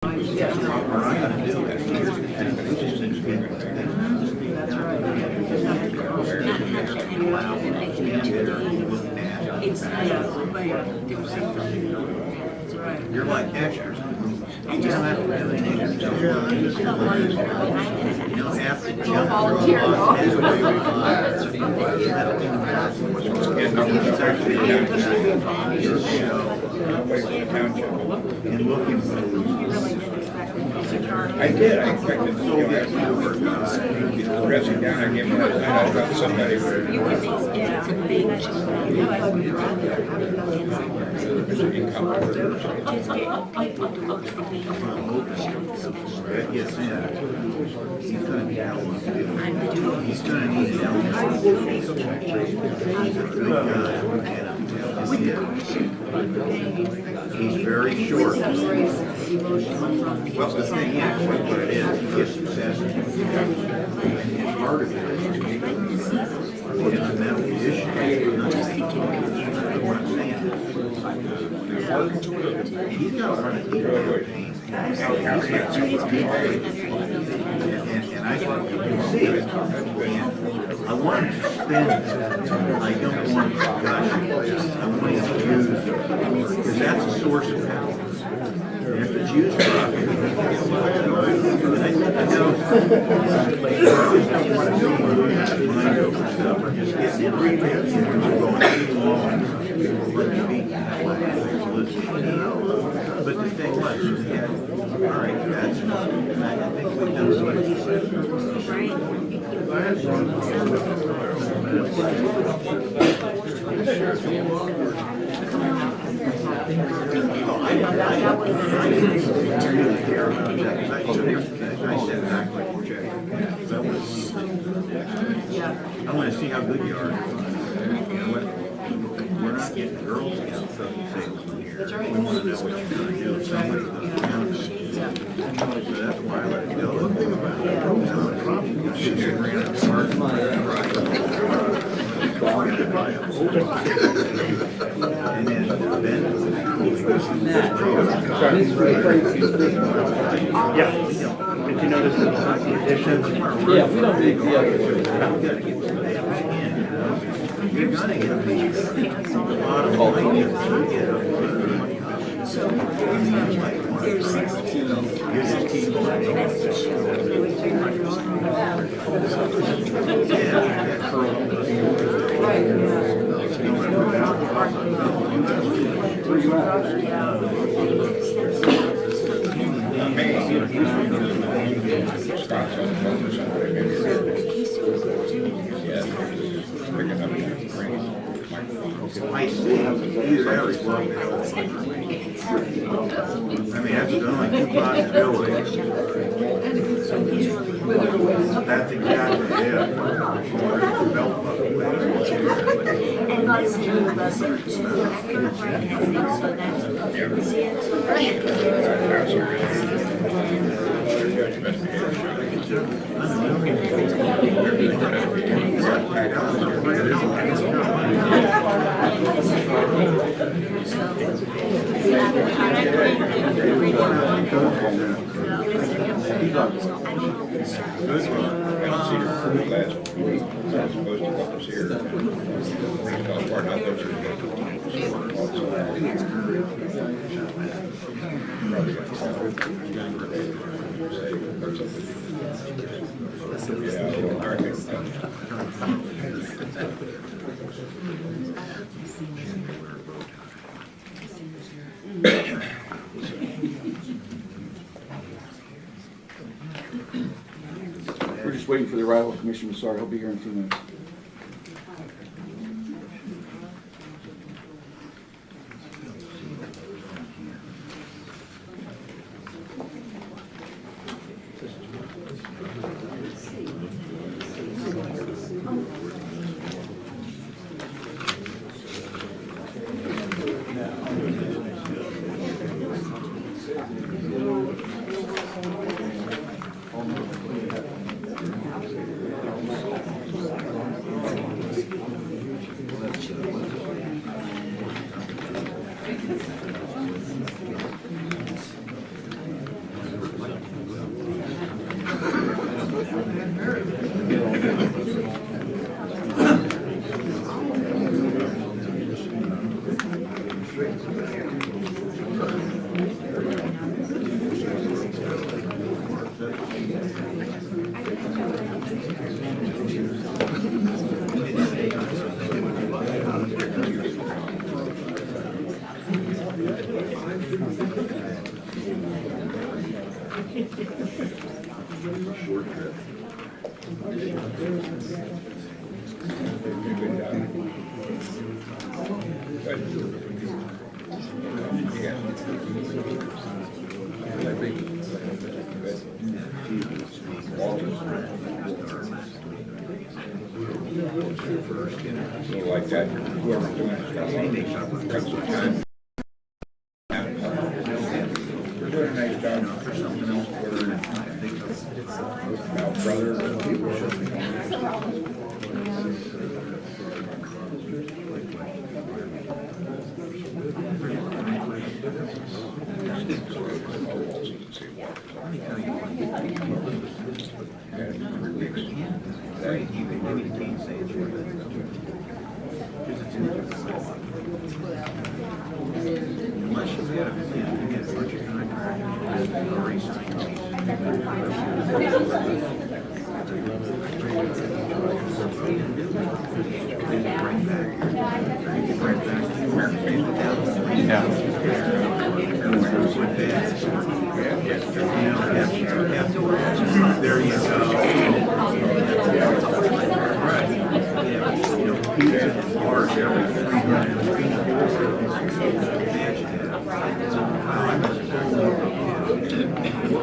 You're like extras. You don't have to do anything. You don't have to jump volunteer. And looking for I did. I expected to dressing down. I gave him last night. I thought somebody would. that gets in. He's going to be out. He's going to need help. He's a good guy. He's very short. Well, the thing is, what it is, he gets obsessed. And part of it is a mental issue. What I'm saying is, he's got to run a deep campaign. And I see it. I want to spend it. I don't want to gush. I want to use it. Because that's a source of power. And if it's used properly, just getting in right there, going too long, but the thing was, all right, that's, I think we've done I want to see how good you are. We're not getting Girl Scout stuff salesmen here. We want to know what you're going to do. Somebody that's accountable. So that's why I let it go. And then Ben. Yeah. Did you notice the additions? Yeah, we don't need the others. You're gonna get a lot of money. So there's 16. You just keep going. I see. He's very well. I mean, that's the only two possibilities. That's exactly it. Belt buckle. And lots of We're just waiting for the arrival of Commissioner Massar. He'll be here in a few minutes. Short trip. So like that, whoever's doing it, cut some time. We're doing a nice job for something else for our Unless you get a bunch of contractors already signed. There you go. Right. You know, pizza and bars every 300 feet.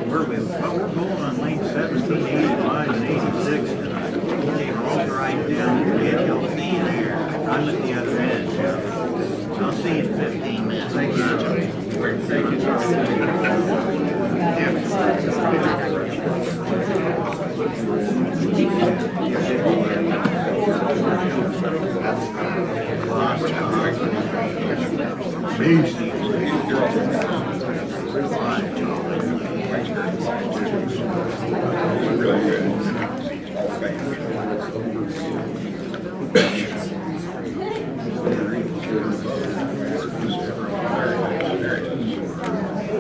We're going on lane 17, 85, and 86 tonight. They were all right down here. You'll see you there. I'm at the other end. I'll see you in 15 minutes. Thank you.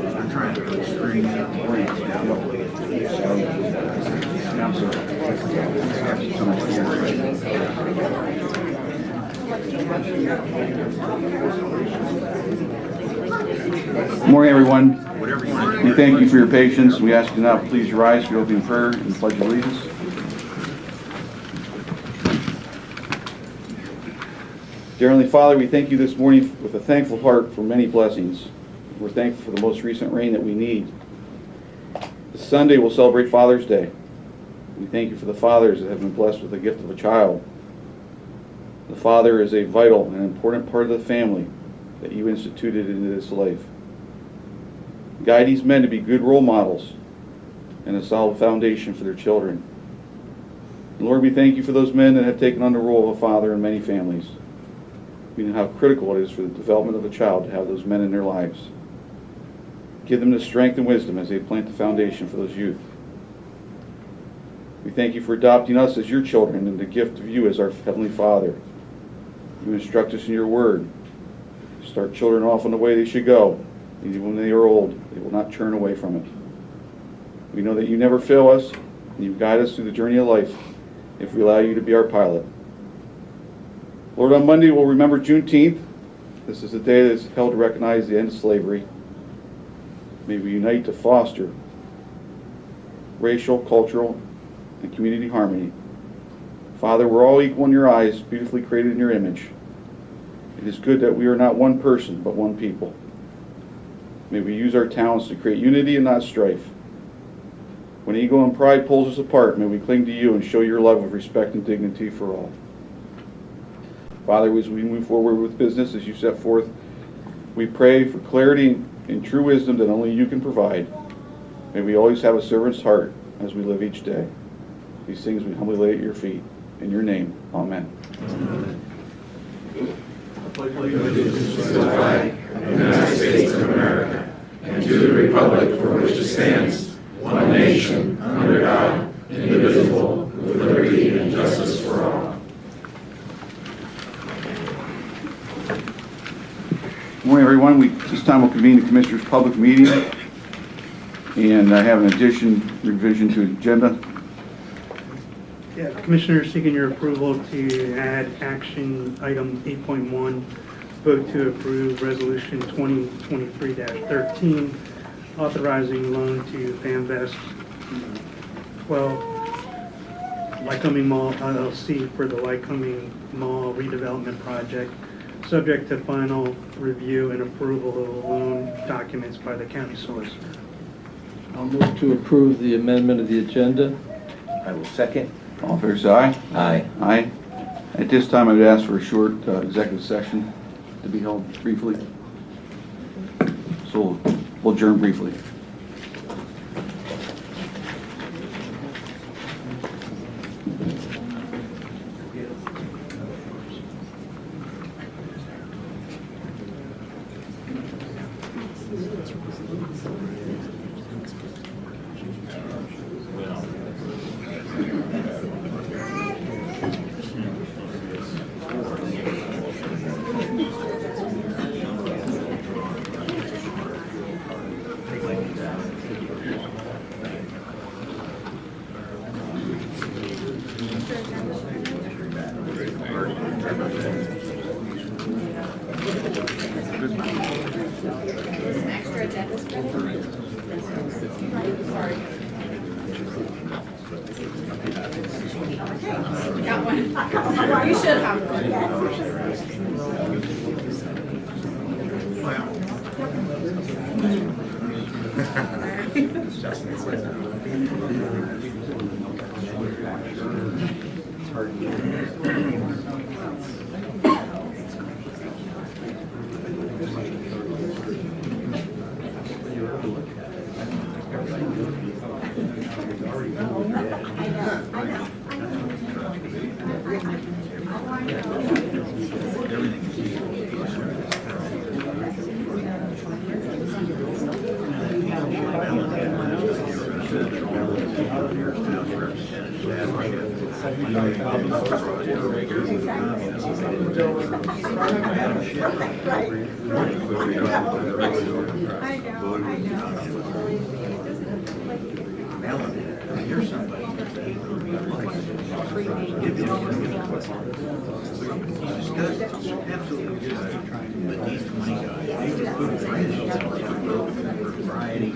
I'm trying to string points down. Good morning, everyone. Whatever you want to We thank you for your patience. We ask you now to please rise for the opening prayer and pledge of allegiance. Dear Heavenly Father, we thank you this morning with a thankful heart for many blessings. We're thankful for the most recent rain that we need. This Sunday we'll celebrate Father's Day. We thank you for the fathers that have been blessed with the gift of a child. The father is a vital and important part of the family that you instituted into this life. Guide these men to be good role models and a solid foundation for their children. And Lord, we thank you for those men that have taken on the role of a father in many families. We know how critical it is for the development of a child to have those men in their lives. Give them the strength and wisdom as they plant the foundation for those youth. We thank you for adopting us as your children and the gift of you as our Heavenly Father. You instruct us in your word. Start children off on the way they should go. Even when they are old, they will not turn away from it. We know that you never fail us, and you guide us through the journey of life if we allow you to be our pilot. Lord, on Monday we'll remember Juneteenth. This is a day that is held to recognize the end of slavery. May we unite to foster racial, cultural, and community harmony. Father, we're all equal in your eyes, beautifully created in your image. It is good that we are not one person, but one people. May we use our talents to create unity and not strife. When ego and pride pulls us apart, may we cling to you and show your love of respect and dignity for all. Father, as we move forward with business as you set forth, we pray for clarity and true wisdom that only you can provide. May we always have a servant's heart as we live each day. These things we humbly lay at your feet. In your name, amen. To the flag of the United States of America and to the republic for which it stands, one nation, under God, indivisible, with liberty and justice for all. Good morning, everyone. This time we'll convene the Commissioners' public meeting, and I have an revision to the agenda. Yeah, Commissioner seeking your approval to add action item 8.1, vote to approve resolution 2023-13, authorizing loan to FamVest 12 Lycoming Mall LLC for the Lycoming Mall redevelopment project, subject to final review and approval of the loan documents by the county solicitor. I'll move to approve the amendment of the agenda. I will second. All in favor, say aye. Aye. Aye. At this time, I would ask for a short executive session to be held briefly. So we'll adjourn briefly. Got one. You should have one. Here's somebody. Absolutely. But these 20 guys, they just put friends variety,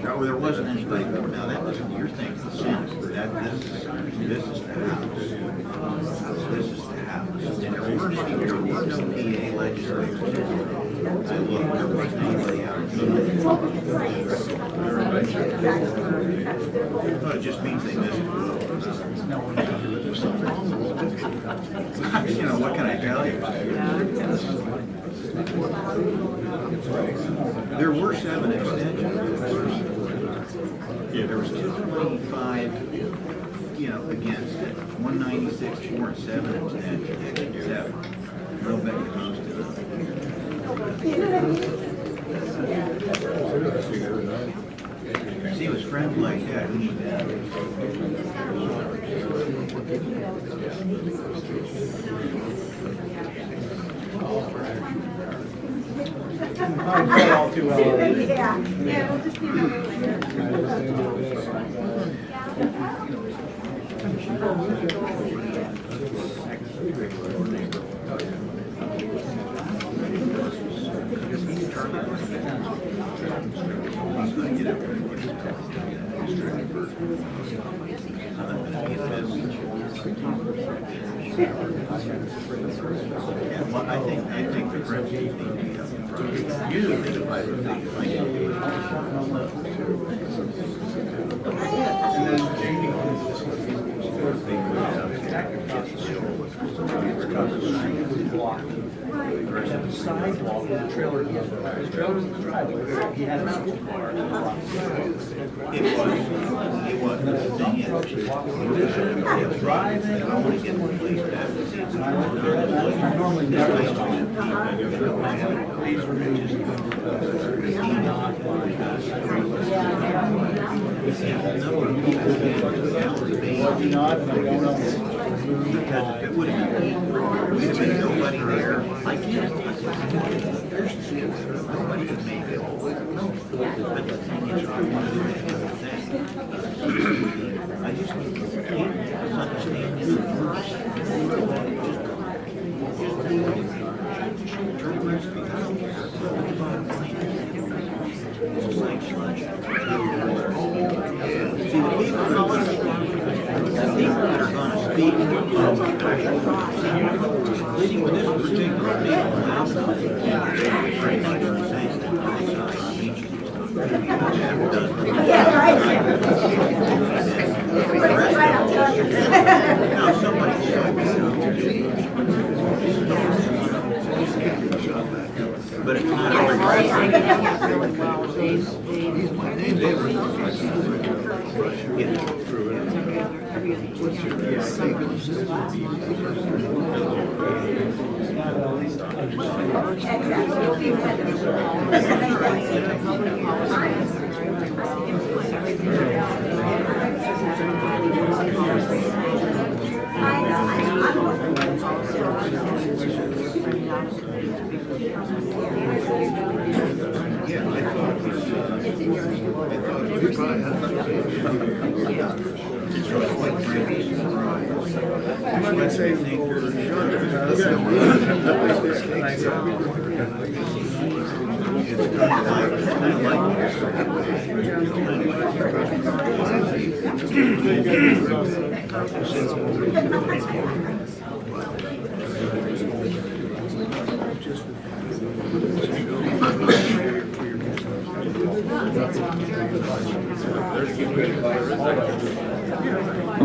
no, there wasn't anybody more. Now that wasn't your thing. This is the house. This is the house. And there were no PA legislators. I looked, there wasn't anybody out here. Well, it just means they missed it. You know, what can I tell you? There were 7 extensions. There was 225, you know, against it. 196, 4, and 7 extensions. 7. Nobody comes to them. See, with friends like that, we need that. Yeah, we'll just be Yeah, well, I think the friends need to be up in front. Usually the fighter sidewalk with the trailer. His trailer was in the driveway. He had a mountain bar. It was. The thing is, driving, I want to get the place back. I normally Because if it would have been nobody there, I can't. Nobody could make it. But the thing is, I want to do the thing. I just can't understand you first. Turn around, speak. I don't care. What about finance? It's like lunch. See, the people that are gonna speak leading with this particular meeting, very much the same thing. Yeah, right. Now, somebody but it's not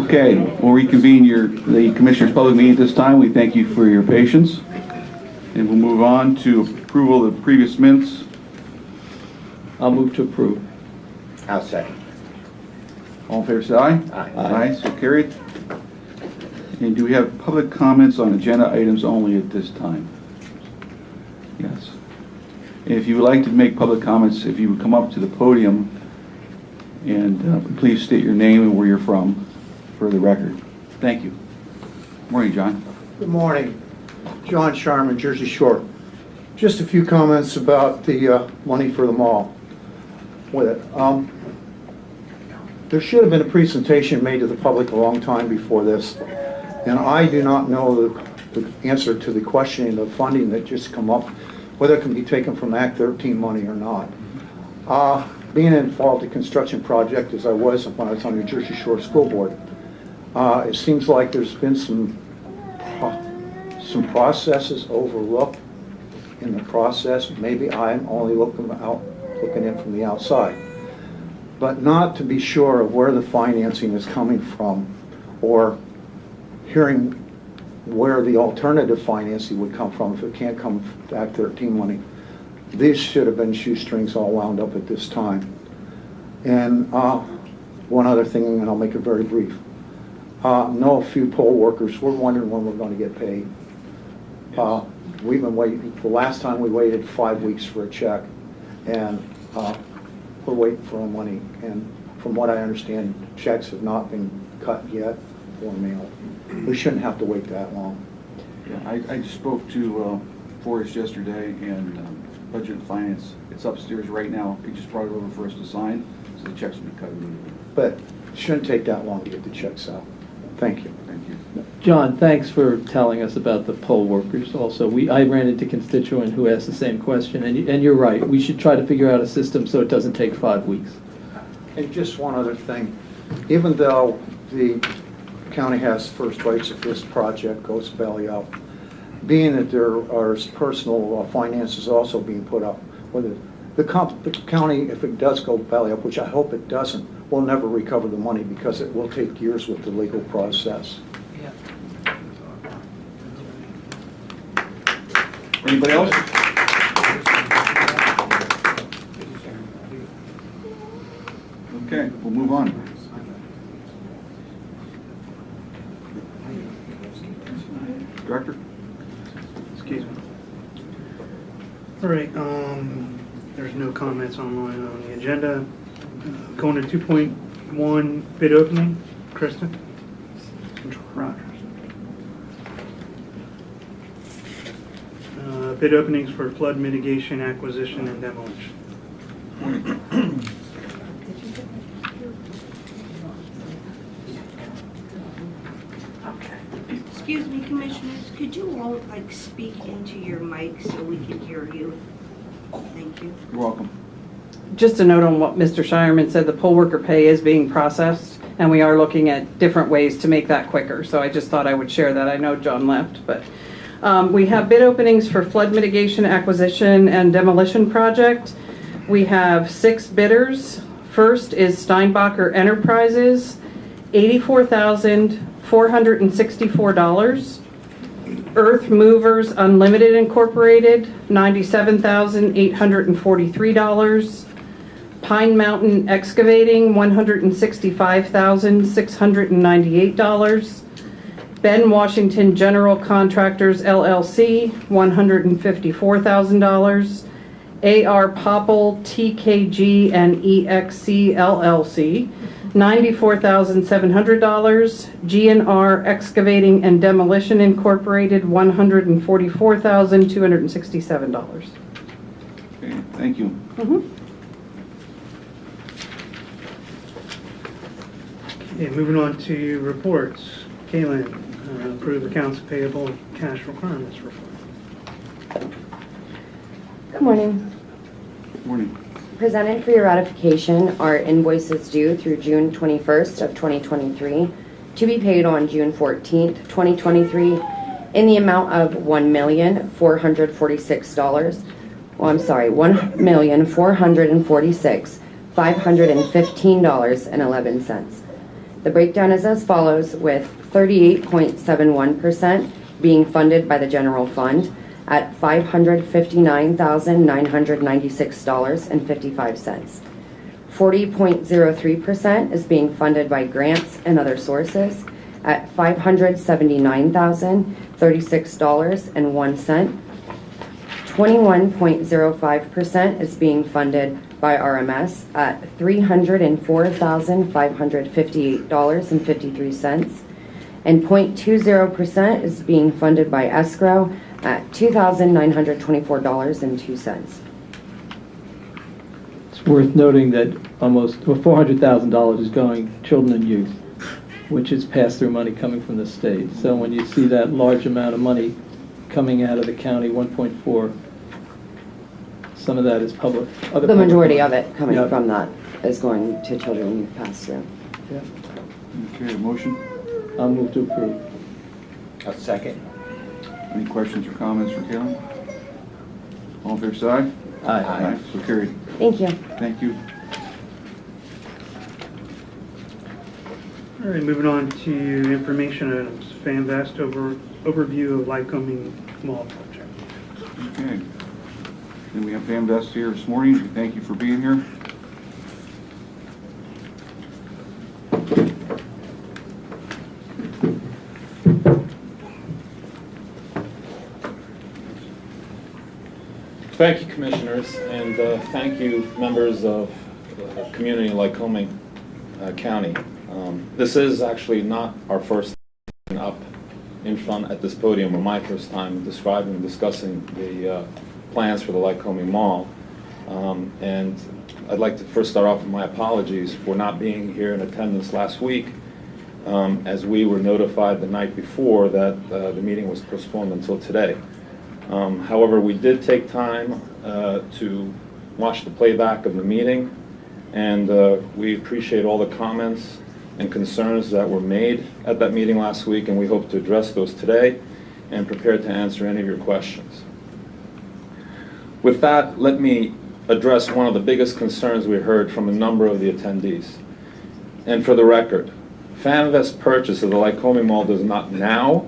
Okay, we'll reconvene the Commissioners' public meeting at this time. We thank you for your patience. And we'll move on to approval of the previous minutes. I'll move to approve. I'll second. All in favor, say aye. Aye. Aye, so carried. And do we have public comments on agenda items only at this time? Yes. If you would like to make public comments, if you would come up to the podium and please state your name and where you're from for the record. Thank you. Morning, John. Good morning. John Sharman, Jersey Shore. Just a few comments about the money for the mall with it. There should have been a presentation made to the public a long time before this, and I do not know the answer to the question of funding that just come up, whether it can be taken from Act 13 money or not. Being involved in a construction project as I was when I was on the Jersey Shore School Board, it seems like there's been some processes overlooked in the process. Maybe I'm only looking in from the outside, but not to be sure of where the financing is coming from or hearing where the alternative financing would come from if it can't come from Act 13 money. These should have been shoestrings all wound up at this time. And one other thing, and I'll make it very brief. Know a few poll workers. We're wondering when we're going to get paid. We've been waiting. The last time we waited 5 weeks for a check, and we're waiting for our money. And from what I understand, checks have not been cut yet or mailed. We shouldn't have to wait that long. Yeah, I just spoke to Forrest yesterday and Budget and Finance. It's upstairs right now. He just brought it over for us to sign, so the checks will be cut immediately. But it shouldn't take that long to get the checks out. Thank you. Thank you. John, thanks for telling us about the poll workers also. I ran into a constituent who asked the same question, and you're right. We should try to figure out a system so it doesn't take 5 weeks. And just one other thing. Even though the county has first rights if this project goes belly up, being that there are personal finances also being put up, whether the county, if it does go belly up, which I hope it doesn't, will never recover the money because it will take years with the legal process. Anybody else? Okay, we'll move on. Director? Excuse me. All right, there's no comments online on the agenda. Going to 2.1, bid opening. Kristen? Rogers. Bid openings for flood mitigation, acquisition, and demolition. Excuse me, Commissioners, could you all, like, speak into your mic so we can hear you? Thank you. You're welcome. Just a note on what Mr. Shireman said, the poll worker pay is being processed, and we are looking at different ways to make that quicker. So I just thought I would share that. I know John left, but we have bid openings for flood mitigation, acquisition, and demolition project. We have 6 bidders. First is Steinbacher Enterprises, $84,464. Earth Movers Unlimited Incorporated, $97,843. Pine Mountain Excavating, $165,698. Ben Washington General Contractors LLC, $154,000. A.R. Popple, TKG and EXC LLC, $94,700. G&R Excavating and Demolition Incorporated, $144,267. Okay, thank you. Okay, moving on to reports. Kaylin, approve accounts payable and cash requirements report. Good morning. Morning. Presented for your ratification are invoices due through June 21st of 2023 to be paid on June 14th, 2023 in the amount of $1,446. Well, I'm sorry, $1,446,515.11. The breakdown is as follows, with 38.71% being funded by the general fund at $559,996.55. 40.03% is being funded by grants and other sources at $579,036.01. 21.05% is being funded by RMS at $304,558.53. And 0.20% is being funded by escrow at $2,924.02. It's worth noting that almost $400,000 is going to children and youth, which is pass-through money coming from the state. So when you see that large amount of money coming out of the county, 1.4, some of that is public. The majority of it coming Yeah. from that is going to children and youth pass-through. Yeah. Okay, a motion? I'll move to approve. A second. Any questions or comments for Kaylin? All in favor, say aye. Aye. So carried. Thank you. Thank you. All right, moving on to information items. FAMVest overview of Lycoming Mall project. Okay. And we have FAMVest here this morning. Thank you for being here. Thank you, Commissioners, and thank you, members of the community in Lycoming County. This is actually not our first time up in front at this podium, or my first time describing and discussing the plans for the Lycoming Mall. And I'd like to first start off with my apologies for not being here in attendance last week, as we were notified the night before that the meeting was postponed until today. However, we did take time to watch the playback of the meeting, and we appreciate all the comments and concerns that were made at that meeting last week, and we hope to address those today and prepare to answer any of your questions. With that, let me address one of the biggest concerns we heard from a number of the attendees. And for the record, FAMVest's purchase of the Lycoming Mall does not now,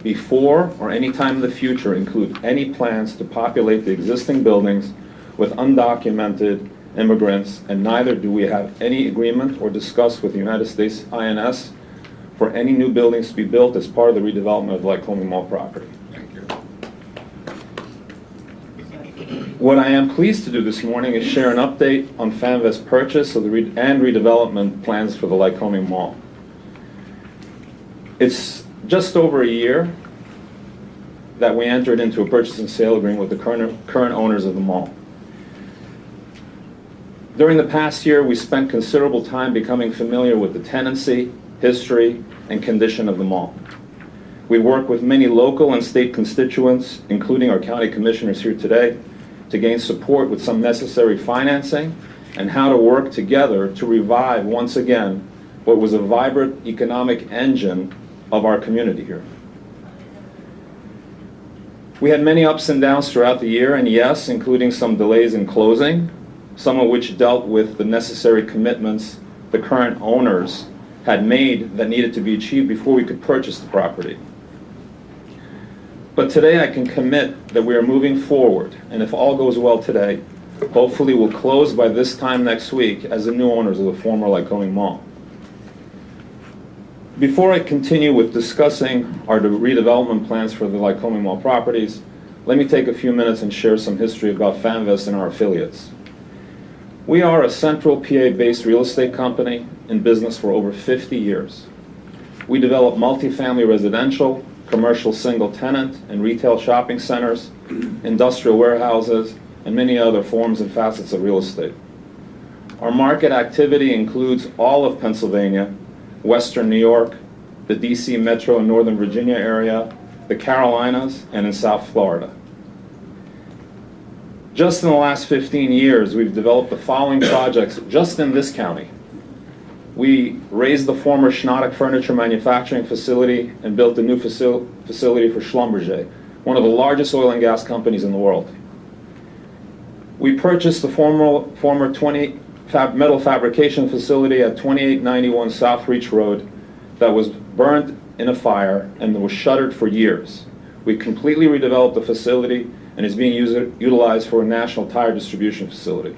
before, or any time in the future include any plans to populate the existing buildings with undocumented immigrants, and neither do we have any agreement or discuss with the United States INS for any new buildings to be built as part of the redevelopment of the Lycoming Mall property. Thank you. What I am pleased to do this morning is share an update on FAMVest's purchase of the and redevelopment plans for the Lycoming Mall. It's just over a year that we entered into a purchase and sale agreement with the current owners of the mall. During the past year, we spent considerable time becoming familiar with the tenancy, history, and condition of the mall. We work with many local and state constituents, including our county commissioners here today, to gain support with some necessary financing and how to work together to revive once again what was a vibrant economic engine of our community here. We had many ups and downs throughout the year, and yes, including some delays in closing, some of which dealt with the necessary commitments the current owners had made that needed to be achieved before we could purchase the property. But today I can commit that we are moving forward, and if all goes well today, hopefully we'll close by this time next week as the new owners of the former Lycoming Mall. Before I continue with discussing our redevelopment plans for the Lycoming Mall properties, let me take a few minutes and share some history about FAMVest and our affiliates. We are a central PA-based real estate company in business for over 50 years. We develop multifamily residential, commercial single-tenant, and retail shopping centers, industrial warehouses, and many other forms and facets of real estate. Our market activity includes all of Pennsylvania, Western New York, the DC Metro and Northern Virginia area, the Carolinas, and in South Florida. Just in the last 15 years, we've developed the following projects just in this county. We raised the former Schneider furniture manufacturing facility and built a new facility for Schlumberger, one of the largest oil and gas companies in the world. We purchased the former metal fabrication facility at 2891 South Reach Road that was burned in a fire and was shuttered for years. We completely redeveloped the facility and is being utilized for a national tire distribution facility.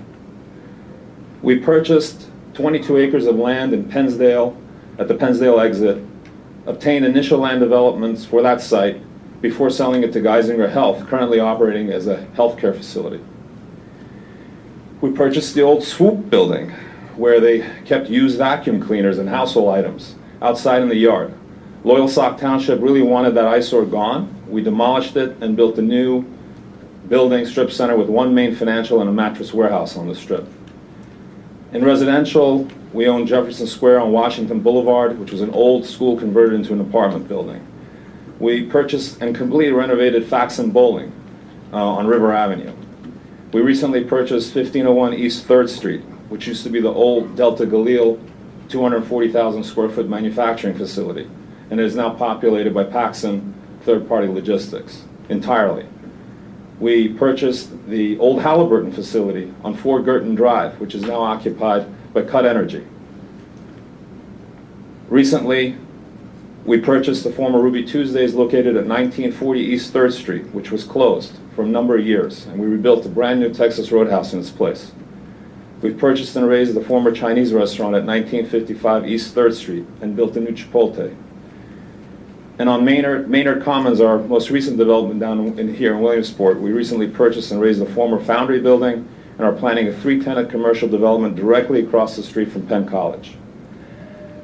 We purchased 22 acres of land in Pennsdale at the Pennsdale exit, obtained initial land developments for that site before selling it to Geisinger Health, currently operating as a healthcare facility. We purchased the old Swoop building where they kept used vacuum cleaners and household items outside in the yard. Loyalsock Township really wanted that eyesore gone. We demolished it and built a new building strip center with one main financial and a mattress warehouse on the strip. In residential, we own Jefferson Square on Washington Boulevard, which was an old school converted into an apartment building. We purchased and completely renovated Faxon Bowling on River Avenue. We recently purchased 1501 East 3rd Street, which used to be the old Delta Galil 240,000 square foot manufacturing facility, and it is now populated by Paxson third-party logistics entirely. We purchased the old Halliburton facility on Fort Girton Drive, which is now occupied by Cut Energy. Recently, we purchased the former Ruby Tuesdays located at 1940 East 3rd Street, which was closed for a number of years, and we rebuilt a brand new Texas Roadhouse in its place. We've purchased and raised the former Chinese restaurant at 1955 East 3rd Street and built a new Chipotle. And on Maynard Commons, our most recent development down here in Williamsport, we recently purchased and raised the former Foundry building and are planning a 3-tenant commercial development directly across the street from Penn College.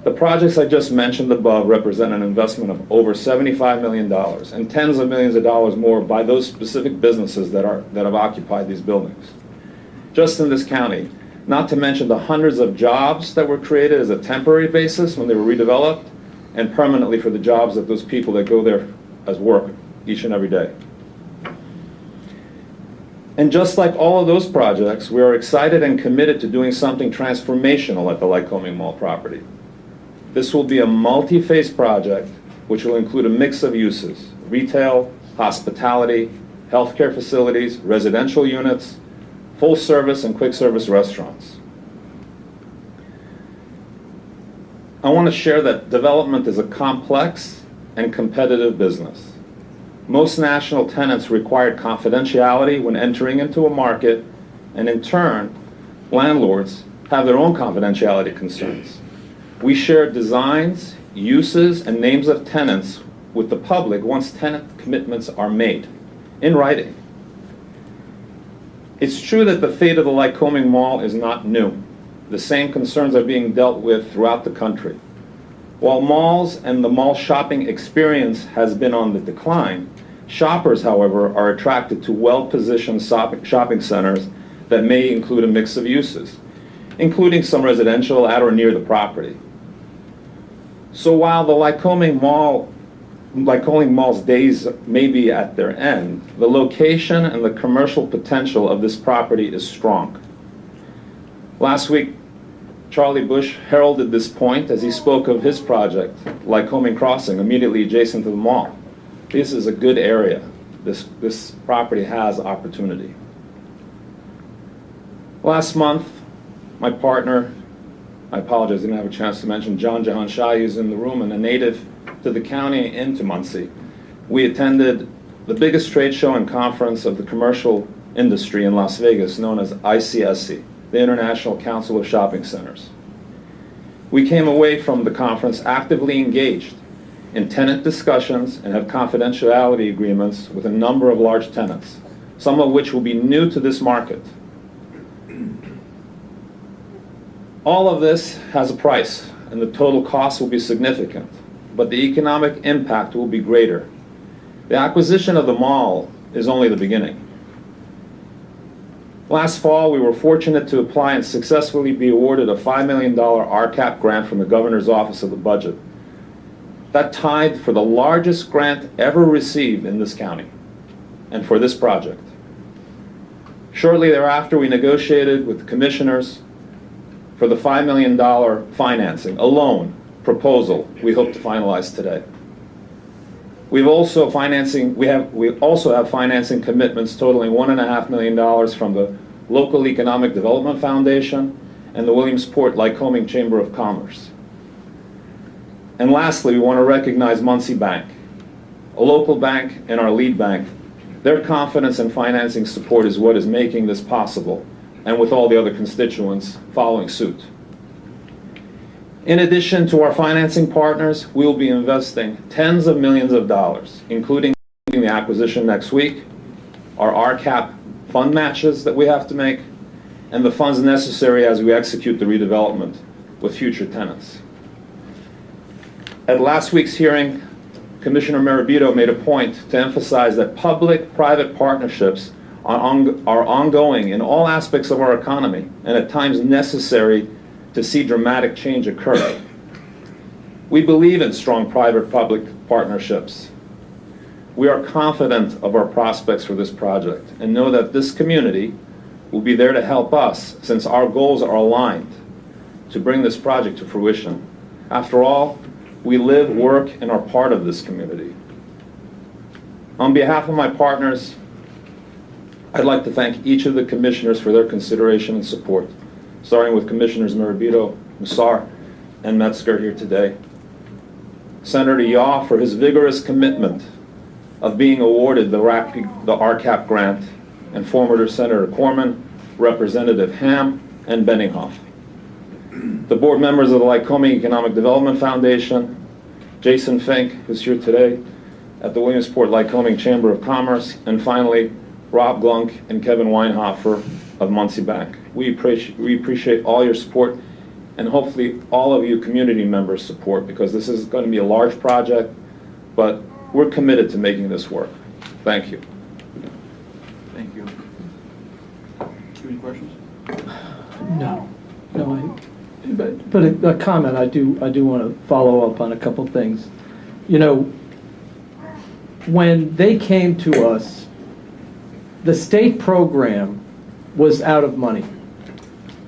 The projects I just mentioned above represent an investment of over $75 million and tens of millions of dollars more by those specific businesses that have occupied these buildings. Just in this county, not to mention the hundreds of jobs that were created as a temporary basis when they were redeveloped, and permanently for the jobs of those people that go there as work each and every day. And just like all of those projects, we are excited and committed to doing something transformational at the Lycoming Mall property. This will be a multi-phase project which will include a mix of uses: retail, hospitality, healthcare facilities, residential units, full service and quick service restaurants. I want to share that development is a complex and competitive business. Most national tenants required confidentiality when entering into a market, and in turn, landlords have their own confidentiality concerns. We share designs, uses, and names of tenants with the public once tenant commitments are made, in writing. It's true that the fate of the Lycoming Mall is not new. The same concerns are being dealt with throughout the country. While malls and the mall shopping experience has been on the decline, shoppers, however, are attracted to well-positioned shopping centers that may include a mix of uses, including some residential at or near the property. So while the Lycoming Mall Lycoming Mall's days may be at their end, the location and the commercial potential of this property is strong. Last week, Charlie Bush heralded this point as he spoke of his project, Lycoming Crossing, immediately adjacent to the mall. This is a good area. This property has opportunity. Last month, my partner, I apologize, I didn't have a chance to mention John Jahan Shai, who's in the room and a native to the county and to Muncie. We attended the biggest trade show and conference of the commercial industry in Las Vegas, known as ICSC, the International Council of Shopping Centers. We came away from the conference actively engaged in tenant discussions and have confidentiality agreements with a number of large tenants, some of which will be new to this market. All of this has a price, and the total cost will be significant, but the economic impact will be greater. The acquisition of the mall is only the beginning. Last fall, we were fortunate to apply and successfully be awarded a $5 million RCAP grant from the Governor's Office of the Budget. That tied for the largest grant ever received in this county, and for this project. Shortly thereafter, we negotiated with the commissioners for the $5 million financing, a loan proposal we hope to finalize today. We also have financing commitments totaling $1.5 million from the Local Economic Development Foundation and the Williamsport Lycoming Chamber of Commerce. And lastly, we want to recognize Muncie Bank, a local bank and our lead bank. Their confidence and financing support is what is making this possible, and with all the other constituents following suit. In addition to our financing partners, we will be investing tens of millions of dollars, including the acquisition next week, our RCAP fund matches that we have to make, and the funds necessary as we execute the redevelopment with future tenants. At last week's hearing, Commissioner Marabito made a point to emphasize that public-private partnerships are ongoing in all aspects of our economy and at times necessary to see dramatic change occur. We believe in strong private-public partnerships. We are confident of our prospects for this project and know that this community will be there to help us since our goals are aligned to bring this project to fruition. After all, we live, work, and are part of this community. On behalf of my partners, I'd like to thank each of the commissioners for their consideration and support, starting with Commissioners Marabito, Musar, and Metzger here today. Senator Yaw for his vigorous commitment of being awarded the RCAP grant, and former Senator Corman, Representative Ham, and Benninghoff. The board members of the Lycoming Economic Development Foundation, Jason Fink, who's here today, at the Williamsport Lycoming Chamber of Commerce, and finally, Rob Glunk and Kevin Weinhofer of Muncie Bank. We appreciate all your support, and hopefully all of you community members' support, because this is going to be a large project, but we're committed to making this work. Thank you. Thank you. Any questions? No, but a comment, I do want to follow up on a couple things. You know, when they came to us, the state program was out of money.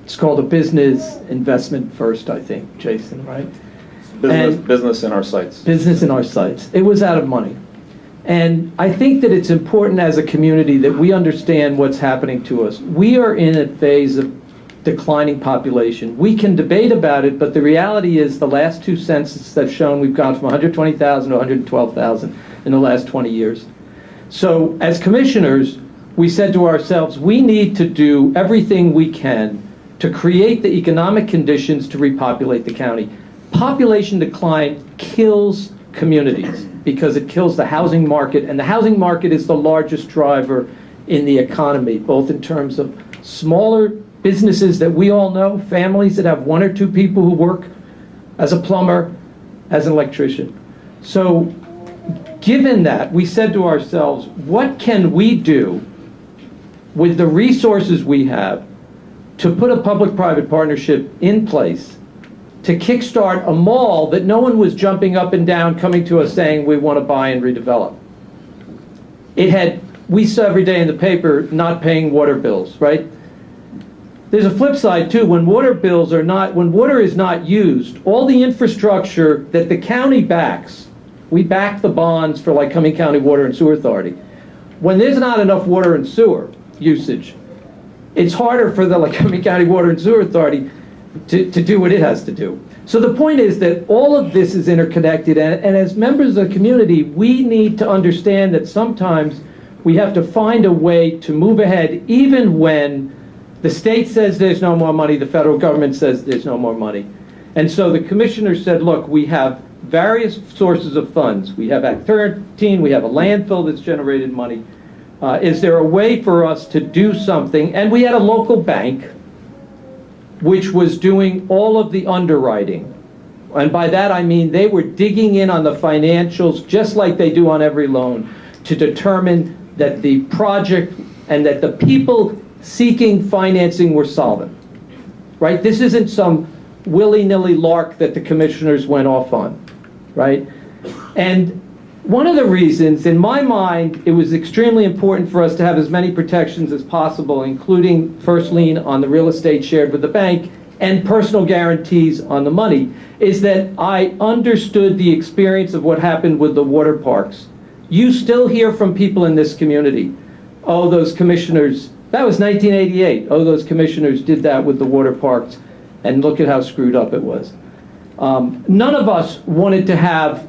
It's called a Business Investment First, I think, Jason, right? Business in our sites. Business in our sites. It was out of money. And I think that it's important as a community that we understand what's happening to us. We are in a phase of declining population. We can debate about it, but the reality is the last two censuses have shown we've gone from 120,000 to 112,000 in the last 20 years. So as commissioners, we said to ourselves, we need to do everything we can to create the economic conditions to repopulate the county. Population decline kills communities because it kills the housing market, and the housing market is the largest driver in the economy, both in terms of smaller businesses that we all know, families that have one or two people who work as a plumber, as an electrician. So given that, we said to ourselves, what can we do with the resources we have to put a public-private partnership in place to kickstart a mall that no one was jumping up and down coming to us saying we want to buy and redevelop. We saw every day in the paper not paying water bills, right? There's a flip side too. When water is not used, all the infrastructure that the county backs, we back the bonds for Lycoming County Water and Sewer Authority. When there's not enough water and sewer usage, it's harder for the Lycoming County Water and Sewer Authority to do what it has to do. So the point is that all of this is interconnected, and as members of the community, we need to understand that sometimes we have to find a way to move ahead even when the state says there's no more money, the federal government says there's no more money. And so the commissioner said, look, we have various sources of funds. We have Act 13, we have a landfill that's generated money. Is there a way for us to do something? And we had a local bank which was doing all of the underwriting. And by that I mean they were digging in on the financials just like they do on every loan to determine that the project and that the people seeking financing were solvent. Right? This isn't some willy-nilly lark that the commissioners went off on. Right? And one of the reasons, in my mind, it was extremely important for us to have as many protections as possible, including first lien on the real estate shared with the bank and personal guarantees on the money, is that I understood the experience of what happened with the water parks. You still hear from people in this community, oh, those commissioners, that was 1988, oh, those commissioners did that with the water parks, and look at how screwed up it was. None of us wanted to have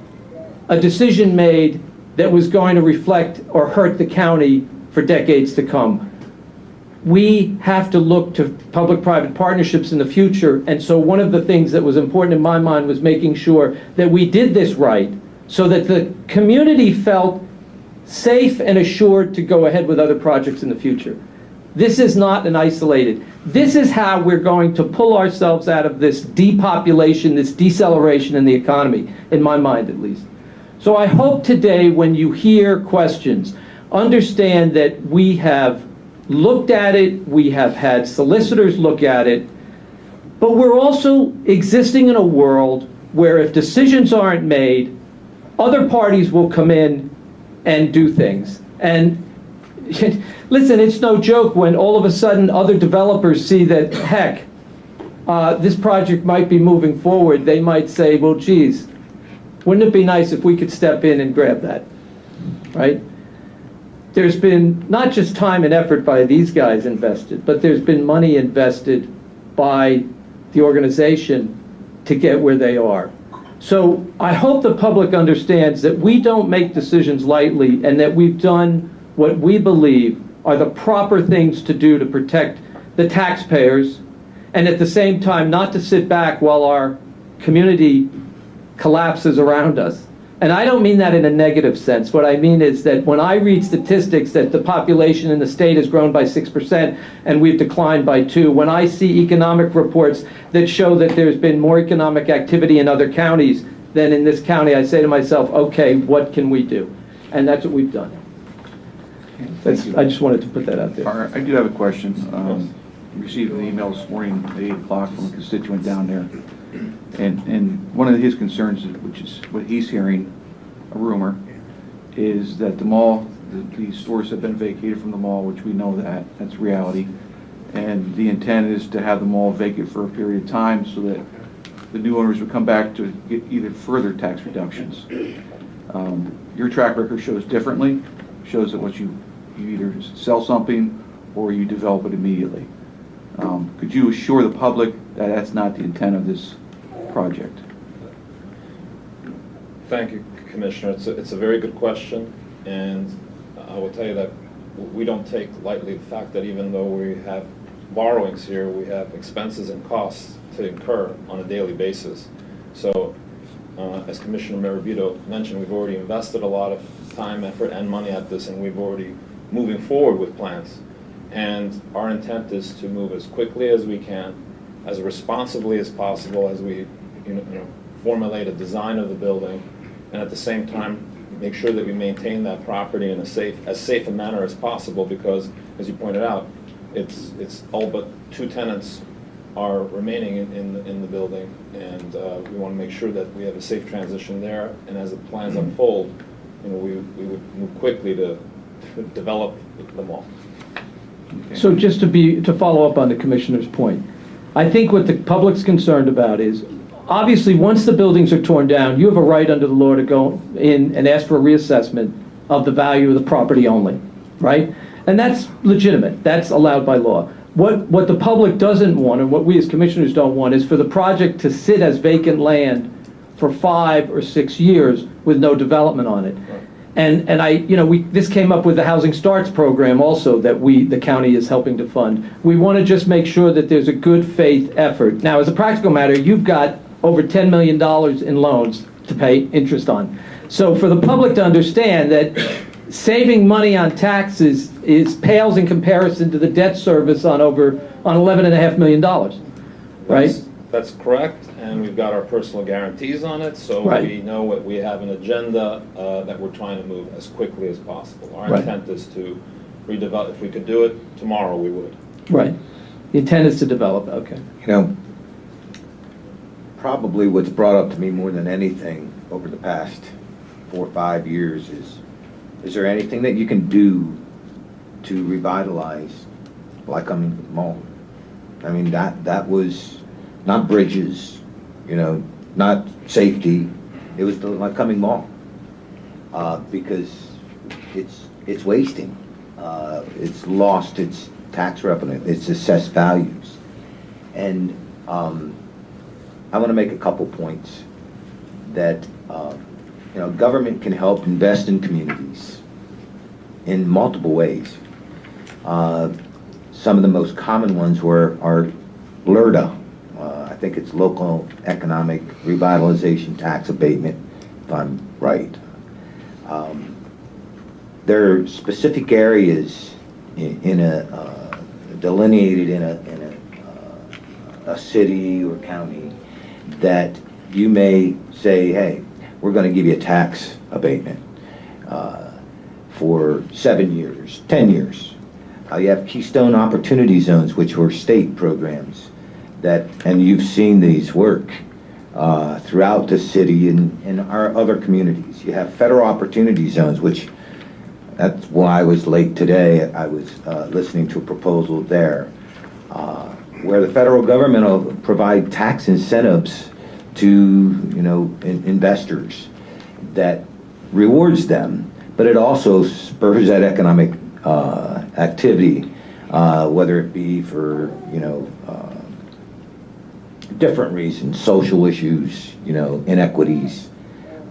a decision made that was going to reflect or hurt the county for decades to come. We have to look to public-private partnerships in the future, and so one of the things that was important in my mind was making sure that we did this right so that the community felt safe and assured to go ahead with other projects in the future. This is not an isolated. This is how we're going to pull ourselves out of this depopulation, this deceleration in the economy, in my mind at least. So I hope today when you hear questions, understand that we have looked at it, we have had solicitors look at it, but we're also existing in a world where if decisions aren't made, other parties will come in and do things. And listen, it's no joke when all of a sudden other developers see that, heck, this project might be moving forward, they might say, well, geez, wouldn't it be nice if we could step in and grab that, right? There's been not just time and effort by these guys invested, but there's been money invested by the organization to get where they are. So I hope the public understands that we don't make decisions lightly and that we've done what we believe are the proper things to do to protect the taxpayers and at the same time not to sit back while our community collapses around us. And I don't mean that in a negative sense. What I mean is that when I read statistics that the population in the state has grown by 6% and we've declined by 2%, when I see economic reports that show that there's been more economic activity in other counties than in this county, I say to myself, okay, what can we do? And that's what we've done. I just wanted to put that out there. I do have a question. Received an email this morning at 8 o'clock from a constituent down there. And one of his concerns, which is what he's hearing, a rumor, is that the mall, the stores have been vacated from the mall, which we know that's reality. And the intent is to have the mall vacant for a period of time so that the new owners would come back to get either further tax reductions. Your track record shows differently, shows that what you either sell something or you develop it immediately. Could you assure the public that that's not the intent of this project? Thank you, Commissioner. It's a very good question, and I will tell you that we don't take lightly the fact that even though we have borrowings here, we have expenses and costs to incur on a daily basis. So, as Commissioner Marabito mentioned, we've already invested a lot of time, effort, and money at this, and we've already moving forward with plans. And our intent is to move as quickly as we can, as responsibly as possible, as we formulate a design of the building, and at the same time make sure that we maintain that property in as safe a manner as possible, because as you pointed out, it's all but 2 tenants are remaining in the building, and we want to make sure that we have a safe transition there. And as the plans unfold, we would move quickly to develop the mall. So just to follow up on the commissioner's point, I think what the public's concerned about is, obviously, once the buildings are torn down, you have a right under the law to go in and ask for a reassessment of the value of the property only, right? And that's legitimate. That's allowed by law. What the public doesn't want, and what we as commissioners don't want, is for the project to sit as vacant land for 5 or 6 years with no development on it. And this came up with the Housing Starts program also that the county is helping to fund. We want to just make sure that there's a good faith effort. Now, as a practical matter, you've got over $10 million in loans to pay interest on. So for the public to understand that saving money on taxes pales in comparison to the debt service on $11.5 million, right? That's correct, and we've got our personal guarantees on it, so Right. we know we have an agenda that we're trying to move as quickly as possible. Our Right. intent is to redevelop. If we could do it tomorrow, we would. Right. The intent is to develop, okay. Probably what's brought up to me more than anything over the past 4 or 5 years is there anything that you can do to revitalize Lycoming Mall? I mean, that was not bridges, not safety. It was the Lycoming Mall, because it's wasting. It's lost its tax revenue, its assessed values, and I want to make a couple points that government can help invest in communities in multiple ways. Some of the most common ones are LERTA. I think it's Local Economic Revitalization Tax Abatement, if I'm right. There are specific areas delineated in a city or county that you may say, hey, we're going to give you a tax abatement for 7 years, 10 years. You have Keystone Opportunity Zones, which were state programs and you've seen these work throughout the city and our other communities. You have Federal Opportunity Zones, which that's why I was late today. I was listening to a proposal there where the federal government will provide tax incentives to investors that rewards them, but it also spurs that economic activity, whether it be for different reasons, social issues, inequities,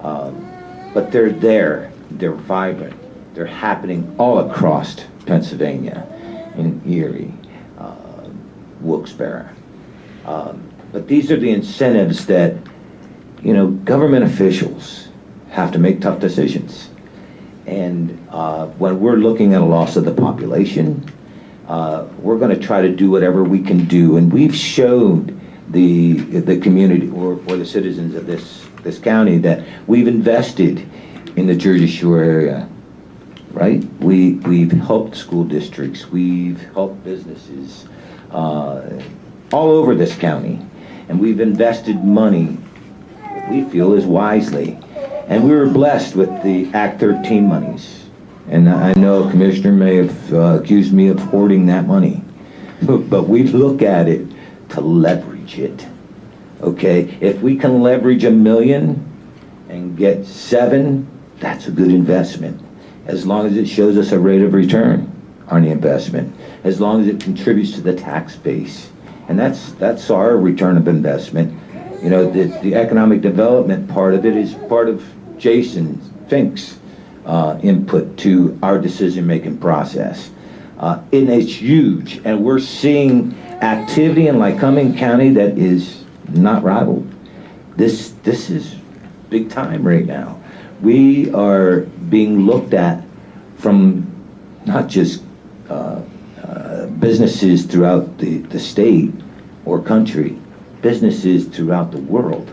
but they're there, they're vibrant, they're happening all across Pennsylvania, in Erie, Wilkes-Barre. But these are the incentives that, government officials have to make tough decisions. And when we're looking at a loss of the population, we're going to try to do whatever we can do. And we've showed the community or the citizens of this county that we've invested in the Jersey Shore area, right? We've helped school districts, we've helped businesses all over this county, and we've invested money that we feel is wisely. And we were blessed with the Act 13 monies. And I know a commissioner may have accused me of hoarding that money, but we look at it to leverage it. Okay, if we can leverage $1 million and get 7, that's a good investment. As long as it shows us a rate of return on the investment, as long as it contributes to the tax base, and that's our return of investment. The economic development part of it is part of Jason Fink's input to our decision-making process. And it's huge, and we're seeing activity in Lycoming County that is not rivaled. This is big time right now. We are being looked at from not just businesses throughout the state or country, businesses throughout the world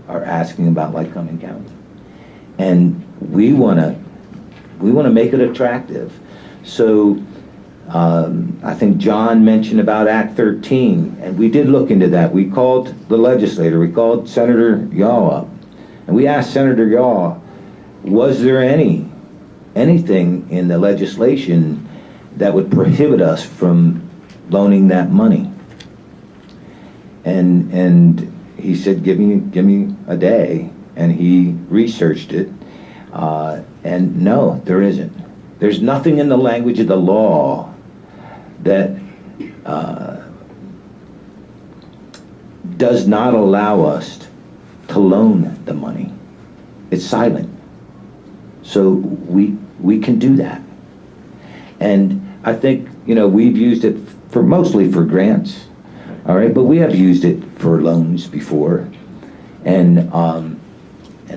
are asking about Lycoming County. And we want to make it attractive. So I think John mentioned about Act 13, and we did look into that. We called the legislator, we called Senator Yaw up, and we asked Senator Yaw, was there anything in the legislation that would prohibit us from loaning that money? And he said, give me a day, and he researched it, and no, there isn't. There's nothing in the language of the law that does not allow us to loan the money. It's silent. So we can do that. And I think, we've used it mostly for grants, all right, but we have used it for loans before. And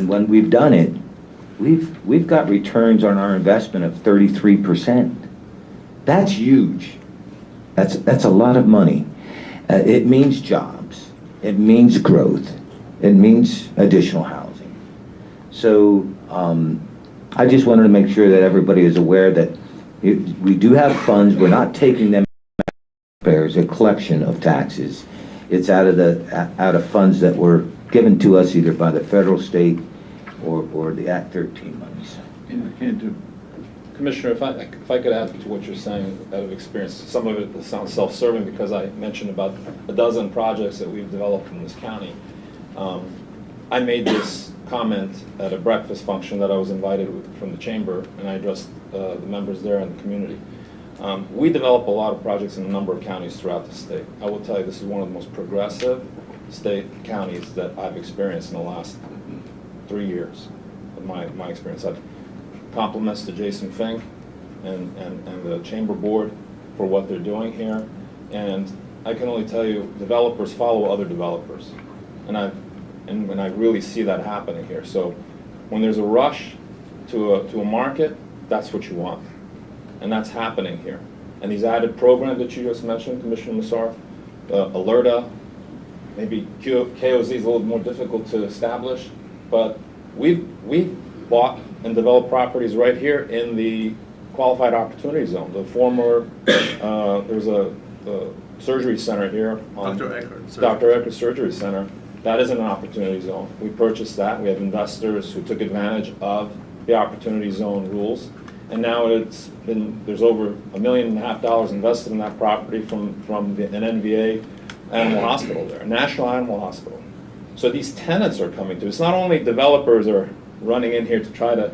when we've done it, we've got returns on our investment of 33%. That's huge. That's a lot of money. It means jobs. It means growth. It means additional housing. So I just wanted to make sure that everybody is aware that we do have funds. We're not taking them as a collection of taxes. It's out of funds that were given to us either by the federal, state, or the Act 13 monies. Commissioner, if I could add to what you're saying out of experience, some of it sounds self-serving because I mentioned about a dozen projects that we've developed in this county. I made this comment at a breakfast function that I was invited from the chamber, and I addressed the members there and the community. We develop a lot of projects in a number of counties throughout the state. I will tell you, this is one of the most progressive state counties that I've experienced in the last 3 years of my experience. Compliments to Jason Fink and the chamber board for what they're doing here. And I can only tell you, developers follow other developers. And I really see that happening here. So when there's a rush to a market, that's what you want. And that's happening here. And these added programs that you just mentioned, Commissioner Massar, Alerta, maybe KOZ is a little more difficult to establish, but we've bought and developed properties right here in the qualified opportunity zone. The former, there's a surgery center here. Dr. Eckert Surgery Center. That isn't an opportunity zone. We purchased that. We have investors who took advantage of the opportunity zone rules. And now there's over $1.5 million invested in that property from an NVA animal hospital there, a national animal hospital. So these tenants are coming to. It's not only developers are running in here to try to,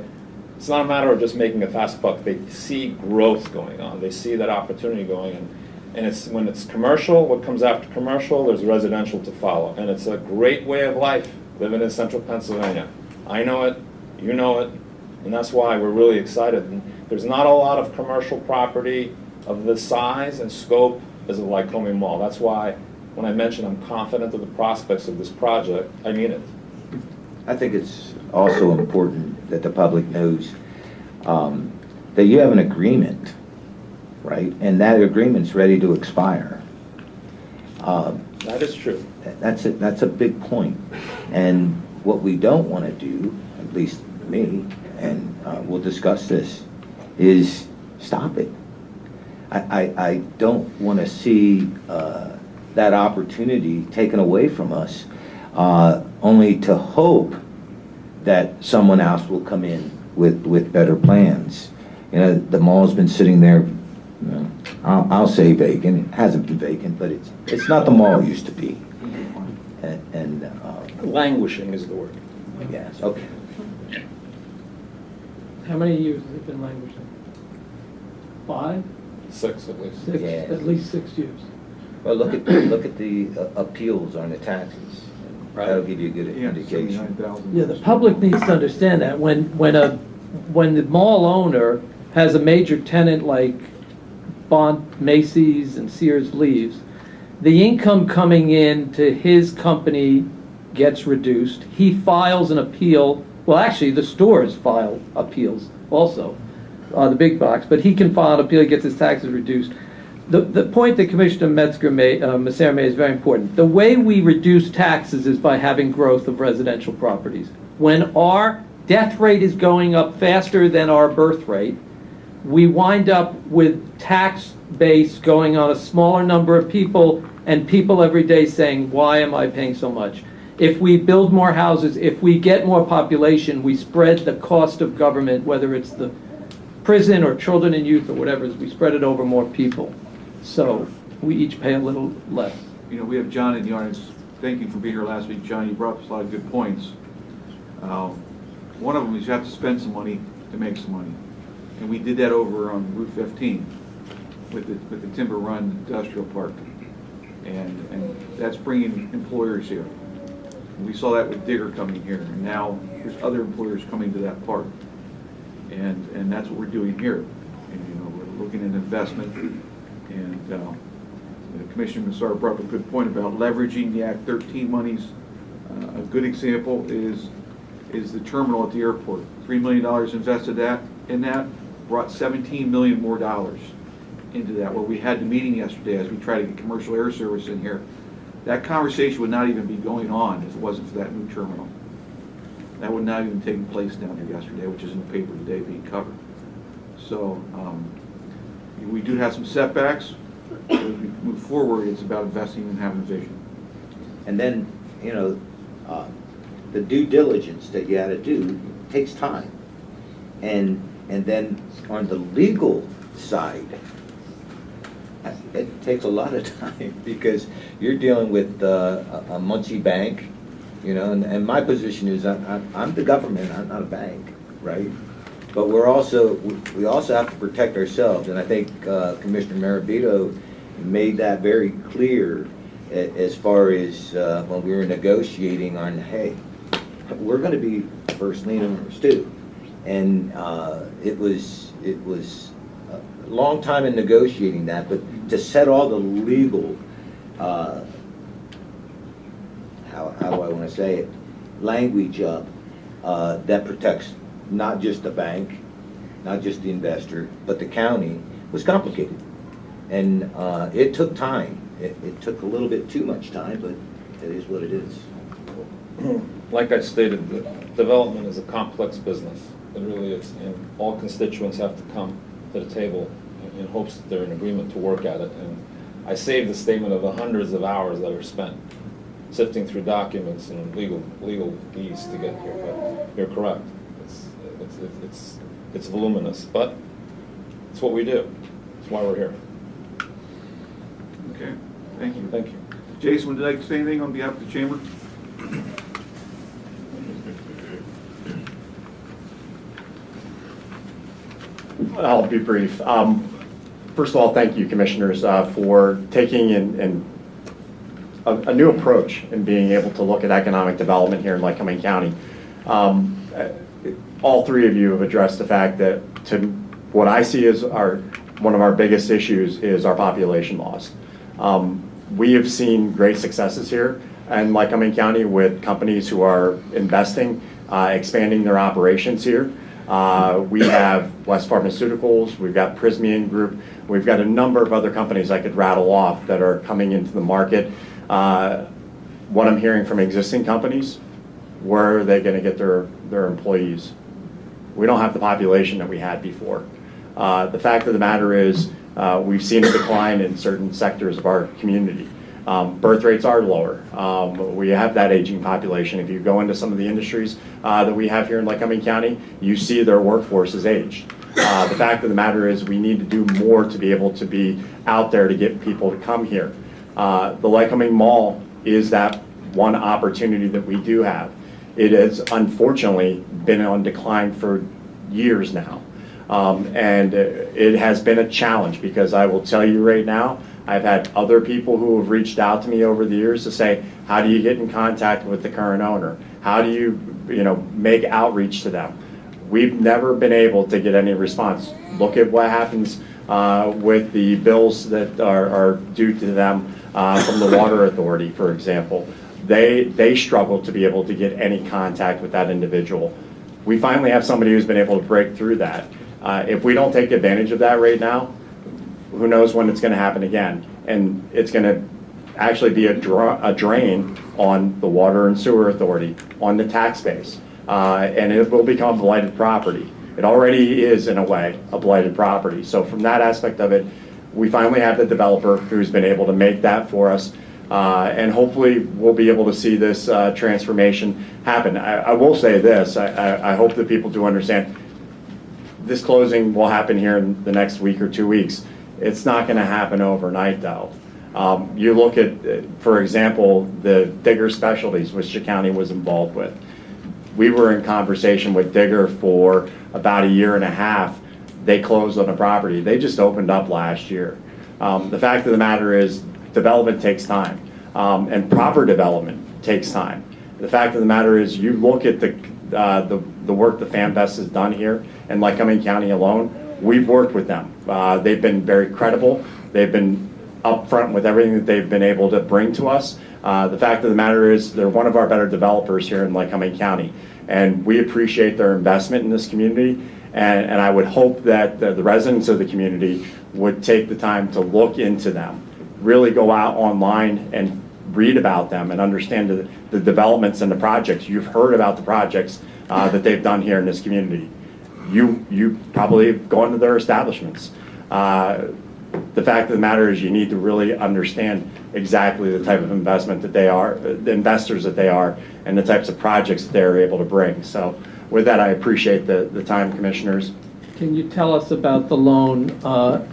it's not a matter of just making a fast buck. They see growth going on. They see that opportunity going on. And it's when it's commercial, what comes after commercial, there's residential to follow. And it's a great way of life living in central Pennsylvania. I know it, you know it, and that's why we're really excited. And there's not a lot of commercial property of this size and scope as a Lycoming Mall. That's why when I mention I'm confident of the prospects of this project, I mean it. I think it's also important that the public knows that you have an agreement, right? And that agreement's ready to expire. That is true. That's a big point. And what we don't want to do, at least me, and we'll discuss this, is stop it. I don't want to see that opportunity taken away from us, only to hope that someone else will come in with better plans. The mall's been sitting there, I'll say vacant. It hasn't been vacant, but it's not the mall it used to be. And languishing is the word. Yes, okay. How many years has it been languishing? 5? 6 at least. 6, Yeah. at least 6 years. Well, look at the appeals on the taxes. Right. That'll give you a good indication. Yeah, the public needs to understand that when the mall owner has a major tenant like Macy's and Sears leaves, the income coming in to his company gets reduced. He files an appeal. Well, actually, the stores file appeals also, the big box, but he can file an appeal. He gets his taxes reduced. The point that Commissioner Massar made is very important. The way we reduce taxes is by having growth of residential properties. When our death rate is going up faster than our birth rate, we wind up with tax base going on a smaller number of people, and people every day saying, why am I paying so much? If we build more houses, if we get more population, we spread the cost of government, whether it's the prison or children and youth or whatever, we spread it over more people. So we each pay a little less. You know, we have John in the audience. Thank you for being here last week, John. You brought up a lot of good points. One of them is you have to spend some money to make some money. And we did that over on Route 15 with the Timber Run Industrial Park. And that's bringing employers here. We saw that with Digger coming here, and now there's other employers coming to that park. And that's what we're doing here. And, you know, we're looking at investment, and Commissioner Massar brought up a good point about leveraging the Act 13 monies. A good example is the terminal at the airport. $3 million invested in that, brought $17 million more dollars into that. Where we had the meeting yesterday as we try to get commercial air service in here. That conversation would not even be going on if it wasn't for that new terminal. That would not even taken place down here yesterday, which is in the paper today being covered. So we do have some setbacks. As we move forward, it's about investing and having vision. And then, you know, the due diligence that you had to do takes time. And then on the legal side, it takes a lot of time because you're dealing with a Muncie bank, you know, and my position is I'm the government, I'm not a bank, right? But we also have to protect ourselves, and I think Commissioner Marabito made that very clear as far as when we were negotiating on, hey, we're going to be first lien owners too, and it was a long time in negotiating that, but to set all the legal, how do I want to say it, language up that protects not just the bank, not just the investor, but the county, was complicated. And it took time. It took a little bit too much time, but it is what it is. Like I stated, development is a complex business. It really is. And all constituents have to come to the table in hopes that they're in agreement to work at it. And I saved the statement of the hundreds of hours that are spent sifting through documents and legalese to get here. But you're correct. It's voluminous, but it's what we do. It's why we're here. Okay, thank you. Thank you. Jason, would you like to say anything on behalf of the chamber? I'll be brief. First of all, thank you, commissioners, for taking a new approach in being able to look at economic development here in Lycoming County. All three of you have addressed the fact that what I see as one of our biggest issues is our population loss. We have seen great successes here in Lycoming County with companies who are investing, expanding their operations here. We have West Pharmaceuticals, we've got Prismian Group, we've got a number of other companies I could rattle off that are coming into the market. What I'm hearing from existing companies, where are they going to get their employees? We don't have the population that we had before. The fact of the matter is we've seen a decline in certain sectors of our community. Birth rates are lower. We have that aging population. If you go into some of the industries that we have here in Lycoming County, you see their workforce is aged. The fact of the matter is we need to do more to be able to be out there to get people to come here. The Lycoming Mall is that one opportunity that we do have. It has unfortunately been on decline for years now. And it has been a challenge because I will tell you right now, I've had other people who have reached out to me over the years to say, how do you get in contact with the current owner? How do you make outreach to them? We've never been able to get any response. Look at what happens with the bills that are due to them from the Water Authority, for example. They struggle to be able to get any contact with that individual. We finally have somebody who's been able to break through that. If we don't take advantage of that right now, who knows when it's going to happen again. And it's going to actually be a drain on the Water and Sewer Authority, on the tax base. And it will become blighted property. It already is, in a way, a blighted property. So from that aspect of it, we finally have the developer who's been able to make that for us. And hopefully we'll be able to see this transformation happen. I will say this, I hope that people do understand, this closing will happen here in the next week or 2 weeks. It's not going to happen overnight though. You look at, for example, the Digger Specialties, which the county was involved with. We were in conversation with Digger for about a year and a half. They closed on a property. They just opened up last year. The fact of the matter is, development takes time, and proper development takes time. The fact of the matter is, you look at the work the FamVest has done here in Lycoming County alone. We've worked with them. They've been very credible. They've been upfront with everything that they've been able to bring to us. The fact of the matter is, they're one of our better developers here in Lycoming County, and we appreciate their investment in this community. And I would hope that the residents of the community would take the time to look into them, really go out online and read about them and understand the developments and the projects. You've heard about the projects that they've done here in this community. You probably have gone to their establishments. The fact of the matter is, you need to really understand exactly the type of investment that they are, the investors that they are, and the types of projects that they're able to bring. So with that, I appreciate the time, commissioners. Can you tell us about the loan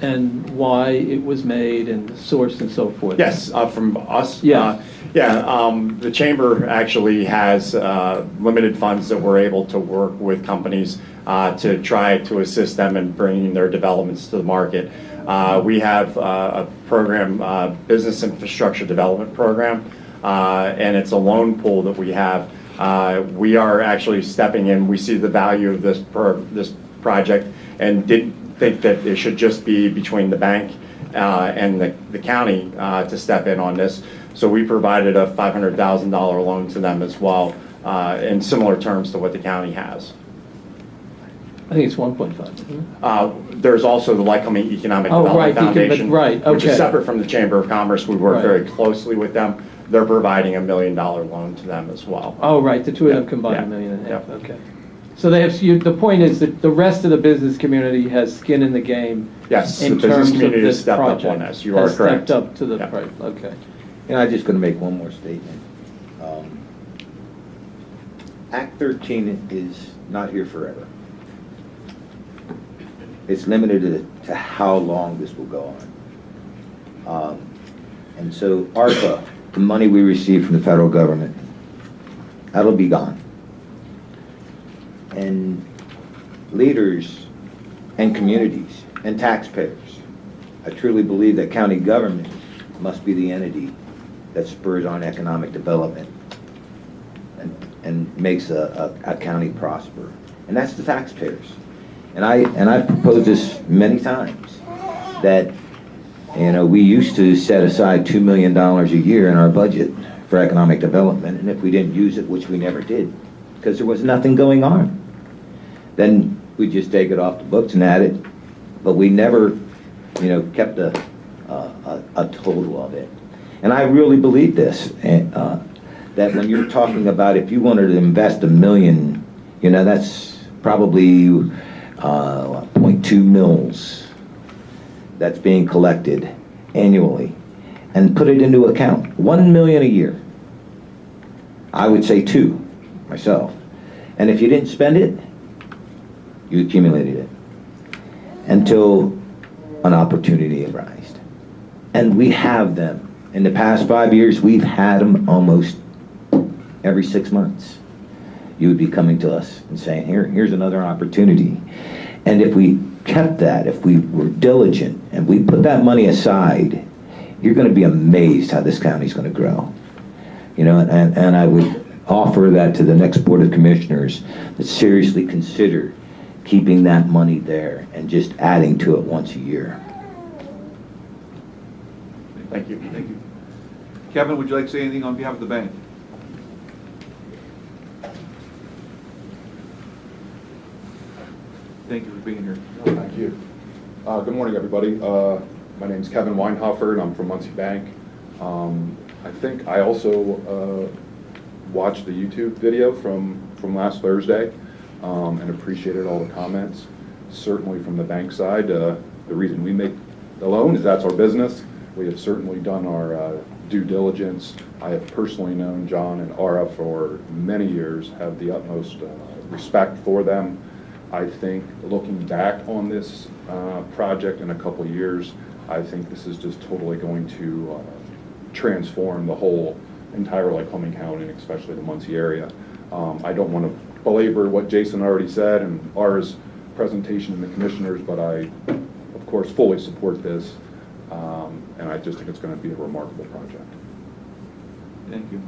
and why it was made and the source and so forth? Yes, from us? Yeah. The chamber actually has limited funds that we're able to work with companies to try to assist them in bringing their developments to the market. We have a program, Business Infrastructure Development Program, and it's a loan pool that we have. We are actually stepping in. We see the value of this project and didn't think that it should just be between the bank and the county to step in on this. So we provided a $500,000 loan to them as well, in similar terms to what the county has. I think it's 1.5. There's also the Lycoming Economic Development Foundation, which is separate from the Chamber of Commerce. We work very closely with them. They're providing $1 million loan to them as well. Oh, right, the two of them combined, $1.5 million. Okay. So they have, the point is that the rest of the business community has skin in the game. Yes, in the business terms of community has this stepped project. up on this. You are correct. Stepped up to the project. Okay. And I'm just going to make one more statement. Act 13 is not here forever. It's limited to how long this will go on. And so ARPA, the money we receive from the federal government, that'll be gone. And leaders and communities and taxpayers, I truly believe that county government must be the entity that spurs on economic development and makes a county prosper. And that's the taxpayers. And I've proposed this many times, that we used to set aside $2 million a year in our budget for economic development, and if we didn't use it, which we never did, because there was nothing going on, then we just take it off the books and add it, but we never, kept a total of it. And I really believe this, that when you're talking about if you wanted to invest $1 million, that's probably 0.2 mils that's being collected annually, and put it into account. $1 million a year. I would say 2 myself. And if you didn't spend it, you accumulated it until an opportunity arose. And we have them. In the past 5 years, we've had them almost every 6 months. You would be coming to us and saying, here's another opportunity. And if we kept that, if we were diligent and we put that money aside, you're going to be amazed how this county's going to grow. And I would offer that to the next Board of Commissioners, that seriously consider keeping that money there and just adding to it once a year. Thank you. Thank you. Kevin, would you like to say anything on behalf of the bank? Thank you for being here. Thank you. Good morning, everybody. My name is Kevin Weinhofer, and I'm from Muncie Bank. I think I also watched the YouTube video from last Thursday and appreciated all the comments. Certainly from the bank side, the reason we make alone, as that's our business. We have certainly done our due diligence. I have personally known John and Ara for many years, have the utmost respect for them. I think looking back on this project in a couple years, I think this is just totally going to transform the whole entire Lycoming County, and especially the Muncie area. I don't want to belabor what Jason already said and Ara's presentation and the commissioners, but I, of course, fully support this, and I just think it's going to be a remarkable project. Thank you.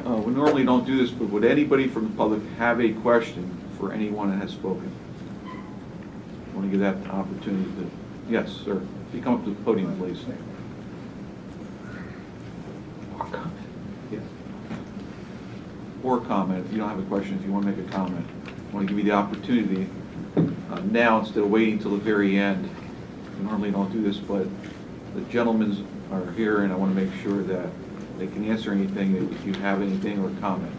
We normally don't do this, but would anybody from the public have a question for anyone that has spoken? Want to give that opportunity to, yes, sir. If you come up to the podium, please. Or comment. Yes. Or comment. If you don't have a question, if you want to make a comment, I want to give you the opportunity now instead of waiting till the very end. We normally don't do this, but the gentlemen are here, and I want to make sure that they can answer anything if you have anything or comment.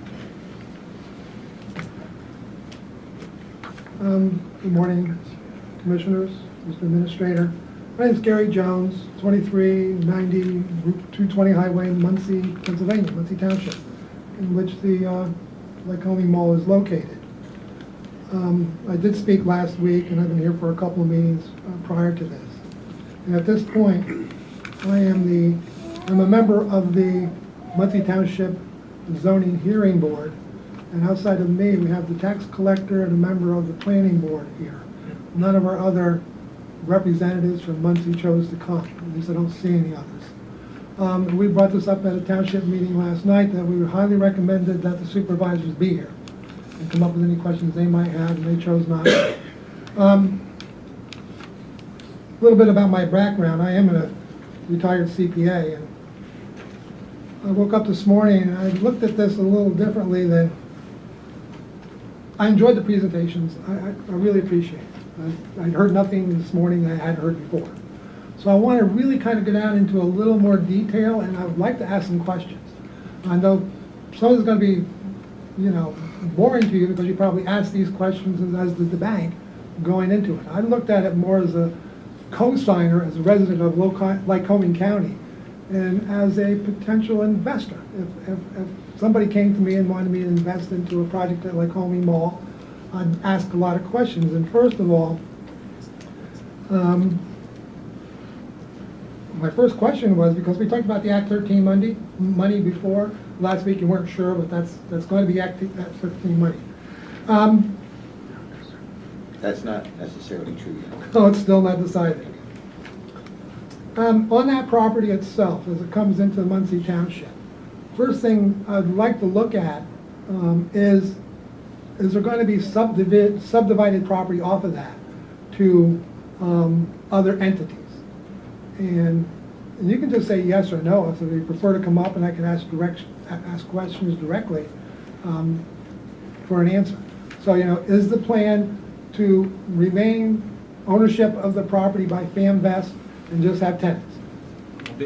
Good morning, Commissioners, Mr. Administrator. My name is Gary Jones, 2390 Route 220 Highway, Muncie, Pennsylvania, Muncie Township, in which the Lycoming Mall is located. I did speak last week, and I've been here for a couple of meetings prior to this. And at this point, I'm a member of the Muncie Township Zoning Hearing Board, and outside of me, we have the tax collector and a member of the planning board here. None of our other representatives from Muncie chose to come. At least I don't see any others. We brought this up at a township meeting last night that we highly recommended that the supervisors be here and come up with any questions they might have, and they chose not. A little bit about my background. I am a retired CPA, and I woke up this morning and I looked at this a little differently than I enjoyed the presentations. I really appreciate it. I'd heard nothing this morning that I hadn't heard before. So I want to really kind of go down into a little more detail, and I would like to ask some questions. I know some of it's going to be, boring to you because you probably asked these questions as did the bank going into it. I looked at it more as a co-signer, as a resident of Lycoming County, and as a potential investor. If somebody came to me and wanted me to invest into a project at Lycoming Mall, I'd ask a lot of questions. And first of all, my first question was, because we talked about the Act 13 money before, last week you weren't sure, but that's going to be Act 13 money. That's not necessarily true yet. No, it's still not decided. On that property itself, as it comes into Muncie Township, first thing I'd like to look at is there going to be subdivided property off of that to other entities? And you can just say yes or no if you prefer to come up, and I can ask questions directly for an answer. So, is the plan to remain ownership of the property by FAMVest and just have tenants?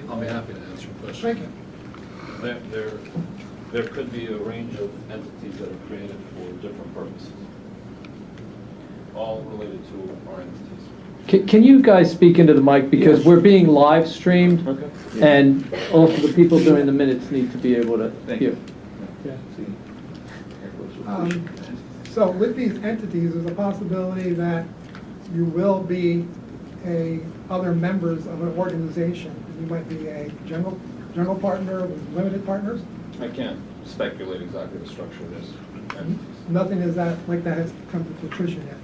I'll be happy to answer your question. Thank you. There could be a range of entities that are created for different purposes, all related to our entities. Can you guys speak into the mic, because we're being live streamed, and also the people doing the minutes need to be able to hear. So with these entities, there's a possibility that you will be other members of an organization. You might be a general partner with limited partners. I can't speculate exactly the structure of this. Nothing is like that has come to fruition yet.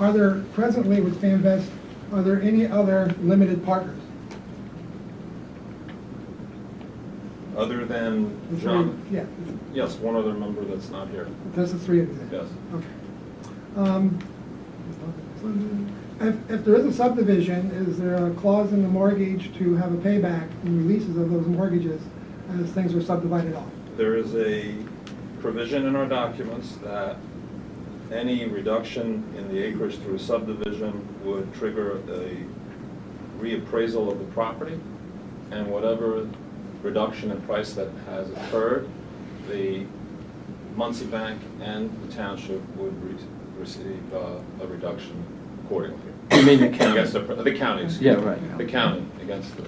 Are there presently with FAMVest, are there any other limited partners? Other than The three- John? Yeah. Yes, one other member that's not here. There's the three of you then? Yes. Okay. If there is a subdivision, is there a clause in the mortgage to have a payback and releases of those mortgages as things are subdivided off? There is a provision in our documents that any reduction in the acreage through a subdivision would trigger a reappraisal of the property, and whatever reduction in price that has occurred, the Muncie Bank and the township would receive a reduction accordingly. You mean the county? Against the county, excuse me. Yeah, right. The county against the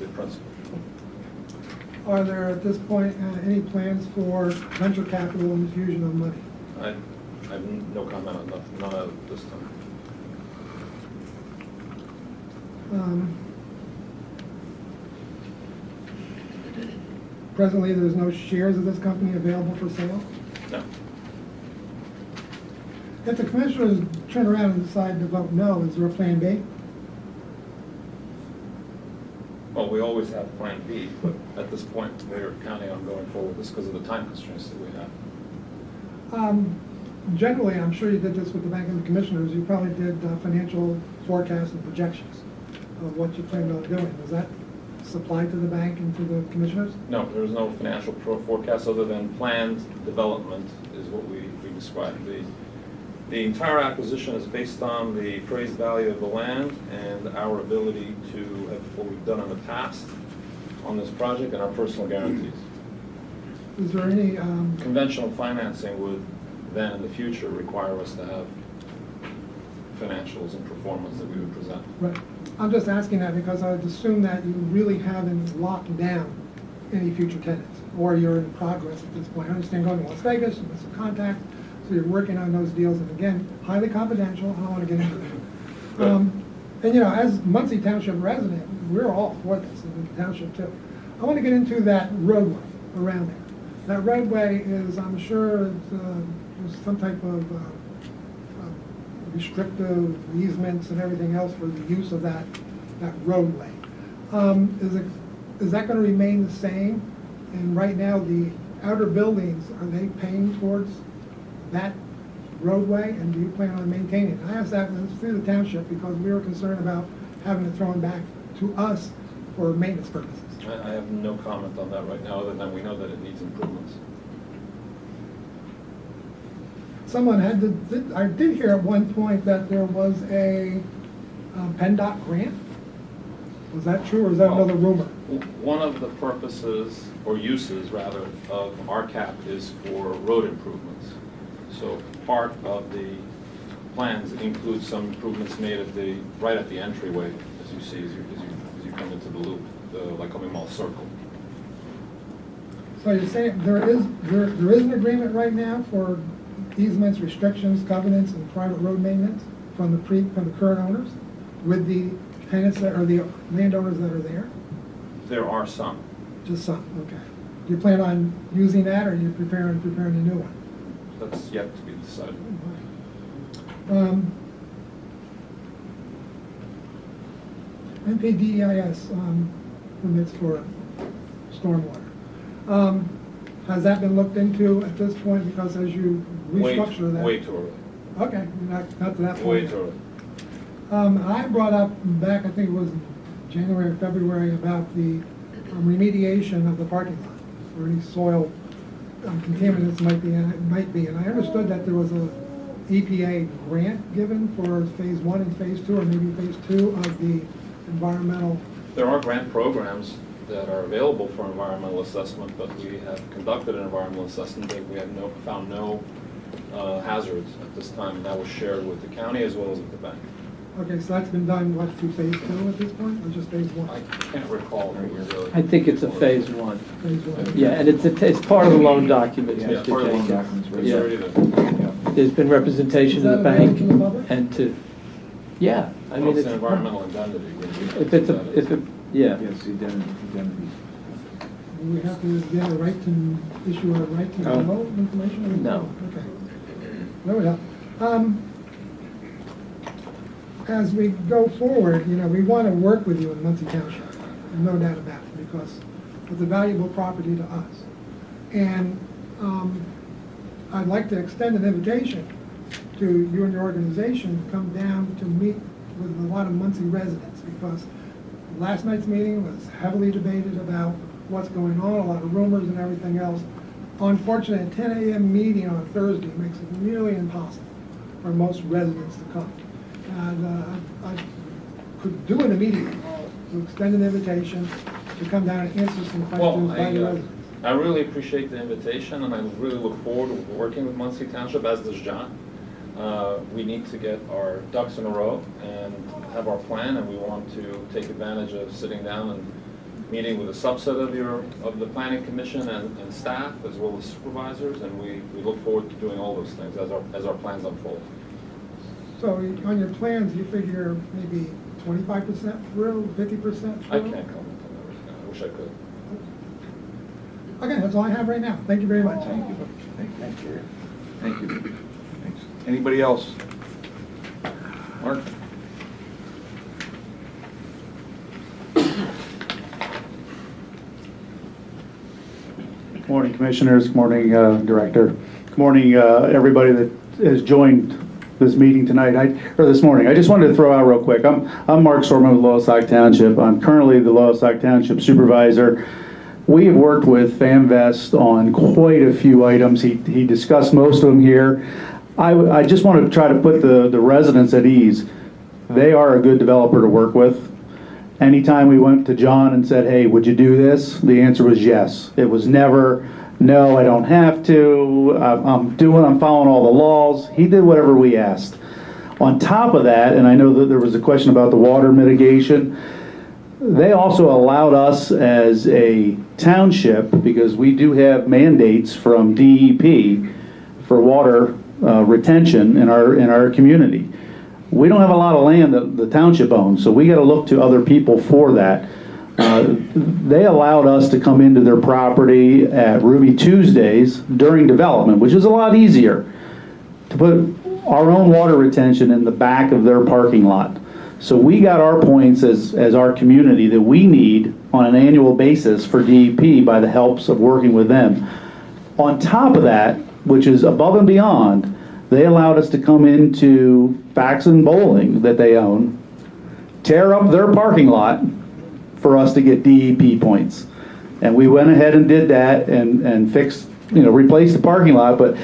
principal. Are there at this point any plans for venture capital infusion of money? I have no comment on none of this time. Presently, there's no shares of this company available for sale? No. If the commissioners turn around and decide to vote no, is there a plan B? Well, we always have Plan B, but at this point, we're counting on going forward with this because of the time constraints that we have. Generally, I'm sure you did this with the Bank of the Commissioners, you probably did financial forecasts and projections of what you planned on doing. Was that supplied to the bank and to the commissioners? No, there is no financial forecast other than planned development is what we described. The entire acquisition is based on the appraised value of the land and our ability to have what we've done in the past on this project and our personal guarantees. Is there any, Conventional financing would then in the future require us to have financials and performance that we would present. right, I'm just asking that because I'd assume that you really haven't locked down any future tenants, or you're in progress at this point. I understand going to Las Vegas, you have some contacts, so you're working on those deals, and again, highly confidential, I don't want to get into that. And you know, as Muncie Township resident, we're all for this, and the township too. I want to get into that roadway around there. That roadway is, I'm sure, there's some type of restrictive easements and everything else for the use of that roadway. Is that going to remain the same? And right now, the outer buildings, are they paying towards that roadway, and do you plan on maintaining it? I asked that through the township because we were concerned about having it thrown back to us for maintenance purposes. I have no comment on that right now, other than we know that it needs improvements. Someone I did hear at one point that there was a PennDOT grant. Was that true, or is that another rumor? One of the purposes, or uses rather, of RCAP is for road improvements. So part of the plans include some improvements made right at the entryway, as you see, as you come into the loop, the Lycoming Mall Circle. So you're saying there is an agreement right now for easements, restrictions, covenants, and private road maintenance from the current owners with the tenants that are the landowners that are there? There are some. Just some, okay. Do you plan on using that, or are you preparing a new one? That's yet to be decided. NPDEIS permits for stormwater. Has that been looked into at this point, because as you restructure that? Way too early. Okay, not to that point. Way yet. too early. I brought up back, I think it was January or February, about the remediation of the parking lot, or any soil contaminants might be, and I understood that there was a EPA grant given for phase 1 and phase 2, or maybe phase 2 of the environmental. There are grant programs that are available for environmental assessment, but we have conducted an environmental assessment that we have found no hazards at this time, and that was shared with the county as well as with the bank. Okay, so that's been done, what, through phase 2 at this point, or just phase 1? I can't recall if it was really. I think it's a phase 1. Phase 1. Yeah, and it's part of the loan documents, Yeah, Mr. part of the loan Jenkins. documents, but it's Yeah. already there. There's been representation Is to that the bank available to the public? and to, yeah, I Well, mean, it's an environmental indemnity. if it's yeah. Yes, indemnity. Do we have to get a right to issue a right to No. know information? No. Okay. That would help. As we go forward, you know, we want to work with you in Muncie Township, no doubt about it, because it's a valuable property to us. And I'd like to extend an invitation to you and your organization to come down to meet with a lot of Muncie residents, because last night's meeting was heavily debated about what's going on, a lot of rumors and everything else. Unfortunately, a 10 a.m. meeting on Thursday makes it nearly impossible for most residents to come. And I could do it immediately, to extend an invitation to come down and answer some questions by the residents. I really appreciate the invitation, and I really look forward to working with Muncie Township, as does John. We need to get our ducks in a row and have our plan, and we want to take advantage of sitting down and meeting with a subset of the planning commission and staff, as well as supervisors, and we look forward to doing all those things as our plans unfold. So on your plans, you figure maybe 25% through, 50% through? I can't comment on that right now. I wish I could. Okay, that's all I have right now. Thank you very much. Thank you. Thank you. Thank you. Thanks. Anybody else? Mark? Good morning, Commissioners. Good morning, Director. Good morning, everybody that has joined this meeting tonight, or this morning. I just wanted to throw out real quick. I'm Mark Sorman with Lowestoft Township. I'm currently the Lowestoft Township Supervisor. We have worked with FamVest on quite a few items. He discussed most of them here. I just want to try to put the residents at ease. They are a good developer to work with. Anytime we went to John and said, hey, would you do this? The answer was yes. It was never, no, I don't have to. I'm following all the laws. He did whatever we asked. On top of that, and I know that there was a question about the water mitigation, they also allowed us as a township, because we do have mandates from DEP for water retention in our community. We don't have a lot of land that the township owns, so we got to look to other people for that. They allowed us to come into their property at Ruby Tuesdays during development, which is a lot easier, to put our own water retention in the back of their parking lot. So we got our points as our community that we need on an annual basis for DEP by the helps of working with them. On top of that, which is above and beyond, they allowed us to come into Faxon Bowling that they own, tear up their parking lot for us to get DEP points. And we went ahead and did that and fixed, replaced the parking lot. But,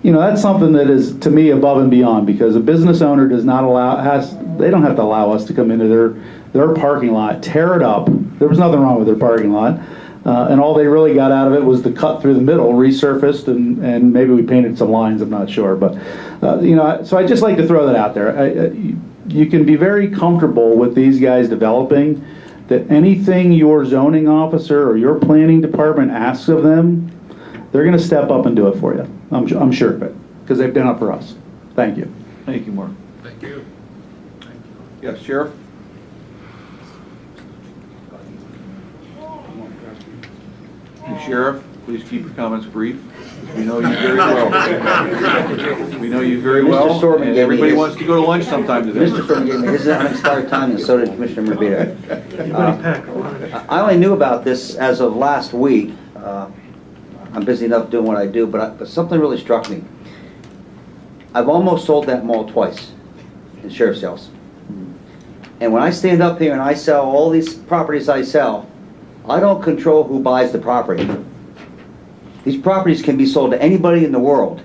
that's something that is, to me, above and beyond, because a business owner does not they don't have to allow us to come into their parking lot, tear it up. There was nothing wrong with their parking lot. And all they really got out of it was the cut through the middle, resurfaced, and maybe we painted some lines, I'm not sure. But, so I just like to throw that out there. You can be very comfortable with these guys developing that anything your zoning officer or your planning department asks of them, they're going to step up and do it for you. I'm sure of it, because they've done it for us. Thank you. Thank you, Mark. Thank you. Yes, Sheriff? Sheriff, please keep your comments brief. We know you very well. We know you very well, and everybody wants to go to lunch sometime today. Mr. Sorman gave me his unexpired time, and so did Commissioner Murvita. I only knew about this as of last week. I'm busy enough doing what I do, but something really struck me. I've almost sold that mall twice in sheriff's sales. And when I stand up here and I sell all these properties I sell, I don't control who buys the property. These properties can be sold to anybody in the world,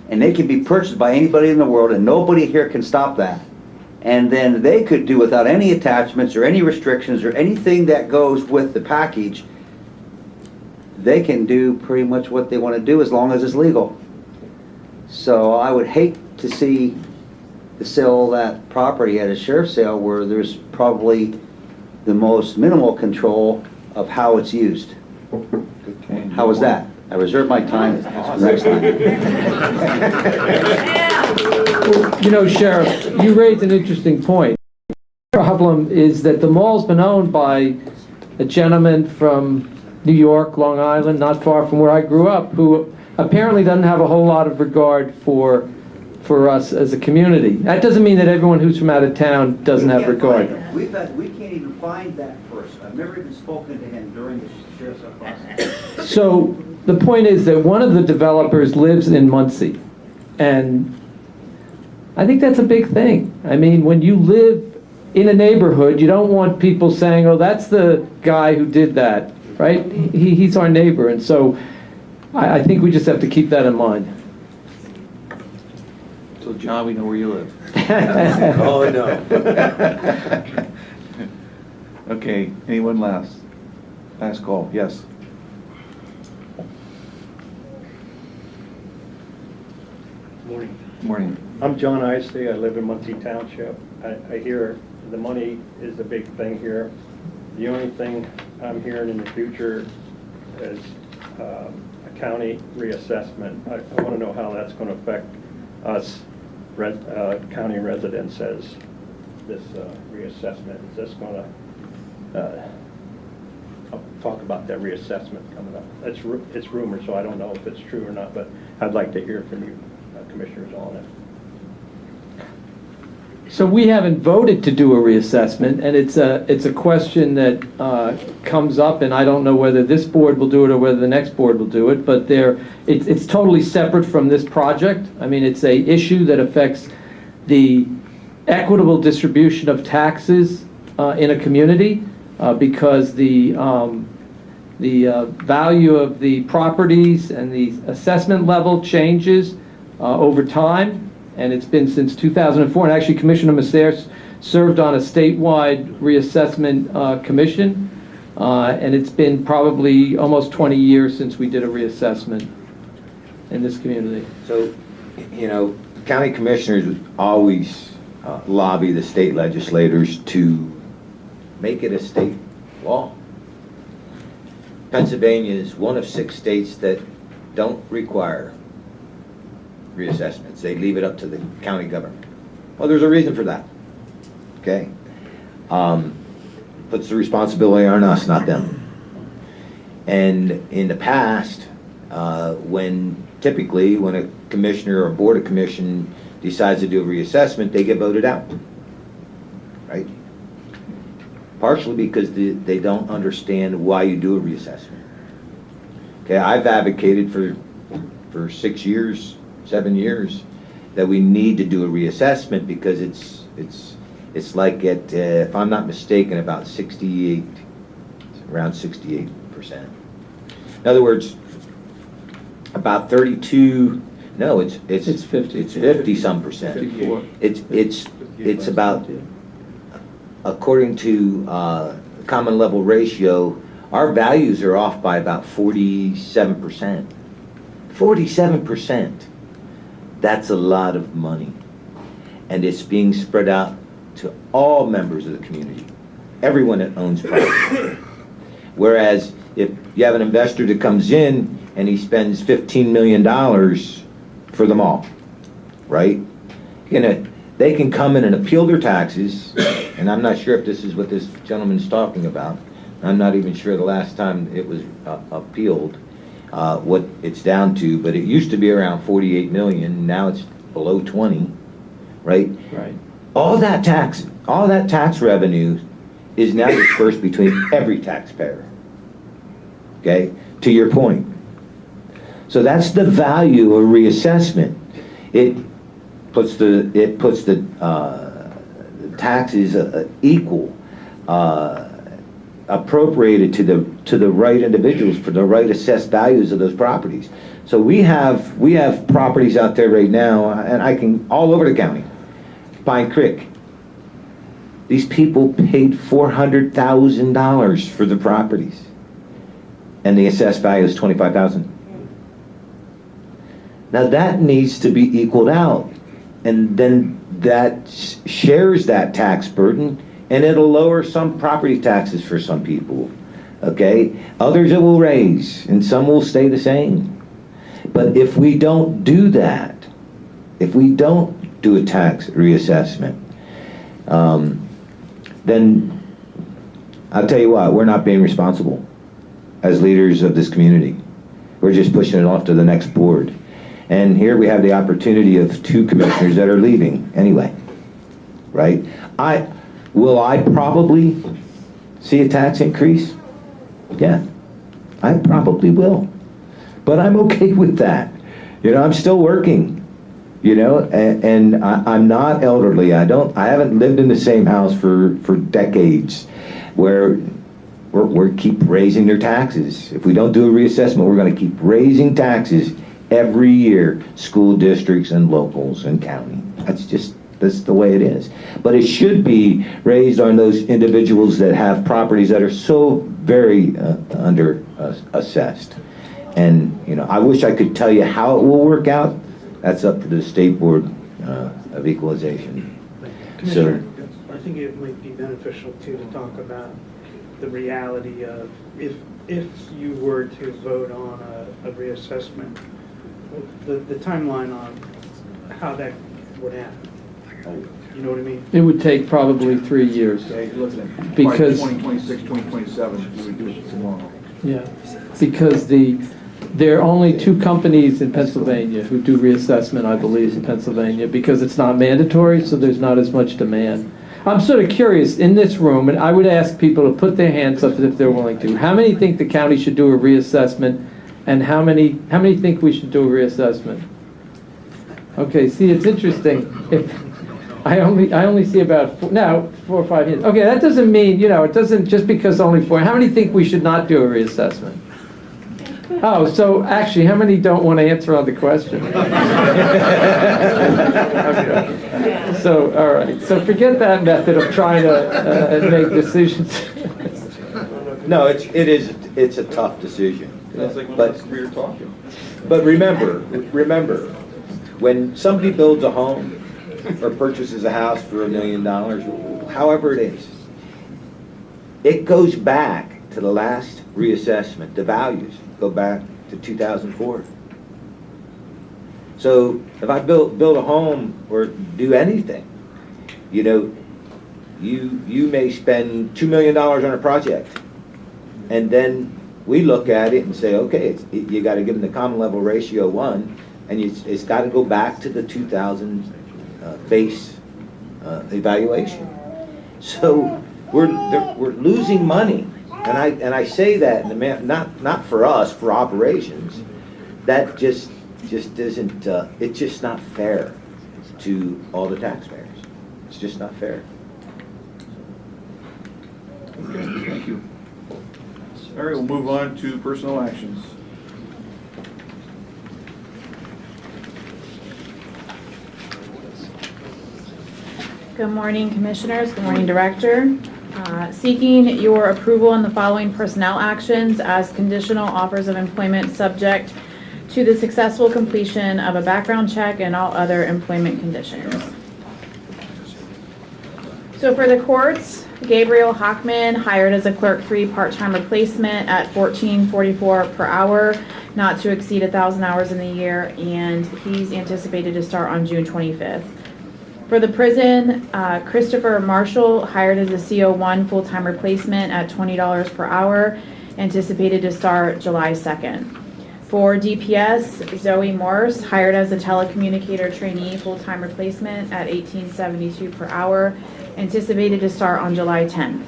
and they can be purchased by anybody in the world, and nobody here can stop that. And then they could do without any attachments or any restrictions or anything that goes with the package. They can do pretty much what they want to do as long as it's legal. So I would hate to see the sale of that property at a sheriff's sale where there's probably the most minimal control of how it's used. Okay. How was that? I reserve my time next time. Sheriff, you raised an interesting point. The problem is that the mall's been owned by a gentleman from New York, Long Island, not far from where I grew up, who apparently doesn't have a whole lot of regard for us as a community. That doesn't mean that everyone who's from out of town doesn't have regard. We can't even find that person. I've never even spoken to him during the sheriff's process. So the point is that one of the developers lives in Muncie, and I think that's a big thing. I mean, when you live in a neighborhood, you don't want people saying, oh, that's the guy who did that, right? He's our neighbor, and so I think we just have to keep that in mind. So, John, we know where you live. Oh, no. Okay, anyone last? Last call, yes. Morning. Morning. I'm John Isley. I live in Muncie Township. I hear the money is a big thing here. The only thing I'm hearing in the future is a county reassessment. I want to know how that's going to affect us county residents as this reassessment. Is this going to I'll talk about that reassessment coming up. It's rumored, so I don't know if it's true or not, but I'd like to hear from you, commissioners, on it. So we haven't voted to do a reassessment, and it's a question that comes up, and I don't know whether this board will do it or whether the next board will do it, but it's totally separate from this project. I mean, it's a issue that affects the equitable distribution of taxes in a community because the value of the properties and the assessment level changes over time. And it's been since 2004. And actually, Commissioner Macer served on a statewide reassessment commission. And it's been probably almost 20 years since we did a reassessment in this community. So, you know, county commissioners always lobby the state legislators to make it a state law. Pennsylvania is one of 6 states that don't require reassessments. They leave it up to the county government. Well, there's a reason for that. Okay? Puts the responsibility on us, not them. And in the past, typically when a commissioner or board of commission decides to do a reassessment, they get voted out. Right? Partially because they don't understand why you do a reassessment. Okay, I've advocated for 6 years, 7 years, that we need to do a reassessment because it's like at if I'm not mistaken, about around 68%. In other words, about 32. No, it's 50. It's 50 some percent. 54. It's about, according to common level ratio, our values are off by about 47%. 47%. That's a lot of money. And it's being spread out to all members of the community, everyone that owns property. Whereas if you have an investor that comes in and he spends $15 million for the mall, right? They can come in and appeal their taxes, and I'm not sure if this is what this gentleman's talking about. I'm not even sure the last time it was appealed. What it's down to, but it used to be around 48 million. Now it's below 20, right? Right. All that tax revenue is now dispersed between every taxpayer. Okay, to your point. So that's the value of reassessment. It puts the taxes equal. Appropriated to the right individuals for the right assessed values of those properties. So we have properties out there right now, and I can all over the county. Pine Creek. These people paid $400,000 for the properties, and the assessed value is $25,000. Now that needs to be equaled out, and then that shares that tax burden. And it'll lower some property taxes for some people, okay? Others it will raise, and some will stay the same. But if we don't do that, if we don't do a tax reassessment, then I'll tell you what, we're not being responsible as leaders of this community. We're just pushing it off to the next board. And here we have the opportunity of 2 commissioners that are leaving anyway, right? Will I probably see a tax increase? Yeah, I probably will. But I'm okay with that. You know, I'm still working, you know, and I'm not elderly. I haven't lived in the same house for decades where we keep raising their taxes. If we don't do a reassessment, we're going to keep raising taxes every year, school districts and locals and county. That's the way it is. But it should be raised on those individuals that have properties that are so very under assessed. And, you know, I wish I could tell you how it will work out, that's up to the State Board of Equalization. Commissioner, I think it might be beneficial too to talk about the reality of if you were to vote on a reassessment, the timeline on how that would happen. You know what I mean? It would take probably 3 years. Yeah, you're looking at Because- 2026, 2027, we would do it tomorrow. Yeah, because there are only 2 companies in Pennsylvania who do reassessment, I believe, in Pennsylvania, because it's not mandatory, so there's not as much demand. I'm sort of curious, in this room, and I would ask people to put their hands up if they're willing to. How many think the county should do a reassessment, and how many think we should do a reassessment? Okay, see, it's interesting. If I only see about 4 or 5 years. Okay, that doesn't mean, it doesn't, just because only 4. How many think we should not do a reassessment? Oh, so actually, how many don't want to answer on the question? So, all right. So forget that method of trying to make decisions. No, it's a tough decision. That's like when But- we were talking. But remember, when somebody builds a home or purchases a house for $1 million, however it is, it goes back to the last reassessment. The values go back to 2004. So if I build a home or do anything, you may spend $2 million on a project, and then we look at it and say, okay, you got to give them the common level ratio 1, and it's got to go back to the 2000 base evaluation. So we're losing money, and I say that in the not for us, for operations. That just isn't. It's just not fair to all the taxpayers. It's just not fair. Okay, thank you. All right, we'll move on to personnel actions. Good morning, Commissioners. Good morning, Director. Seeking your approval on the following personnel actions as conditional offers of employment subject to the successful completion of a background check and all other employment conditions. So for the courts, Gabriel Hockman, hired as a Clerk 3 part-time replacement at $14.44 per hour, not to exceed 1,000 hours in the year, and he's anticipated to start on June 25th. For the prison, Christopher Marshall, hired as a CO1 full-time replacement at $20 per hour, anticipated to start July 2nd. For DPS, Zoe Morse, hired as a telecommunicator trainee full-time replacement at $18.72 per hour, anticipated to start on July 10th.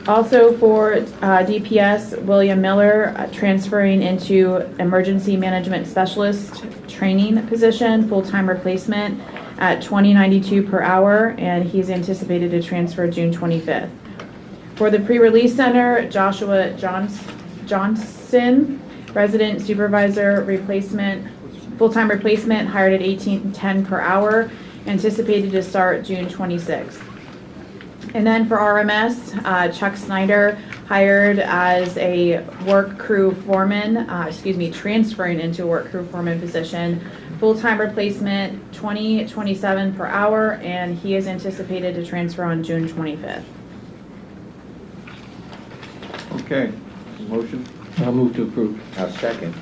Also for DPS, William Miller, transferring into emergency management specialist training position, full-time replacement at $20.92 per hour, and he's anticipated to transfer June 25th. For the pre-release center, Joshua Johnson, resident supervisor replacement, full-time replacement, hired at $18.10 per hour, anticipated to start June 26th. And then for RMS, Chuck Snyder, hired as a work crew foreman, transferring into a work crew foreman position, full-time replacement, $20.27 per hour, and he is anticipated to transfer on June 25th. Okay, motion? I'll move to approve. I'll second.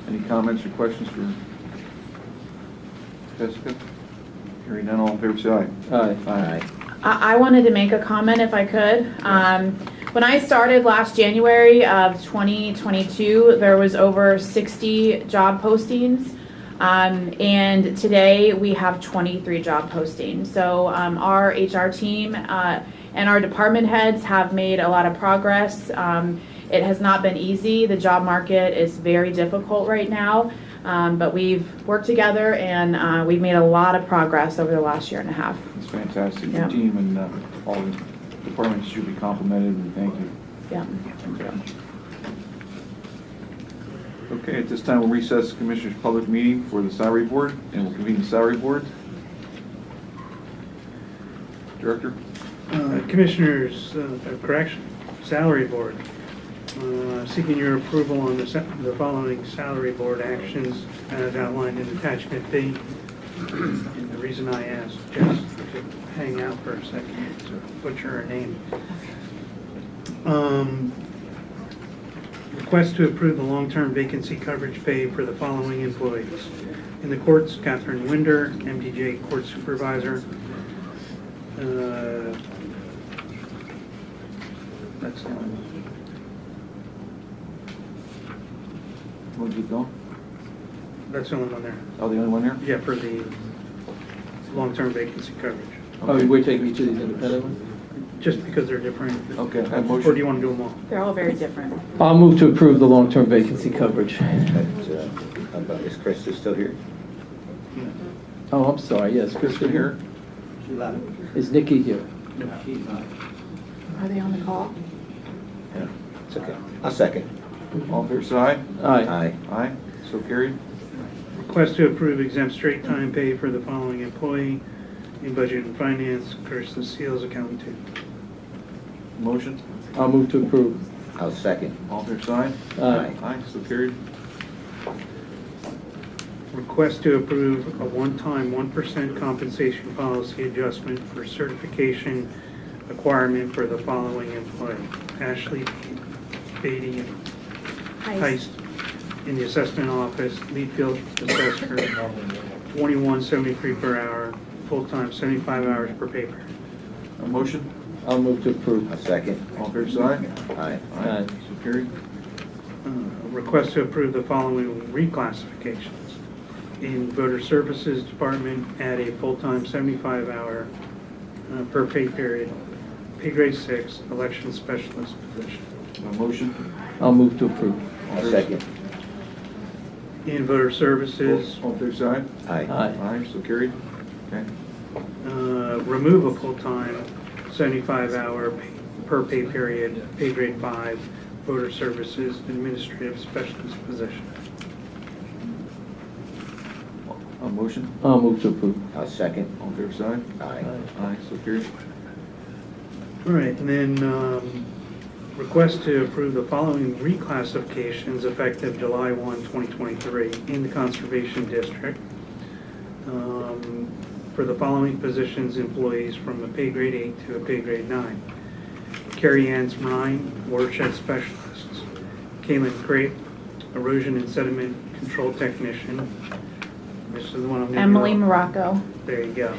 Any comments or questions for Jessica? Hearing none, all in favor say aye. Aye. Aye. I wanted to make a comment if I could. When I started last January of 2022, there was over 60 job postings. And today we have 23 job postings. So our HR team and our department heads have made a lot of progress. It has not been easy. The job market is very difficult right now. But we've worked together and we've made a lot of progress over the last year and a half. It's fantastic. Yeah. Your team and all the departments should be complimented, and thank you. Yeah. Okay, at this time, we'll recess the Commissioners' public meeting for the salary board, and we'll convene the salary board. Director? Commissioners, salary board. Seeking your approval on the following salary board actions as outlined in attachment B. And the reason I asked Jess to hang out for a second to butcher her name. Request to approve the long-term vacancy coverage pay for the following employees. In the courts, Catherine Winder, MDJ Court Supervisor. That's the one. Want to keep going? That's the only one there. Oh, the only one there? Yeah, for the long-term vacancy coverage. Oh, we're taking each of these independently? Just because they're different. Okay, I Or motion. do you want to do them all? They're all very different. I'll move to approve the long-term vacancy coverage. Is Chris still here? Oh, I'm sorry, yes, Kristen here. She left. Is Nikki here? No, she's not. Are they on the call? Yeah, it's okay. I'll second. All fair side? Aye. Aye. Aye, so carried. Request to approve exempt straight time pay for the following employee in Budget and Finance, Kirsten Seals, Accountant 2. Motion? I'll move to approve. I'll second. All fair side? Aye. Aye, so carried. Request to approve a one-time 1% compensation policy adjustment for certification acquirement for the following employee. Ashley Beatty Heist in the assessment office, lead field assessor, $21.73 per hour, full-time 75 hours per pay period. A motion? I'll move to approve. I'll second. All fair side? Aye. Aye. So carried. Request to approve the following reclassifications. In Voter Services Department, add a full-time 75-hour per pay period, pay grade 6, election specialist position. A motion? I'll move to approve. I'll second. In Voter Services, All fair side? Aye. Aye. Aye, so carried. Okay. remove a full-time 75-hour per pay period, pay grade 5, Voter Services Administrative Specialist position. A motion? I'll move to approve. I'll second. All fair side? Aye. Aye, so carried. All right, and then request to approve the following reclassifications effective July 1, 2023 in the Conservation District for the following positions, employees from a pay grade 8 to a pay grade 9. Carrie Ann Ryan, watershed specialists. Kaylin Crape, erosion and sediment control technician. This is the one I'm going to Emily Morocco. There you go.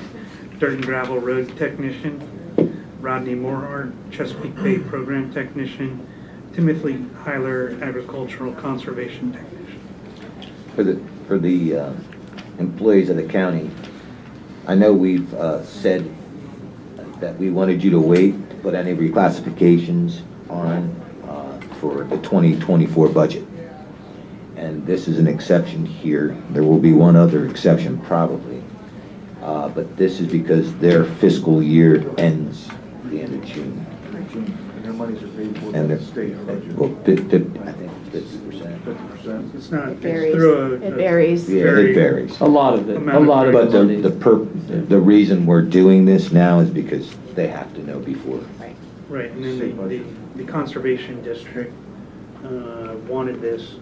Dirt and gravel road technician. Rodney Morhart, Chesapeake Bay program technician. Timothy Heiler, agricultural conservation technician. For the employees of the county, I know we've said that we wanted you to wait to put any reclassifications on for the 2024 budget. And this is an exception here. There will be one other exception probably. But this is because their fiscal year ends at the end of June. And their monies are paid for by And the they're, state budget. well, I think 50%. 50%. It's not, It it's varies. through It varies. Yeah, very it varies. A lot of it, a Amount of lot of But the money. the reason we're doing this now is because they have to know before. right, and then the conservation district wanted this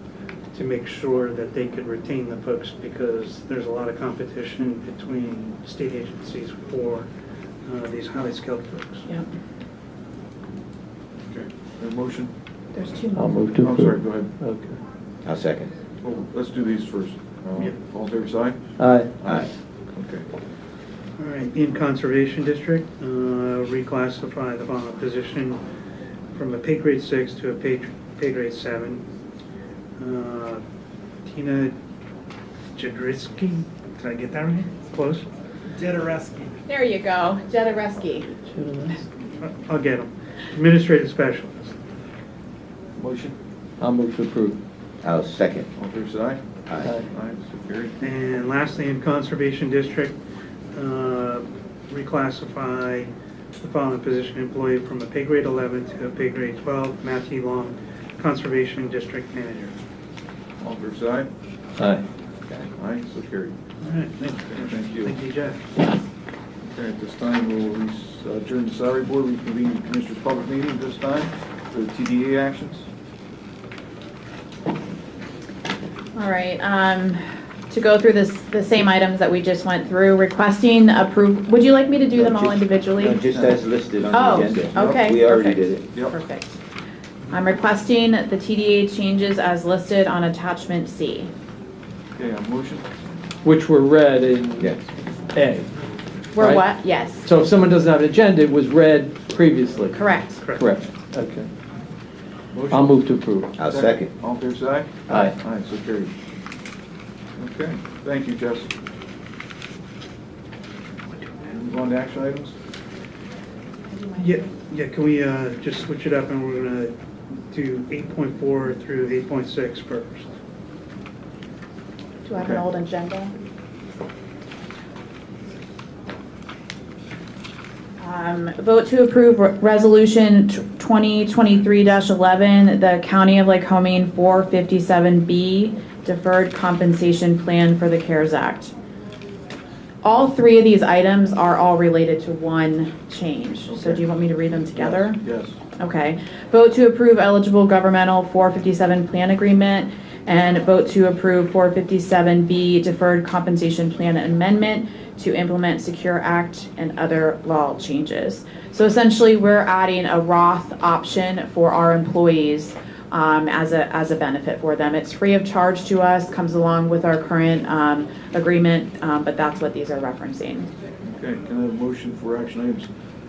to make sure that they could retain the folks because there's a lot of competition between state agencies for these highly skilled folks. Yep. Okay. A motion? There's two I'll more. move to I'm approve. sorry, go ahead. Okay. I'll second. Well, let's do these first. Yeah. All fair side? Aye. Aye. Okay. All right, in conservation district, reclassify the following position from a pay grade 6 to a pay grade 7. Tina Jadrisky, did I get that right? Close? Jedareski. There you go, Jedareski. I'll get them. Administrative specialist. Motion? I'll move to approve. I'll second. All fair side? Aye. Aye, so carried. And lastly, in conservation district, reclassify the following position, employee from a pay grade 11 to a pay grade 12, Matthew Long, conservation district manager. All fair side? Aye. Aye, so carried. All right, thank you. Thank you, Jeff. Okay, at this time, we'll adjourn the salary board, reconvene the commissioners' public meeting at this time for the TDA actions. All right, to go through the same items that we just went through, requesting approve, would you like me to do them all individually? No, just as listed on Oh, the agenda. okay, We already perfect. did it. Perfect. I'm requesting the TDA changes as listed on attachment C. Okay, a motion? Which were read in Yes. A. We're right? what? Yes, So if someone doesn't have an agenda, it was read previously? correct. Correct, okay. Motion? I'll move to approve. I'll second. All fair side? Aye. Aye, so carried. Okay, thank you, Jess. Move on to action items? Yeah, can we just switch it up and we're gonna do 8.4 through 8.6 first? Do I have an Okay. old agenda? Vote to approve Resolution 2023-11, the County of Lycoming 457B Deferred Compensation Plan for the CARES Act. All three of these items are all related to one change. So do you want me to read them together? Yes. Okay. Vote to approve eligible governmental 457 plan agreement and vote to approve 457B deferred compensation plan amendment to implement Secure Act and other law changes. So essentially, we're adding a Roth option for our employees as a benefit for them. It's free of charge to us, comes along with our current agreement, but that's what these are referencing. Okay, can I have a motion for action items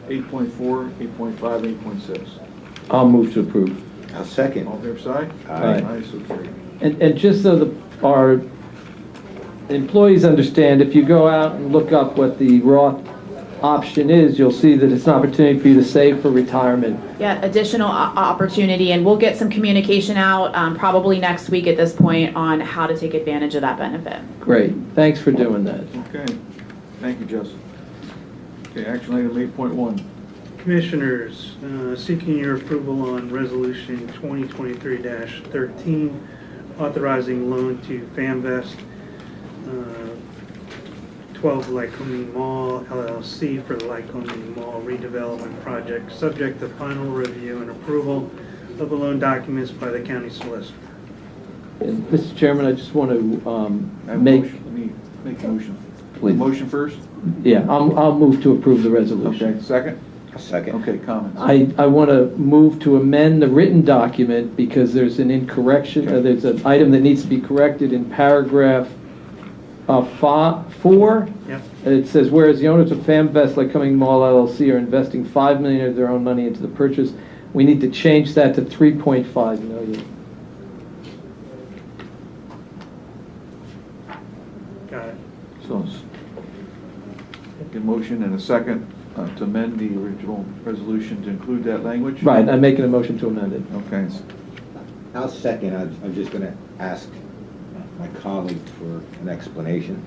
8.4, 8.5, 8.6? I'll move to approve. I'll second. All fair side? Aye. Aye, so carried. And just so our employees understand, if you go out and look up what the Roth option is, you'll see that it's an opportunity for you to save for retirement. Yeah, additional opportunity, and we'll get some communication out probably next week at this point on how to take advantage of that benefit. Great, thanks for doing that. Okay, thank you, Justin. Okay, action item 8.1. Commissioners, seeking your approval on Resolution 2023-13, authorizing loan to FamVest 12 Lycoming Mall LLC for the Lycoming Mall redevelopment project, subject to final review and approval of the loan documents by the county solicitor. And Mr. Chairman, I just want to Let me make a motion. Please. Motion first? Yeah, I'll move to approve the resolution. Okay, second? I'll second. Okay, comments? I want to move to amend the written document because there's an incorrection, there's an item that needs to be corrected in paragraph 4. Yep. It says, whereas the owners of FamVest Lycoming Mall LLC are investing $5 million of their own money into the purchase, we need to change that to $3.5 million. Got it. So, a motion and a second to amend the original resolution to include that language? Right, I'm making a motion to amend it. Okay. I'll second. I'm just going to ask my colleague for an explanation.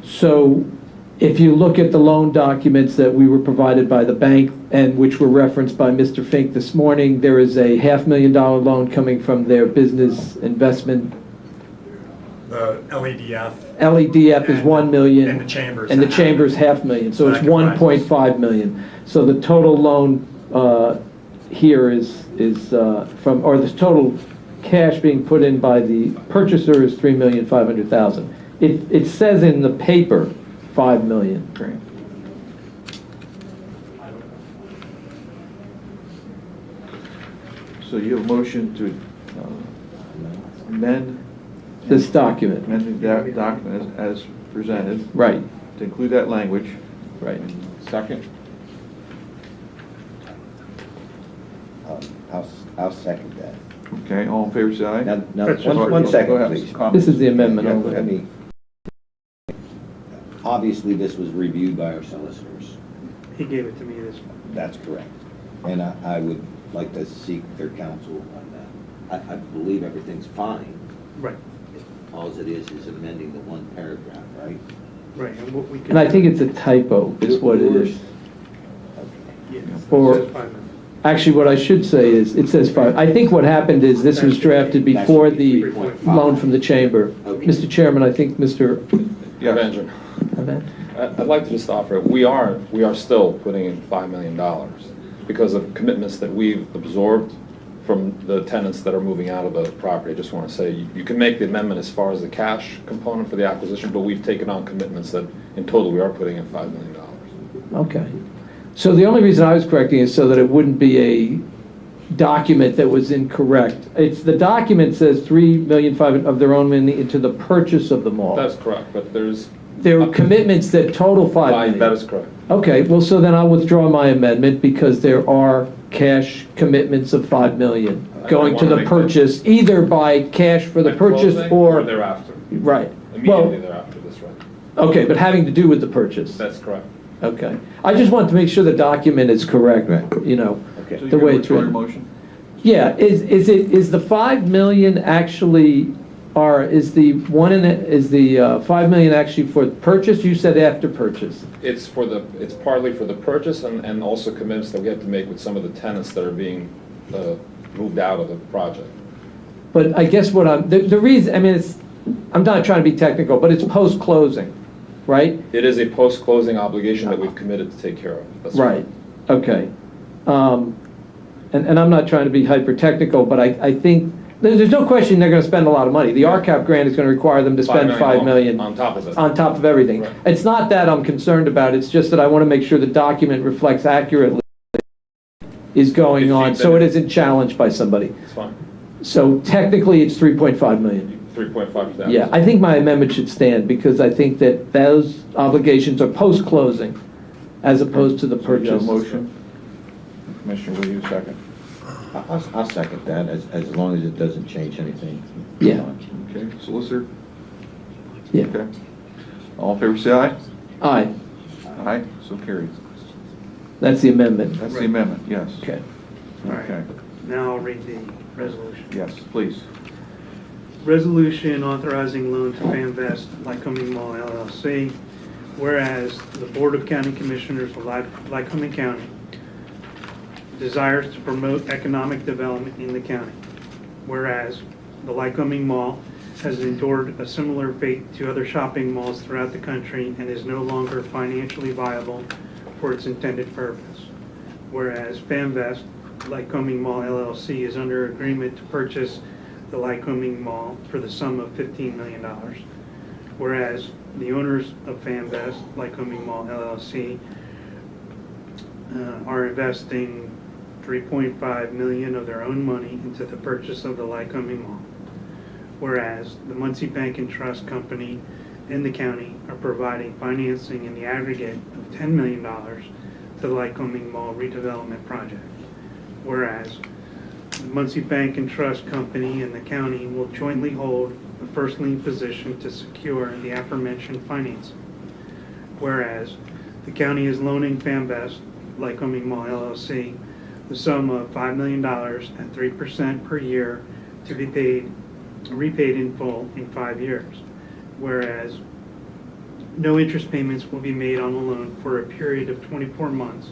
So if you look at the loan documents that we were provided by the bank and which were referenced by Mr. Fink this morning, there is a $500,000 loan coming from their business investment. The LEDF. LEDF is 1 million. And the chambers. And the chamber's $500,000, so it's That comprises- 1.5 million. So the total loan here is from, or the total cash being put in by the purchaser is $3,500,000. It says in the paper, $5 million. Great. So you have a motion to amend This document. amending that document as presented. Right. To include that language. Right. Second? I'll second that. Okay, all in favor, say aye. Now, That's one Go second, ahead. please. This is the amendment. Yeah, let me- Obviously, this was reviewed by our solicitors. He gave it to me this month. That's correct. And I would like to seek their counsel on that. I believe everything's fine. Right, All it is amending the one paragraph, right? right, and what we can. And I think it's a typo, is what it is. Yeah, Or- it says 5 million. Actually, what I should say is, it says 5. I think what happened is this was drafted before the loan from the chamber. Mr. Chairman, I think Mr. Avenger. I'd like to just offer, we are still putting in $5 million because of commitments that we've absorbed from the tenants that are moving out of the property. I just want to say, you can make the amendment as far as the cash component for the acquisition, but we've taken on commitments that in total we are putting in $5 million. Okay. So the only reason I was correcting is so that it wouldn't be a document that was incorrect. It's the document says $3.5 million of their own money into the purchase of the mall. That's correct, but There are commitments that total $5 million. That is correct. Okay, well, so then I'll withdraw my amendment because there are cash commitments of $5 million going to the purchase, either by cash for the purchase Closing or thereafter. Right. Immediately thereafter, that's right. Okay, but having to do with the purchase. That's correct. Okay. I just want to make sure the document is correct, you know, the way it's written. motion? Yeah, is the $5 million actually, or is the $5 million actually for purchase? You said after purchase. It's partly for the purchase and also commitments that we have to make with some of the tenants that are being moved out of the project. But I guess the reason, I mean, I'm not trying to be technical, but it's post-closing, right? It is a post-closing obligation that we've committed to take care of. That's Right, okay. And I'm not trying to be hyper-technical, but I think, there's no question they're going to spend a lot of money. The RCAP grant is going to require them to spend $5 million. On top of it. On top of everything. Right. It's not that I'm concerned about, it's just that I want to make sure the document reflects accurately what is going on, so it isn't challenged by somebody. It's fine. So technically, it's $3.5 million. 3.5 for that. Yeah, I think my amendment should stand, because I think that those obligations are post-closing, as opposed to the So you have purchase. a motion? Commissioner, will you second? I'll second that, as long as it doesn't change anything. Yeah. Okay, solicitor? Yeah. Okay. All in favor, say aye. Aye, Aye, so carried. that's the amendment. That's the amendment, yes. Okay. All right. Okay, Now I'll read the resolution. yes, please. Resolution authorizing loan to FamVest Lycoming Mall LLC. Whereas the Board of County Commissioners of Lycoming County desires to promote economic development in the county. Whereas the Lycoming Mall has endured a similar fate to other shopping malls throughout the country and is no longer financially viable for its intended purpose. Whereas FamVest Lycoming Mall LLC is under agreement to purchase the Lycoming Mall for the sum of $15 million. Whereas the owners of FamVest Lycoming Mall LLC are investing $3.5 million of their own money into the purchase of the Lycoming Mall. Whereas the Muncie Bank and Trust Company and the county are providing financing in the aggregate of $10 million to the Lycoming Mall redevelopment project. Whereas the Muncie Bank and Trust Company and the county will jointly hold the first lien position to secure the aforementioned financing. Whereas the county is loaning FamVest Lycoming Mall LLC the sum of $5 million at 3% per year to be repaid in full in 5 years. Whereas no interest payments will be made on the loan for a period of 24 months,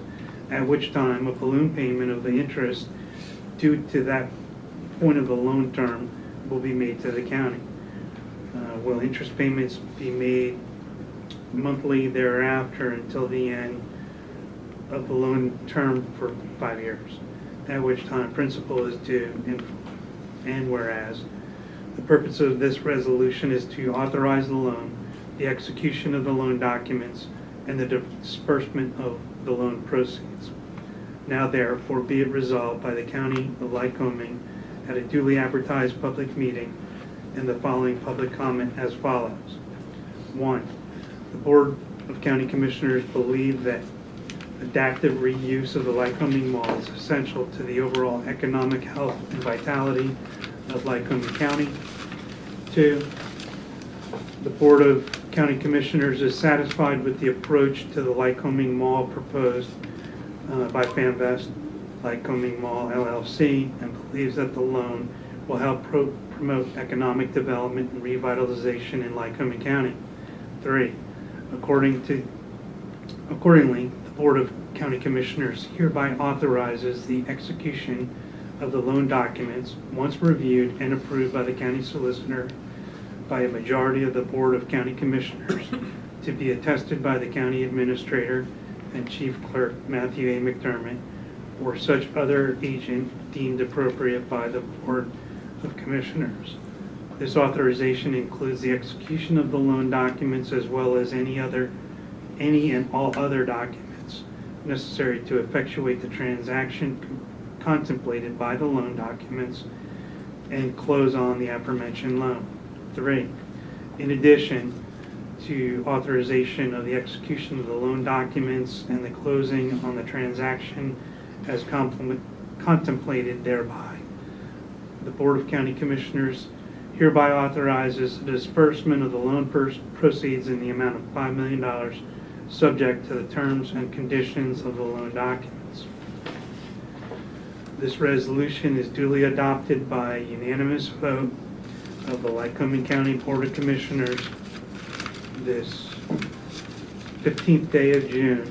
at which time a balloon payment of the interest due to that point of the loan term will be made to the county. Will interest payments be made monthly thereafter until the end of the loan term for 5 years, at which time principal is due in full. And whereas the purpose of this resolution is to authorize the loan, the execution of the loan documents, and the disbursement of the loan proceeds. Now therefore be it resolved by the County of Lycoming at a duly advertised public meeting and the following public comment as follows. 1. The Board of County Commissioners believe that adaptive reuse of the Lycoming Mall is essential to the overall economic health and vitality of Lycoming County. 2. The Board of County Commissioners is satisfied with the approach to the Lycoming Mall proposed by FamVest Lycoming Mall LLC and believes that the loan will help promote economic development and revitalization in Lycoming County. 3. Accordingly, the Board of County Commissioners hereby authorizes the execution of the loan documents once reviewed and approved by the county solicitor by a majority of the Board of County Commissioners to be attested by the county administrator and chief clerk Matthew A. McDermott, or such other agent deemed appropriate by the Board of Commissioners. This authorization includes the execution of the loan documents as well as any and all other documents necessary to effectuate the transaction contemplated by the loan documents and close on the aforementioned loan. 3. In addition to authorization of the execution of the loan documents and the closing on the transaction as contemplated thereby, the Board of County Commissioners hereby authorizes the disbursement of the loan proceeds in the amount of $5 million, subject to the terms and conditions of the loan documents. This resolution is duly adopted by unanimous vote of the Lycoming County Board of Commissioners this 15th day of June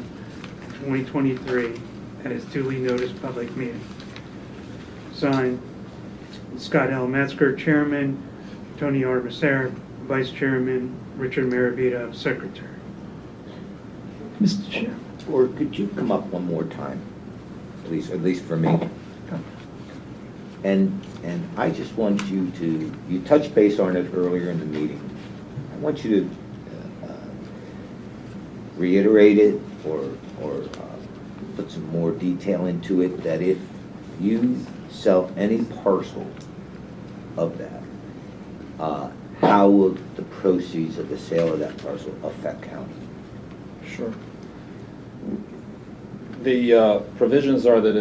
2023 at its duly noticed public meeting. Signed, Scott L. Metzger, Chairman, Tony R. Becerra, Vice Chairman, Richard Maravito, Secretary. Mr. Chair. Or could you come up one more time, please, at least for me? And I just want you to, you touched base on it earlier in the meeting. I want you to reiterate it or put some more detail into it, that if you sell any parcel of that, how will the proceeds of the sale of that parcel affect county? Sure. The provisions are that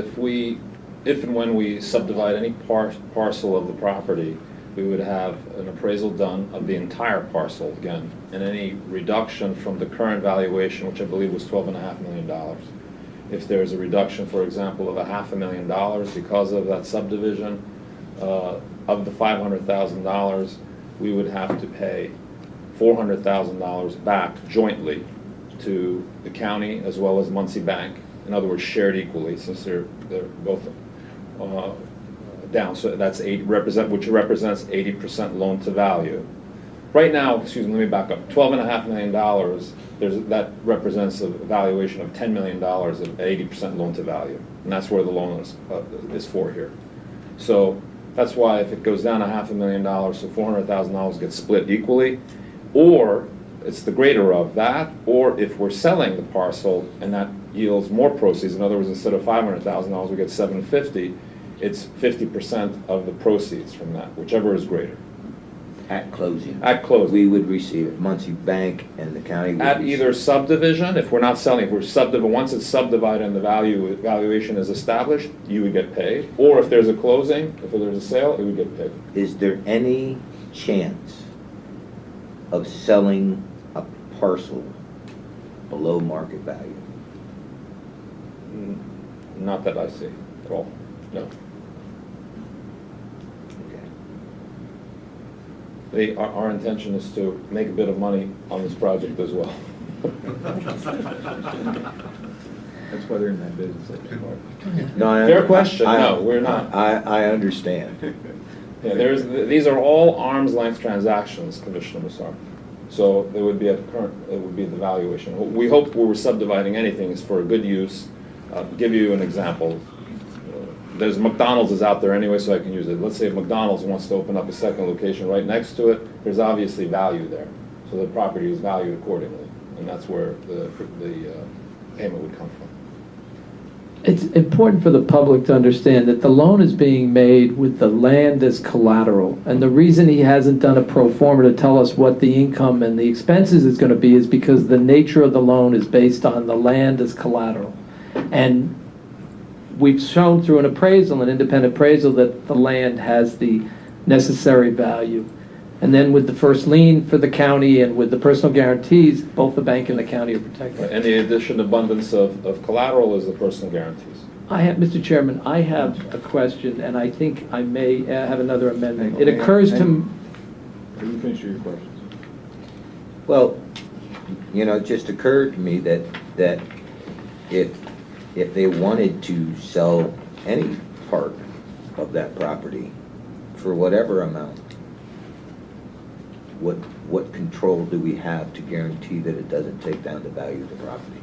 if and when we subdivide any parcel of the property, we would have an appraisal done of the entire parcel again, and any reduction from the current valuation, which I believe was $12.5 million. If there's a reduction, for example, of $500,000 because of that subdivision, of the $500,000, we would have to pay $400,000 back jointly to the county as well as Muncie Bank. In other words, shared equally, since they're both down. So that's which represents 80% loan to value. Right now, excuse me, let me back up. $12.5 million. That represents a valuation of $10 million of 80% loan to value, and that's where the loan is for here. So that's why if it goes down $500,000, so $400,000 gets split equally, or it's the greater of that, or if we're selling the parcel and that yields more proceeds, in other words, instead of $500,000, we get $750,000, it's 50% of the proceeds from that, whichever is greater. At closing? At closing. We would receive it, Muncie Bank and the county would At receive either subdivision, if we're not selling, if we're once it's subdivided and the valuation is established, you would get paid. Or if there's a closing, if there's a sale, it would get paid. Is there any chance of selling a parcel below market value? Not that I see at all, no. Our intention is to make a bit of money on this project as well. That's why they're in that business. No, Fair question. No, we're not. I understand. Yeah, these are all arm's length transactions, Commissioner Massar. So there would be it would be the valuation. We hope when we're subdividing anything is for a good use. Give you an example. There's McDonald's is out there anyway, so I can use it. Let's say McDonald's wants to open up a second location right next to it. There's obviously value there, so the property is valued accordingly, and that's where the payment would come from. It's important for the public to understand that the loan is being made with the land as collateral, and the reason he hasn't done a pro forma to tell us what the income and the expenses is going to be is because the nature of the loan is based on the land as collateral. And we've shown through an appraisal, an independent appraisal, that the land has the necessary value. And then with the first lien for the county and with the personal guarantees, both the bank and the county are protected. And the additional abundance of collateral is the personal guarantees. Mr. Chairman, I have a question, and I think I may have another amendment. It occurs to me... Can you finish your questions? Well, it just occurred to me that if they wanted to sell any part of that property for whatever amount, what control do we have to guarantee that it doesn't take down the value of the property?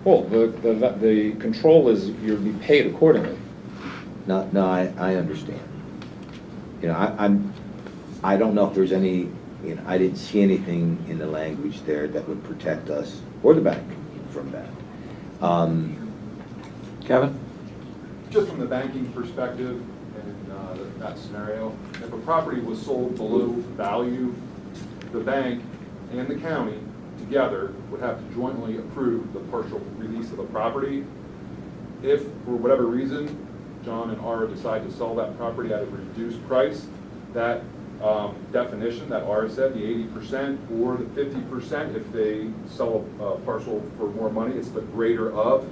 Well, the control is you'll be paid accordingly. No, I understand. You know, I don't know if there's any, you know, I didn't see anything in the language there that would protect us or the bank from that. Kevin? Just from the banking perspective, in that scenario, if a property was sold below value, the bank and the county together would have to jointly approve the partial release of the property. If, for whatever reason, John and Ara decide to sell that property at a reduced price, that definition that Ara said, the 80% or the 50%, if they sell a parcel for more money, it's the greater of.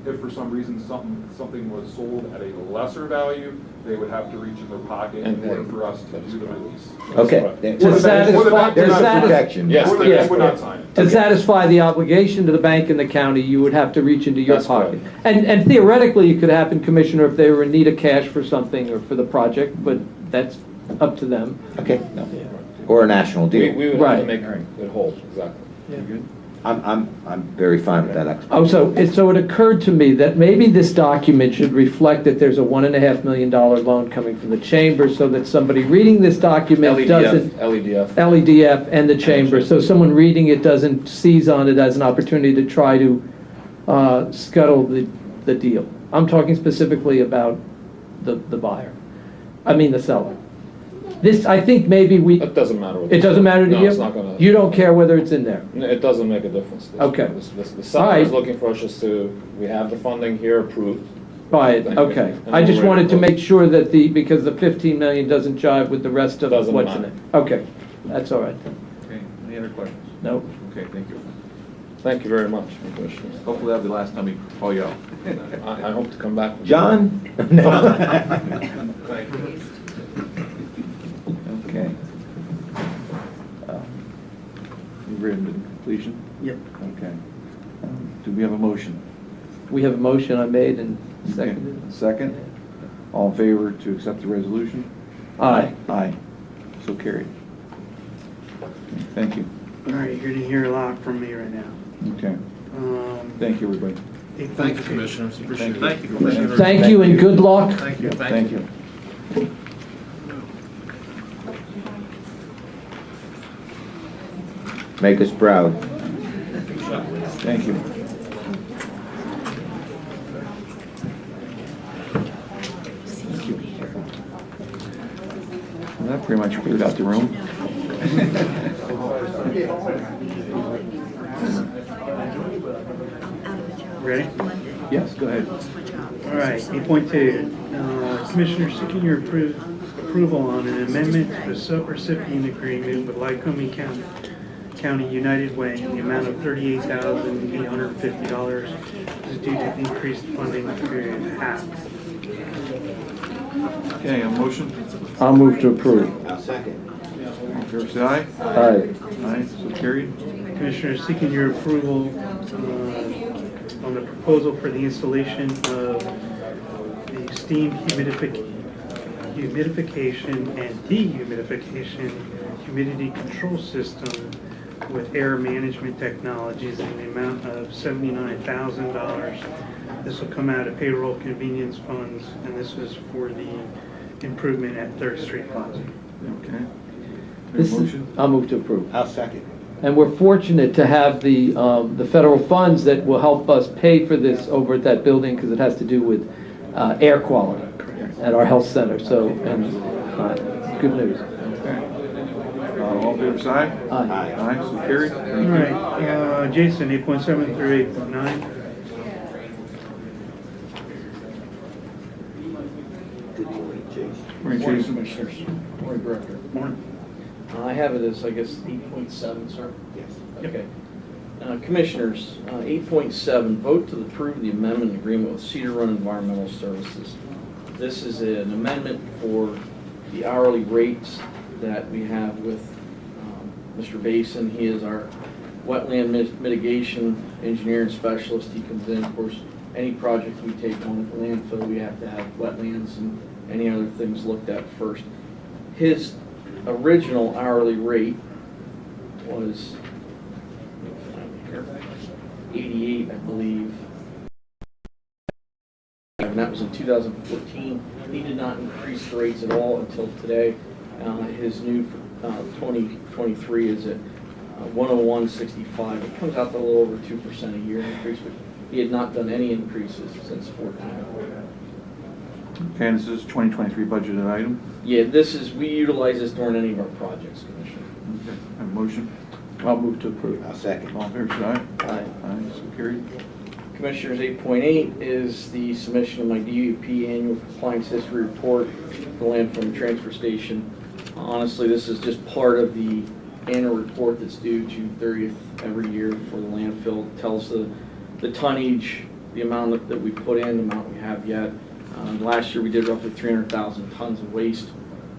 If for some reason something was sold at a lesser value, they would have to reach in their pocket in order for us to do the release. Okay. To satisfy, protection. Yes, Or the bank would not sign it. to satisfy the obligation to the bank and the county, you would have to reach into your That's pocket. And theoretically, it could happen, Commissioner, if they were in need of cash for something or for the project, but that's up to them. Okay, no. Or a national deal. We would have Right. to make it whole, exactly. I'm very fine with that. Oh, so it occurred to me that maybe this document should reflect that there's a $1.5 million loan coming from the chamber, so that somebody reading this document doesn't. LEDF and the chamber, so someone reading it doesn't seize on it as an opportunity to try to scuttle the deal. I'm talking specifically about the buyer. I mean the seller. This, I think maybe It doesn't matter. It doesn't matter to you? No, it's not gonna. You don't care whether it's in there? It doesn't make a difference. Okay. The seller All right. is looking for us just to, we have the funding here approved. Right, Thank you. okay. And I we're just ready wanted to close. make sure that because the 15 million doesn't jive with the rest of Doesn't what's in matter. it. Okay, that's all right then. Okay, any other questions? No. Okay, thank you. Thank you very much, Commissioner. Hopefully that'll be the last time we call you out. I hope to come back. John? No. Thank you. Okay. You ready to completion? Yep. Okay. Do we have a motion? We have a motion I made and Okay. seconded. Second? All in favor to accept the resolution? Aye. Aye. So carried. Thank you. All right, you're gonna hear a lot from me right now. Okay. Thank you, everybody. Thank you, Commissioners. Appreciate it. Thank you. Commissioners. Thank you and good luck. Thank you. Thank you. Make us proud. Thank you. Thank you. Well, that pretty much cleared out the room. Ready? Yes, go ahead. All right, 8.2, Commissioner seeking your approval on an amendment to the subrecipient agreement with Lycoming County United Way in the amount of $38,850 is due to increased funding period half. Okay, a motion? I'll move to approve. I'll second. All in favor, say aye. Aye. Aye, so carried. Commissioner seeking your approval on the proposal for the installation of the steam humidification and dehumidification humidity control system with air management technologies in the amount of $79,000. This will come out of payroll convenience funds, and this is for the improvement at 3rd Street Plaza. Okay. This is- Motion? I'll move to approve. I'll second. And we're fortunate to have the federal funds that will help us pay for this over at that building because it has to do with air quality at our health center. So, and good news. Okay. All in favor, say aye. Aye. Aye, so carried. All right, Jason, 8.7 through 8.9. Morning, Jason. Commissioners. Morning, Director. Morning. I have it as, I guess, 8.7, sir? Yes. Okay. Commissioners, 8.7, vote to approve the amendment agreement with Cedar Run Environmental Services. This is an amendment for the hourly rates that we have with Mr. Basin. He is our wetland mitigation engineer and specialist. He comes in, of course, any project we take on at the landfill, we have to have wetlands and any other things looked at first. His original hourly rate was 88, I believe. And that was in 2014. He did not increase the rates at all until today. His new 2023 is at 101.65. It comes out to a little over 2% a year increase, but he had not done any increases since 14. Okay, and this is 2023 budgeted item. Yeah, we utilize this during any of our projects, Commissioner. Okay, have a motion. I'll move to approve. I'll second. All in favor, say aye. Aye. Aye, so carried. Commissioners, 8.8 is the submission of my DUP annual compliance history report for landfill and transfer station. Honestly, this is just part of the annual report that's due June 30th every year for the landfill. It tells the tonnage, the amount that we put in, the amount we have yet. Last year we did roughly 300,000 tons of waste.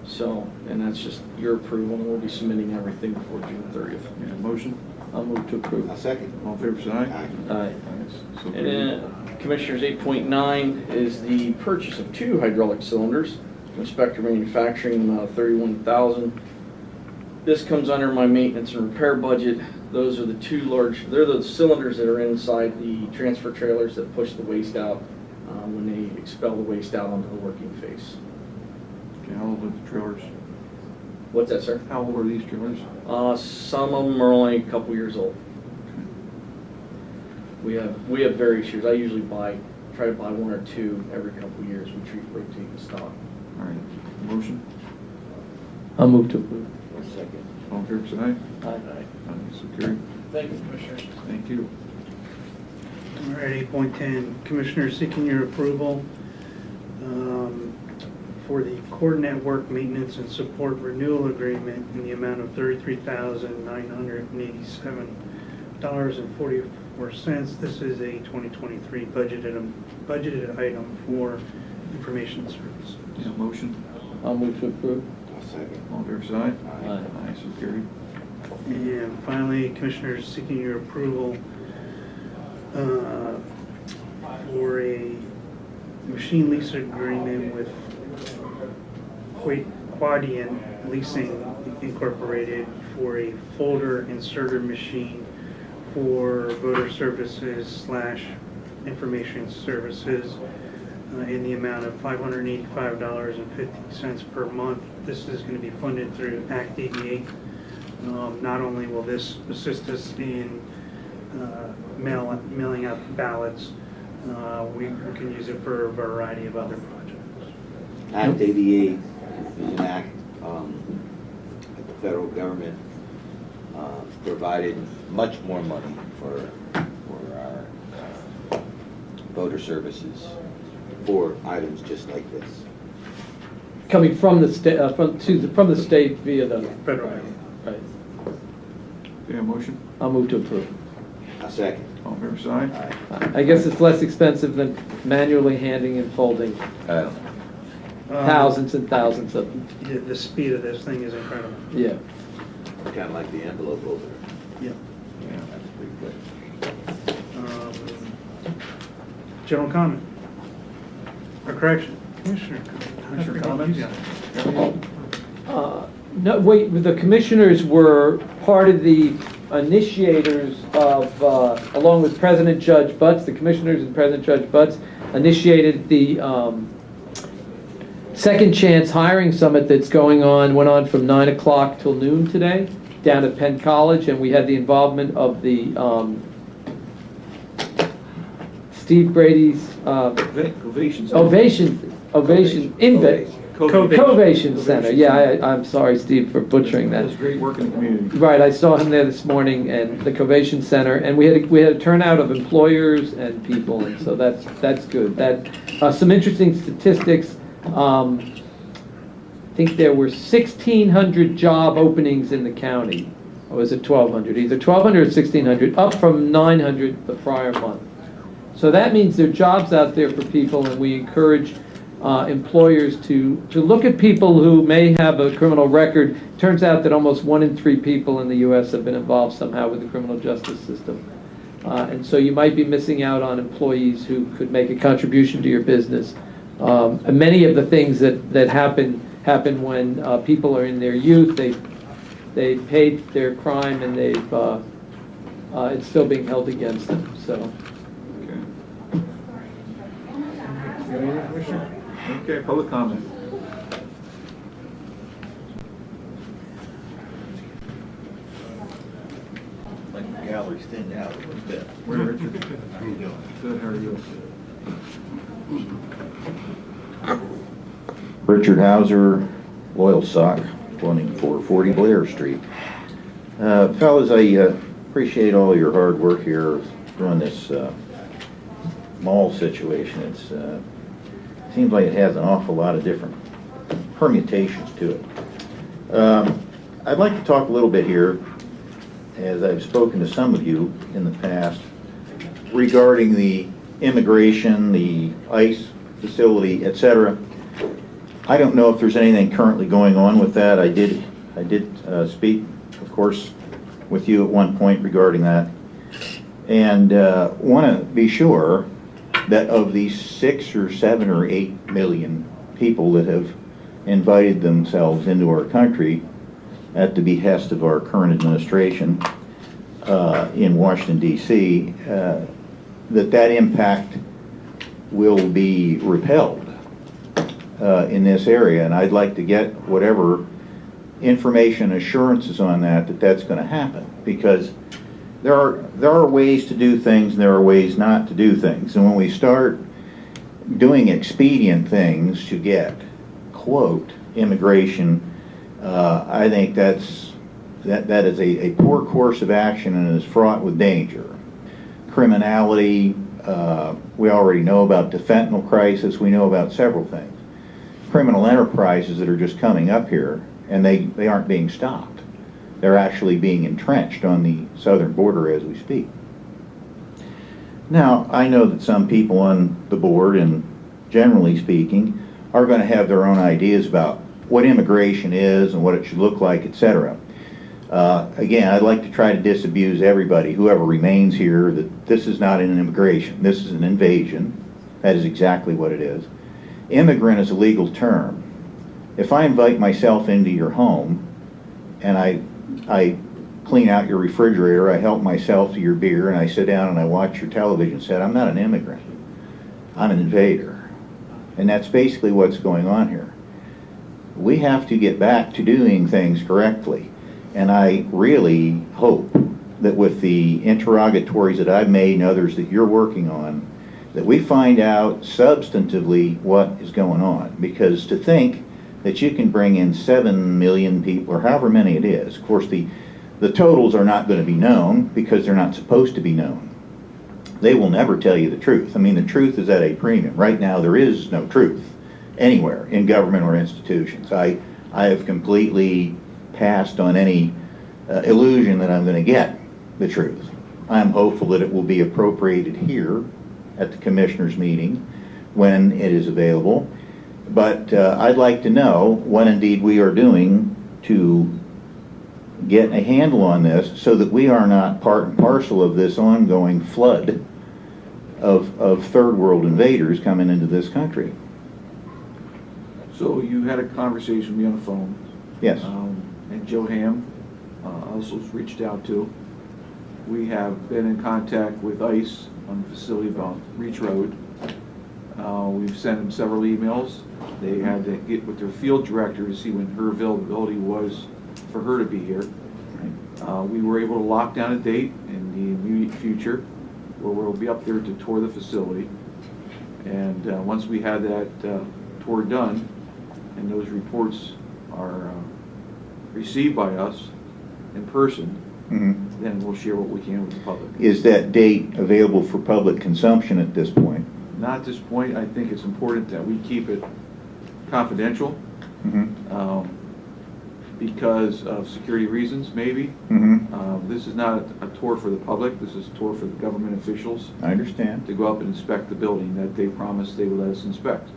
So, and that's just your approval, and we'll be submitting everything before June 30th. Yeah, motion. I'll move to approve. I'll second. All in favor, say aye. Aye. So And carried. then, Commissioners, 8.9 is the purchase of 2 hydraulic cylinders from Spectre Manufacturing, $31,000. This comes under my maintenance and repair budget. Those are the 2 large, they're the cylinders that are inside the transfer trailers that push the waste out when they expel the waste out onto the working face. Okay, how old are the trailers? What's that, sir? How old are these trailers? Some of them are only a couple years old. We have various years. I usually try to buy 1 or 2 every couple of years. We rotate the stock. All right, motion. I'll move to approve. Second. All in favor, say aye. Aye. Aye, so carried. Thank you, Commissioners. Thank you. All right, 8.10, Commissioners seeking your approval for the core network maintenance and support renewal agreement in the amount of $33,987.44. This is a 2023 budgeted item for information services. Yeah, motion. I'll move to approve. I'll second. All in favor, say aye. Aye. Aye, so carried. And finally, Commissioners seeking your approval for a machine lease agreement with Quadient Leasing Incorporated for a folder inserter machine for voter services / information services in the amount of $585.50 per month. This is going to be funded through Act 88. Not only will this assist us in mailing out ballots, we can use it for a variety of other projects. Act 88 is an act that the federal government provided much more money for our voter services for items just like this. Coming from the state, from the state via the Federal. Right. Yeah, motion. I'll move to approve. A second. All in favor, say aye. I guess it's less expensive than manually handing and folding thousands and thousands of them. The speed of this thing is incredible. Yeah. Kind of like the envelope opener. Yeah. Yeah, that's pretty good. General comment. Or correction. Commissioner comments? No, wait, the commissioners were part of the initiators of, along with President Judge Butts, the commissioners and President Judge Butts initiated the Second Chance Hiring Summit that's went on from 9 o'clock till noon today down at Penn College, and we had the involvement of the Steve Brady's Covation Center. Yeah, I'm sorry, Steve, for butchering that. It was great work in the community. Right, I saw him there this morning, and the Covation Center, and we had a turnout of employers and people, and so that's good. Some interesting statistics. I think there were 1,600 job openings in the county, or was it 1,200? Either 1,200 or 1,600, up from 900 the prior month. So that means there are jobs out there for people, and we encourage employers to look at people who may have a criminal record. Turns out that almost 1 in 3 people in the U.S. have been involved somehow with the criminal justice system. And so you might be missing out on employees who could make a contribution to your business. And many of the things that happen when people are in their youth. They paid their crime, and it's still being held against them. So, Okay. You got anything, Commissioner? Okay, public comment. Like the gallery's thinned out a little bit. Where, Richard? How you doing? Good, how are you? Richard Hauser, Loyal Sock, 2440 Blair Street. Fellas, I appreciate all your hard work here on this mall situation. It's seems like it has an awful lot of different permutations to it. I'd like to talk a little bit here, as I've spoken to some of you in the past, regarding the immigration, the ICE facility, etc. I don't know if there's anything currently going on with that. I did speak, of course, with you at one point regarding that, and want to be sure that of these 6 or 7 or 8 million people that have invited themselves into our country at the behest of our current administration in Washington, D.C., that impact will be repelled in this area. And I'd like to get whatever information assurances on that's going to happen, because there are ways to do things and there are ways not to do things. And when we start doing expedient things to get, quote, immigration, I think that is a poor course of action and is fraught with danger. Criminality, we already know about the fentanyl crisis, we know about several things. Criminal enterprises that are just coming up here, and they aren't being stopped. They're actually being entrenched on the southern border as we speak. Now, I know that some people on the board, and generally speaking, are going to have their own ideas about what immigration is and what it should look like, etc. Again, I'd like to try to disabuse everybody, whoever remains here, that this is not an immigration. This is an invasion. That is exactly what it is. Immigrant is a legal term. If I invite myself into your home and I clean out your refrigerator, I help myself to your beer, and I sit down and I watch your television set, I'm not an immigrant. I'm an invader. And that's basically what's going on here. We have to get back to doing things correctly. And I really hope that with the interrogatories that I've made and others that you're working on, that we find out substantively what is going on. Because to think that you can bring in 7 million people, or however many it is, of course the totals are not going to be known because they're not supposed to be known. They will never tell you the truth. I mean, the truth is at a premium. Right now there is no truth anywhere in government or institutions. I have completely passed on any illusion that I'm going to get the truth. I'm hopeful that it will be appropriated here at the commissioners' meeting when it is available. But I'd like to know what indeed we are doing to get a handle on this so that we are not part and parcel of this ongoing flood of third world invaders coming into this country. So you had a conversation with me on the phone. Yes. And Joe Ham also reached out to. We have been in contact with ICE on the facility about Reach Road. We've sent them several emails. They had to get with their field director to see when her availability was for her to be here. We were able to lock down a date in the immediate future where we'll be up there to tour the facility. And once we had that tour done and those reports are received by us in person, then we'll share what we can with the public. Is that date available for public consumption at this point? Not at this point. I think it's important that we keep it confidential because of security reasons, maybe. This is not a tour for the public. This is a tour for the government officials. I understand. To go up and inspect the building that they promised they would let us inspect.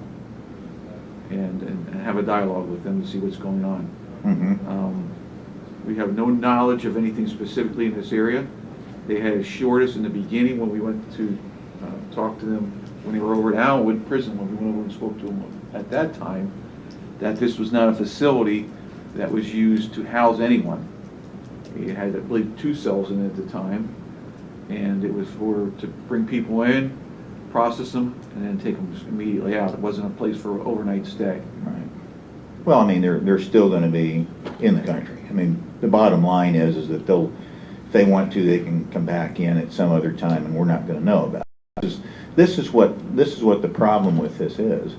And have a dialogue with them to see what's going on. We have no knowledge of anything specifically in this area. They had assured us in the beginning when we went to talk to them when they were over at Allenwood Prison, when we went over and spoke to them at that time, that this was not a facility that was used to house anyone. It had, I believe, 2 cells in it at the time, and it was to bring people in, process them, and then take them immediately out. It wasn't a place for overnight stay. Right. Well, I mean, they're still going to be in the country. I mean, the bottom line is that if they want to, they can come back in at some other time, and we're not going to know about it. This is what the problem with this is.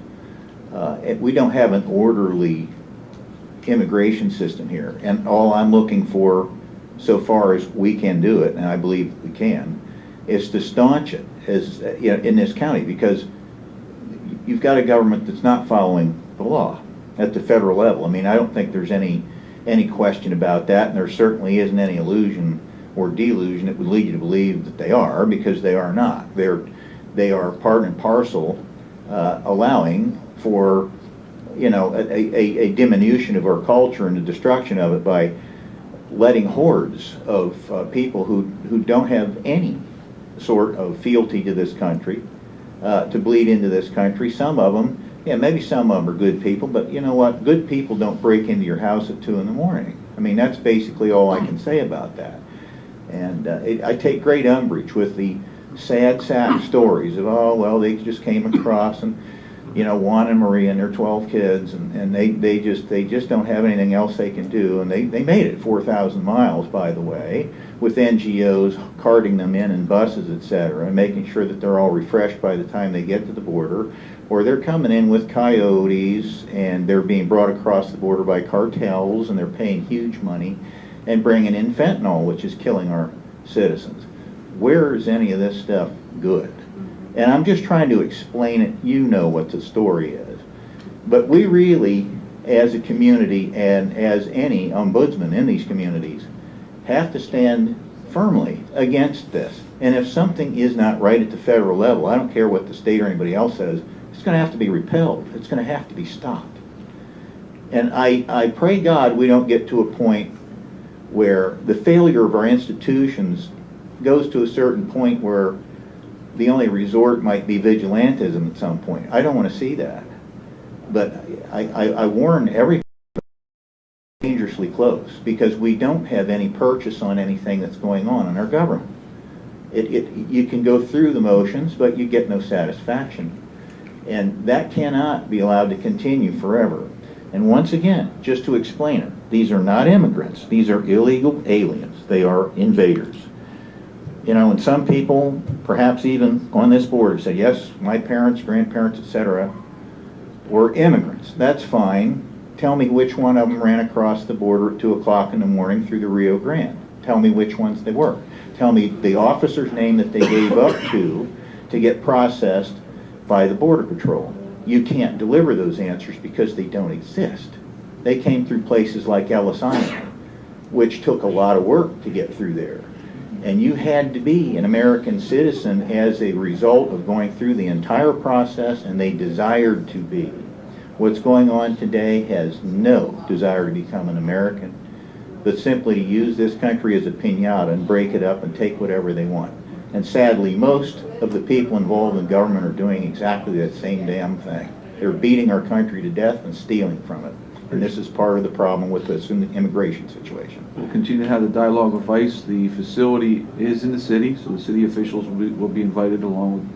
We don't have an orderly immigration system here, and all I'm looking for, so far as we can do it, and I believe we can, is to staunch it as in this county, because you've got a government that's not following the law at the federal level. I mean, I don't think there's any question about that, and there certainly isn't any illusion or delusion that would lead you to believe that they are, because they are not. They are part and parcel allowing for a diminution of our culture and the destruction of it by letting hordes of people who don't have any sort of fealty to this country to bleed into this country. Some of them, maybe some of them are good people, but you know what? Good people don't break into your house at 2 in the morning. I mean, that's basically all I can say about that. And I take great umbrage with the sad stories of, oh, well, they just came across and, Juan and Maria and their 12 kids, and they just don't have anything else they can do. And they made it 4,000 miles, by the way, with NGOs carting them in buses, etc., and making sure that they're all refreshed by the time they get to the border. Or they're coming in with coyotes, and they're being brought across the border by cartels, and they're paying huge money and bringing in fentanyl, which is killing our citizens. Where is any of this stuff good? And I'm just trying to explain it. You know what the story is. But we really, as a community and as any ombudsman in these communities, have to stand firmly against this. And if something is not right at the federal level, I don't care what the state or anybody else says, it's going to have to be repelled. It's going to have to be stopped. And I pray God we don't get to a point where the failure of our institutions goes to a certain point where the only resort might be vigilantism at some point. I don't want to see that. But I warn everybody dangerously close, because we don't have any purchase on anything that's going on in our government. You can go through the motions, but you get no satisfaction. And that cannot be allowed to continue forever. And once again, just to explain it, these are not immigrants. These are illegal aliens. They are invaders. And some people, perhaps even on this board, have said, yes, my parents, grandparents, etc., were immigrants. That's fine. Tell me which one of them ran across the border at 2 o'clock in the morning through the Rio Grande. Tell me which ones they were. Tell me the officer's name that they gave up to get processed by the Border Patrol. You can't deliver those answers because they don't exist. They came through places like Ellis Island, which took a lot of work to get through there. And you had to be an American citizen as a result of going through the entire process, and they desired to be. What's going on today has no desire to become an American, but simply to use this country as a piñata and break it up and take whatever they want. And sadly, most of the people involved in government are doing exactly that same damn thing. They're beating our country to death and stealing from it. And this is part of the problem with this immigration situation. We'll continue to have the dialogue with ICE. The facility is in the city, so the city officials will be invited along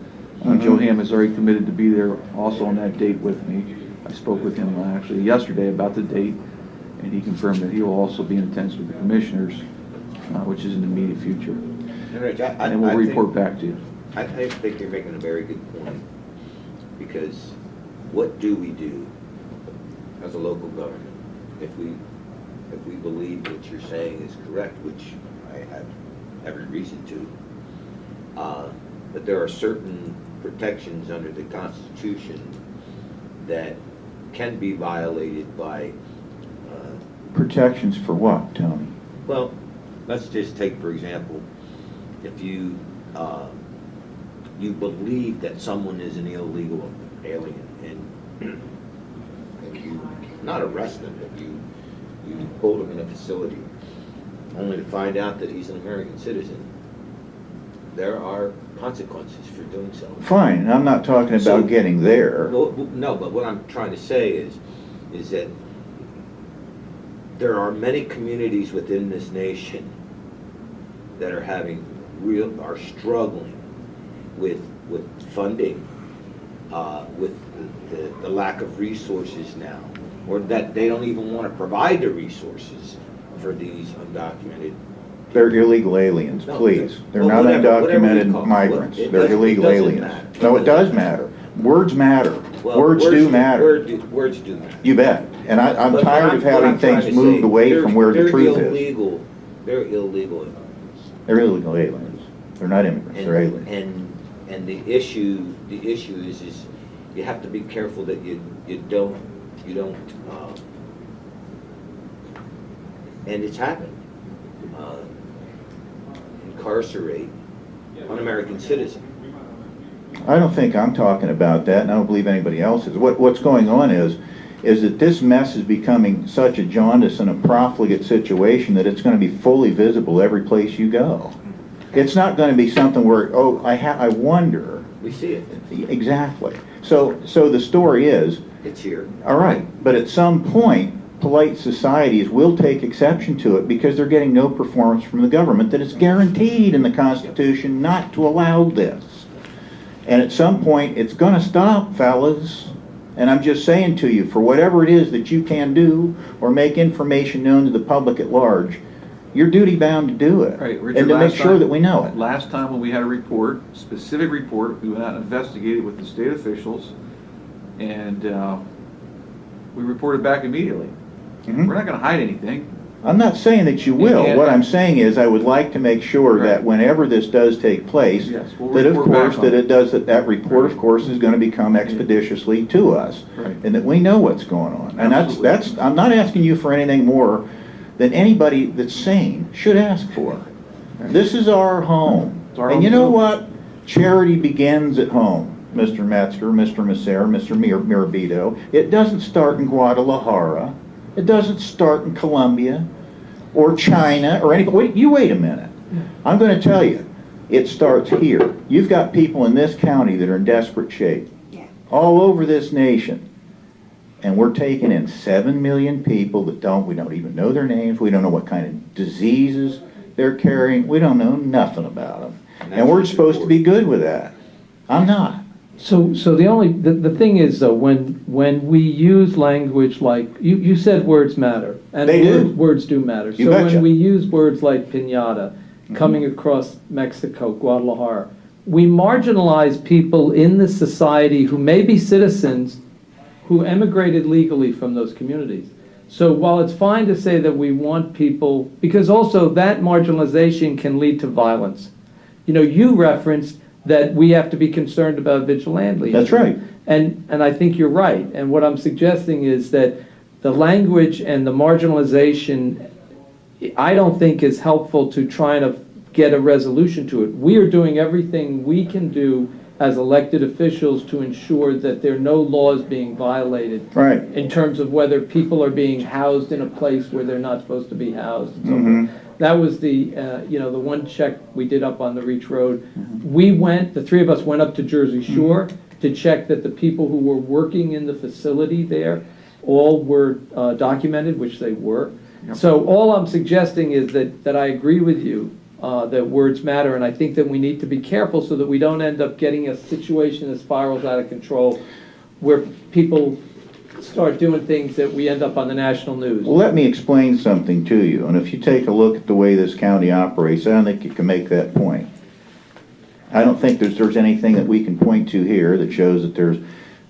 with Joe Hamm is already committed to be there also on that date with me. I spoke with him actually yesterday about the date, and he confirmed that he will also be in attendance with the commissioners, which is in the immediate future. And Rich, and we'll report back to you. I think you're making a very good point, because what do we do as a local government if we believe what you're saying is correct, which I have every reason to, but there are certain protections under the Constitution that can be violated by Protections for what, Tony? well, let's just take, for example, if you you believe that someone is an illegal alien, and you not arrest them, but you hold him in a facility, only to find out that he's an American citizen, there are consequences for doing so. Fine, I'm not talking about getting there. No, but what I'm trying to say is that there are many communities within this nation that are having are struggling with funding, with the lack of resources now, or that they don't even want to provide the resources for these undocumented. They're illegal aliens, No, please. They're well, not whatever we undocumented call them. migrants. It They're doesn't- illegal it doesn't aliens. matter. No, it does matter. Words matter. Well, Words do matter. Words do matter. You bet. And I'm But tired of what having I'm trying things to moved say, away from where the truth is. They're illegal. They're illegal aliens. They're not immigrants, they're aliens. And the issue is you have to be careful that you don't, and it's happened, incarcerate an American citizen. I don't think I'm talking about that, and I don't believe anybody else is. What's going on is that this mess is becoming such a jaundice and a profligate situation that it's going to be fully visible every place you go. It's not going to be something where, oh, I wonder. We see it. Exactly. So the story is, It's here. all right, but at some point, polite societies will take exception to it because they're getting no performance from the government that is guaranteed in the Constitution not to allow this. And at some point, it's going to stop, fellas. And I'm just saying to you, for whatever it is that you can do or make information known to the public at large, you're duty bound to do it. Right, Richard, and to make last sure time- that we know it. Last time when we had a report, specific report, we went out and investigated with the state officials, and we reported back immediately. Mhm. We're not gonna hide anything. I'm not saying that you will. And- What I'm saying is I would like to make sure that whenever this does take place, Yes, we'll that of report back course, on that it. it does, that report of course is going to become expeditiously to us. Right. And that we know what's going on. And Absolutely. I'm not asking you for anything more than anybody that's sane should ask for. This is our home. It's our And home you know too. what? Charity begins at home, Mr. Metzger, Mr. Macer, Mr. Mirabito. It doesn't start in Guadalajara. It doesn't start in Colombia or China or anything. Wait a minute. I'm going to tell you, it starts here. You've got people in this county that are in desperate shape. All over this nation. And we're taking in 7 million people that we don't even know their names. We don't know what kind of diseases they're carrying. We don't know nothing about them. And we're supposed to be good with that. I'm not. So the thing is though, when we use language like, you said words matter. And They do. words do matter. You So betcha. when we use words like piñata, coming across Mexico, Guadalajara, we marginalize people in the society who may be citizens who emigrated legally from those communities. So while it's fine to say that we want people, because also that marginalization can lead to violence. You know, you referenced that we have to be concerned about vigilante. That's right. And I think you're right. And what I'm suggesting is that the language and the marginalization, I don't think is helpful to trying to get a resolution to it. We are doing everything we can do as elected officials to ensure that there are no laws being violated. Right. In terms of whether people are being housed in a place where they're not supposed to be housed. And so forth. Mhm. That was the one check we did up on the Reach Road. The three of us went up to Jersey Shore to check that the people who were working in the facility there all were documented, which they were. So all I'm suggesting is that I agree with you, that words matter, and I think that we need to be careful so that we don't end up getting a situation that spirals out of control where people start doing things that we end up on the national news. Well, let me explain something to you. And if you take a look at the way this county operates, I don't think you can make that point. I don't think there's anything that we can point to here that shows that there's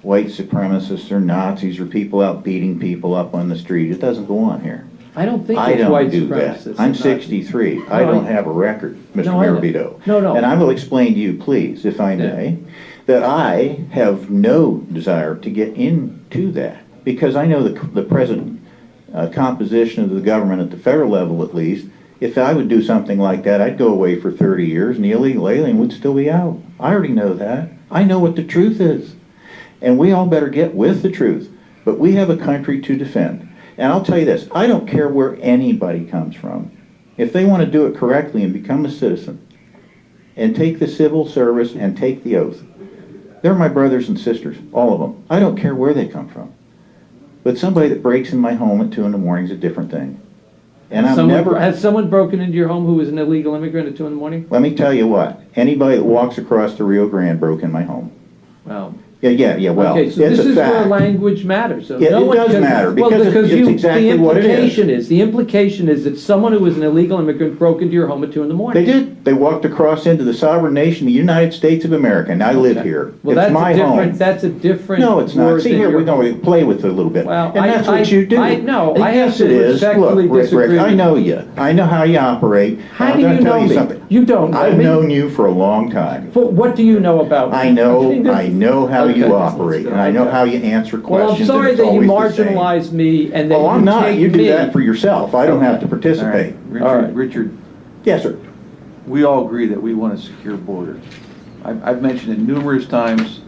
white supremacists or Nazis or people out beating people up on the street. It doesn't go on here. I don't think I it's don't white do that. supremacists. I'm and Nazis. 63. I No, don't have a record, Mr. No, I know. Mirabito. No. And I will explain to you, please, if I may, that I have no desire to get into that because I know the present composition of the government at the federal level, at least. If I would do something like that, I'd go away for 30 years and the illegal alien would still be out. I already know that. I know what the truth is. And we all better get with the truth. But we have a country to defend. And I'll tell you this, I don't care where anybody comes from. If they want to do it correctly and become a citizen and take the civil service and take the oath, they're my brothers and sisters, all of them. I don't care where they come from. But somebody that breaks in my home at 2 in the morning is a different thing. And I'm never, Has someone broken into your home who was an illegal immigrant at 2 in the morning? let me tell you what, anybody that walks across the Rio Grande broke in my home. Well. Yeah, well, Okay, it's so this a is where fact. language matters. So Yeah, no it one does can- matter, well, because it's exactly what it is. The implication is that someone who was an illegal immigrant broke into your home at 2 in the morning. They did. They walked across into the sovereign nation, the United States of America, and I live here. Well, It's my home. That's a different. No, it's not. word See, than here, your we're going to play with it a little bit. Well, And that's what you do. I have Yes, to it is. Look, respectfully Rick, disagree. I know you. I know how you operate. How I'm do gonna you tell know you me? something. You don't know I've me. known you for a long time. But what do you know about me? I know how you Okay. operate, and I know how you answer Well, I'm questions. sorry and it's that you always the same. marginalize me and that Oh, I'm you not. take You do me. that for yourself. I don't have to All participate. right, Richard, Yes, sir. we all agree that we want a secure border. I've mentioned it numerous times.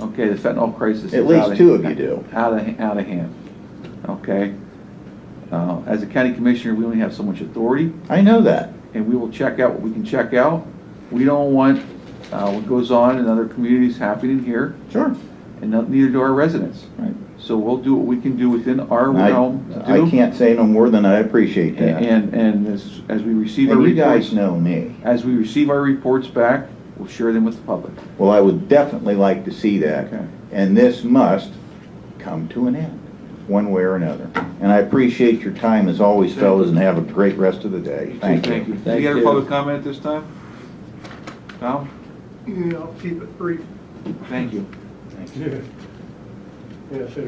Okay, the fentanyl crisis is At least two of you do. Out of hand. Okay? As a county commissioner, we only have so much authority. I know that. And we will check out what we can check out. We don't want what goes on in other communities happening here. Sure. And neither do our residents. Right. So we'll do what we can do within our realm to do. I can't say no more than I appreciate that. And as we receive our And you reports. guys know me. As we receive our reports back, we'll share them with the public. Well, I would definitely like to see that. Okay. And this must come to an end, one way or another. And I appreciate your time as always, fellas, and have a great rest of the day. Thank you. Any other public comment at this time? Tom? Yeah, I'll keep it brief. Thank you. Yeah, should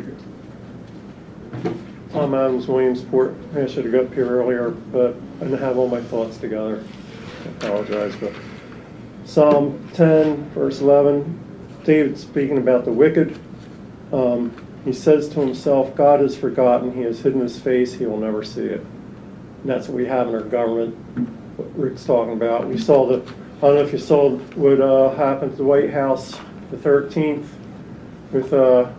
have. Tom Adams, Williamsport. I should have got up here earlier, but I didn't have all my thoughts together. I apologize, but Psalm 10, verse 11, David speaking about the wicked. He says to himself, God has forgotten, he has hidden his face, he will never see it. And that's what we have in our government, what Rick's talking about. We saw I don't know if you saw what happened to the White House the 13th with the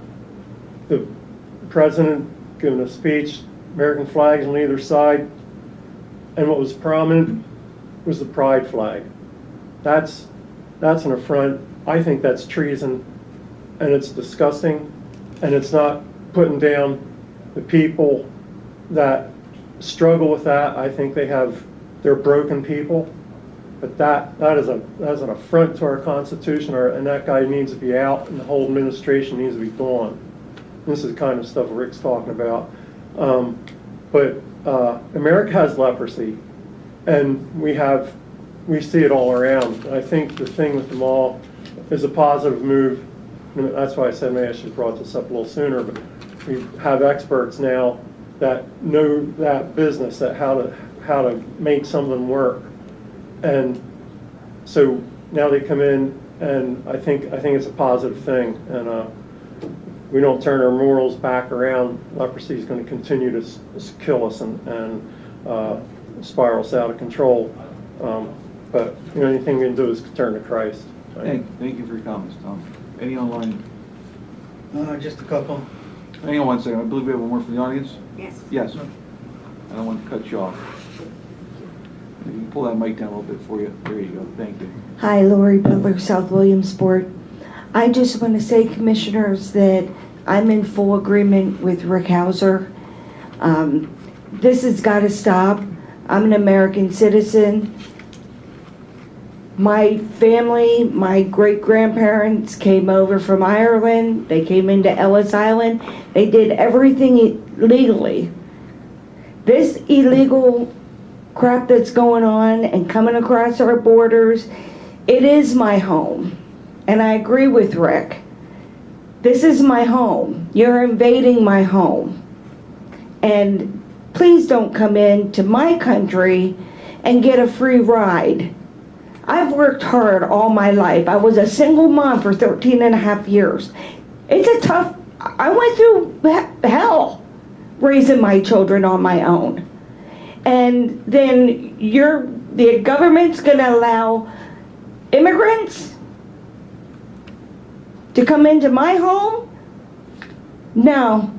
president giving a speech, American flags on either side, and what was prominent was the pride flag. That's an affront. I think that's treason, and it's disgusting, and it's not putting down the people that struggle with that. I think they're broken people, but that is an affront to our Constitution, and that guy needs to be out, and the whole administration needs to be gone. This is the kind of stuff Rick's talking about. But America has leprosy, and we see it all around. I think the thing with the mall is a positive move. That's why I said maybe I should have brought this up a little sooner, but we have experts now that know that business, that how to make some of them work. And so now they come in, and I think it's a positive thing. And we don't turn our morals back around, leprosy is going to continue to kill us and spiral us out of control. But the only thing we can do is turn to Christ. Thank you for your comments, Tom. Any online? Just a couple. Hang on one second. I believe we have one more from the audience. Yes. Yes. I don't want to cut you off. You can pull that mic down a little bit for you. There you go. Thank you. Hi, Lori Butler, South Williamsport. I just want to say, Commissioners, that I'm in full agreement with Rick Hauser. This has got to stop. I'm an American citizen. My family, my great-grandparents came over from Ireland. They came into Ellis Island. They did everything legally. This illegal crap that's going on and coming across our borders, it is my home. And I agree with Rick. This is my home. You're invading my home. And please don't come into my country and get a free ride. I've worked hard all my life. I was a single mom for 13 and a half years. I went through hell raising my children on my own. And then the government's gonna allow immigrants to come into my home? No,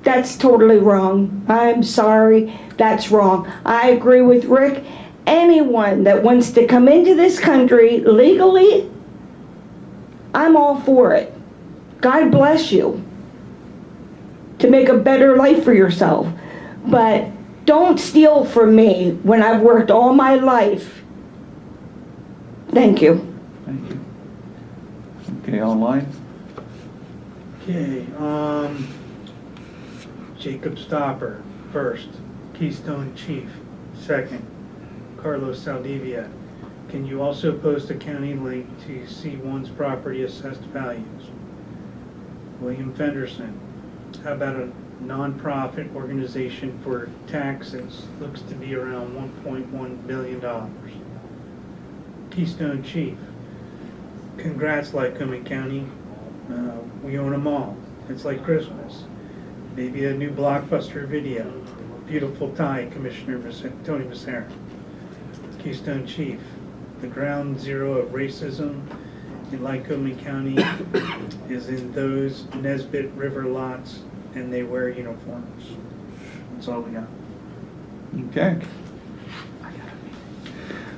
that's totally wrong. I'm sorry, that's wrong. I agree with Rick. Anyone that wants to come into this country legally, I'm all for it. God bless you to make a better life for yourself. But don't steal from me when I've worked all my life. Thank you. Thank you. Okay, online? Okay, Jacob Stopper, first. Keystone Chief, second. Carlos Saldivia. Can you also post a county link to C1's property assessed values? William Fenderson. How about a nonprofit organization for taxes? Looks to be around $1.1 billion. Keystone Chief. Congrats, Lycoming County. We own them all. It's like Christmas. Maybe a new blockbuster video. Beautiful tie, Commissioner Tony Massera. Keystone Chief. The ground zero of racism in Lycoming County is in those Nesbitt River lots, and they wear uniforms. That's all we got. Okay.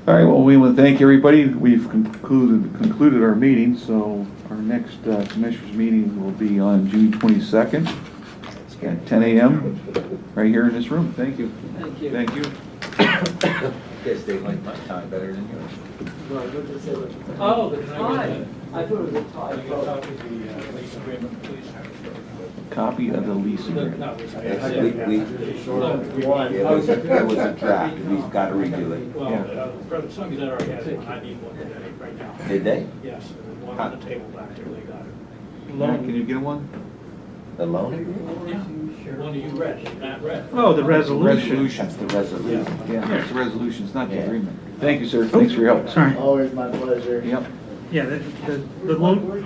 All right, well, we want to thank everybody. We've concluded our meeting, so our next commissioners meeting will be on June 22nd at 10 a.m. right here in this room. Thank you. Thank you. Thank you. Guess they like my time better than yours. Oh, the tie. I thought it was a tie. Copy of the lease agreement. It was a draft, we've got to redo it. Well, somebody that already has one, I need one today, right now. Did they? Yes, one on the table back there, they got it. Matt, can you get one? The loan? Yeah, one of you read, Matt read. Oh, the resolution. Resolutions. The resolution. Yeah, it's the resolution, it's not the Yeah. agreement. Thank you, sir. Thanks for your help. Sorry. Always my pleasure. Yep. Yeah, the loan,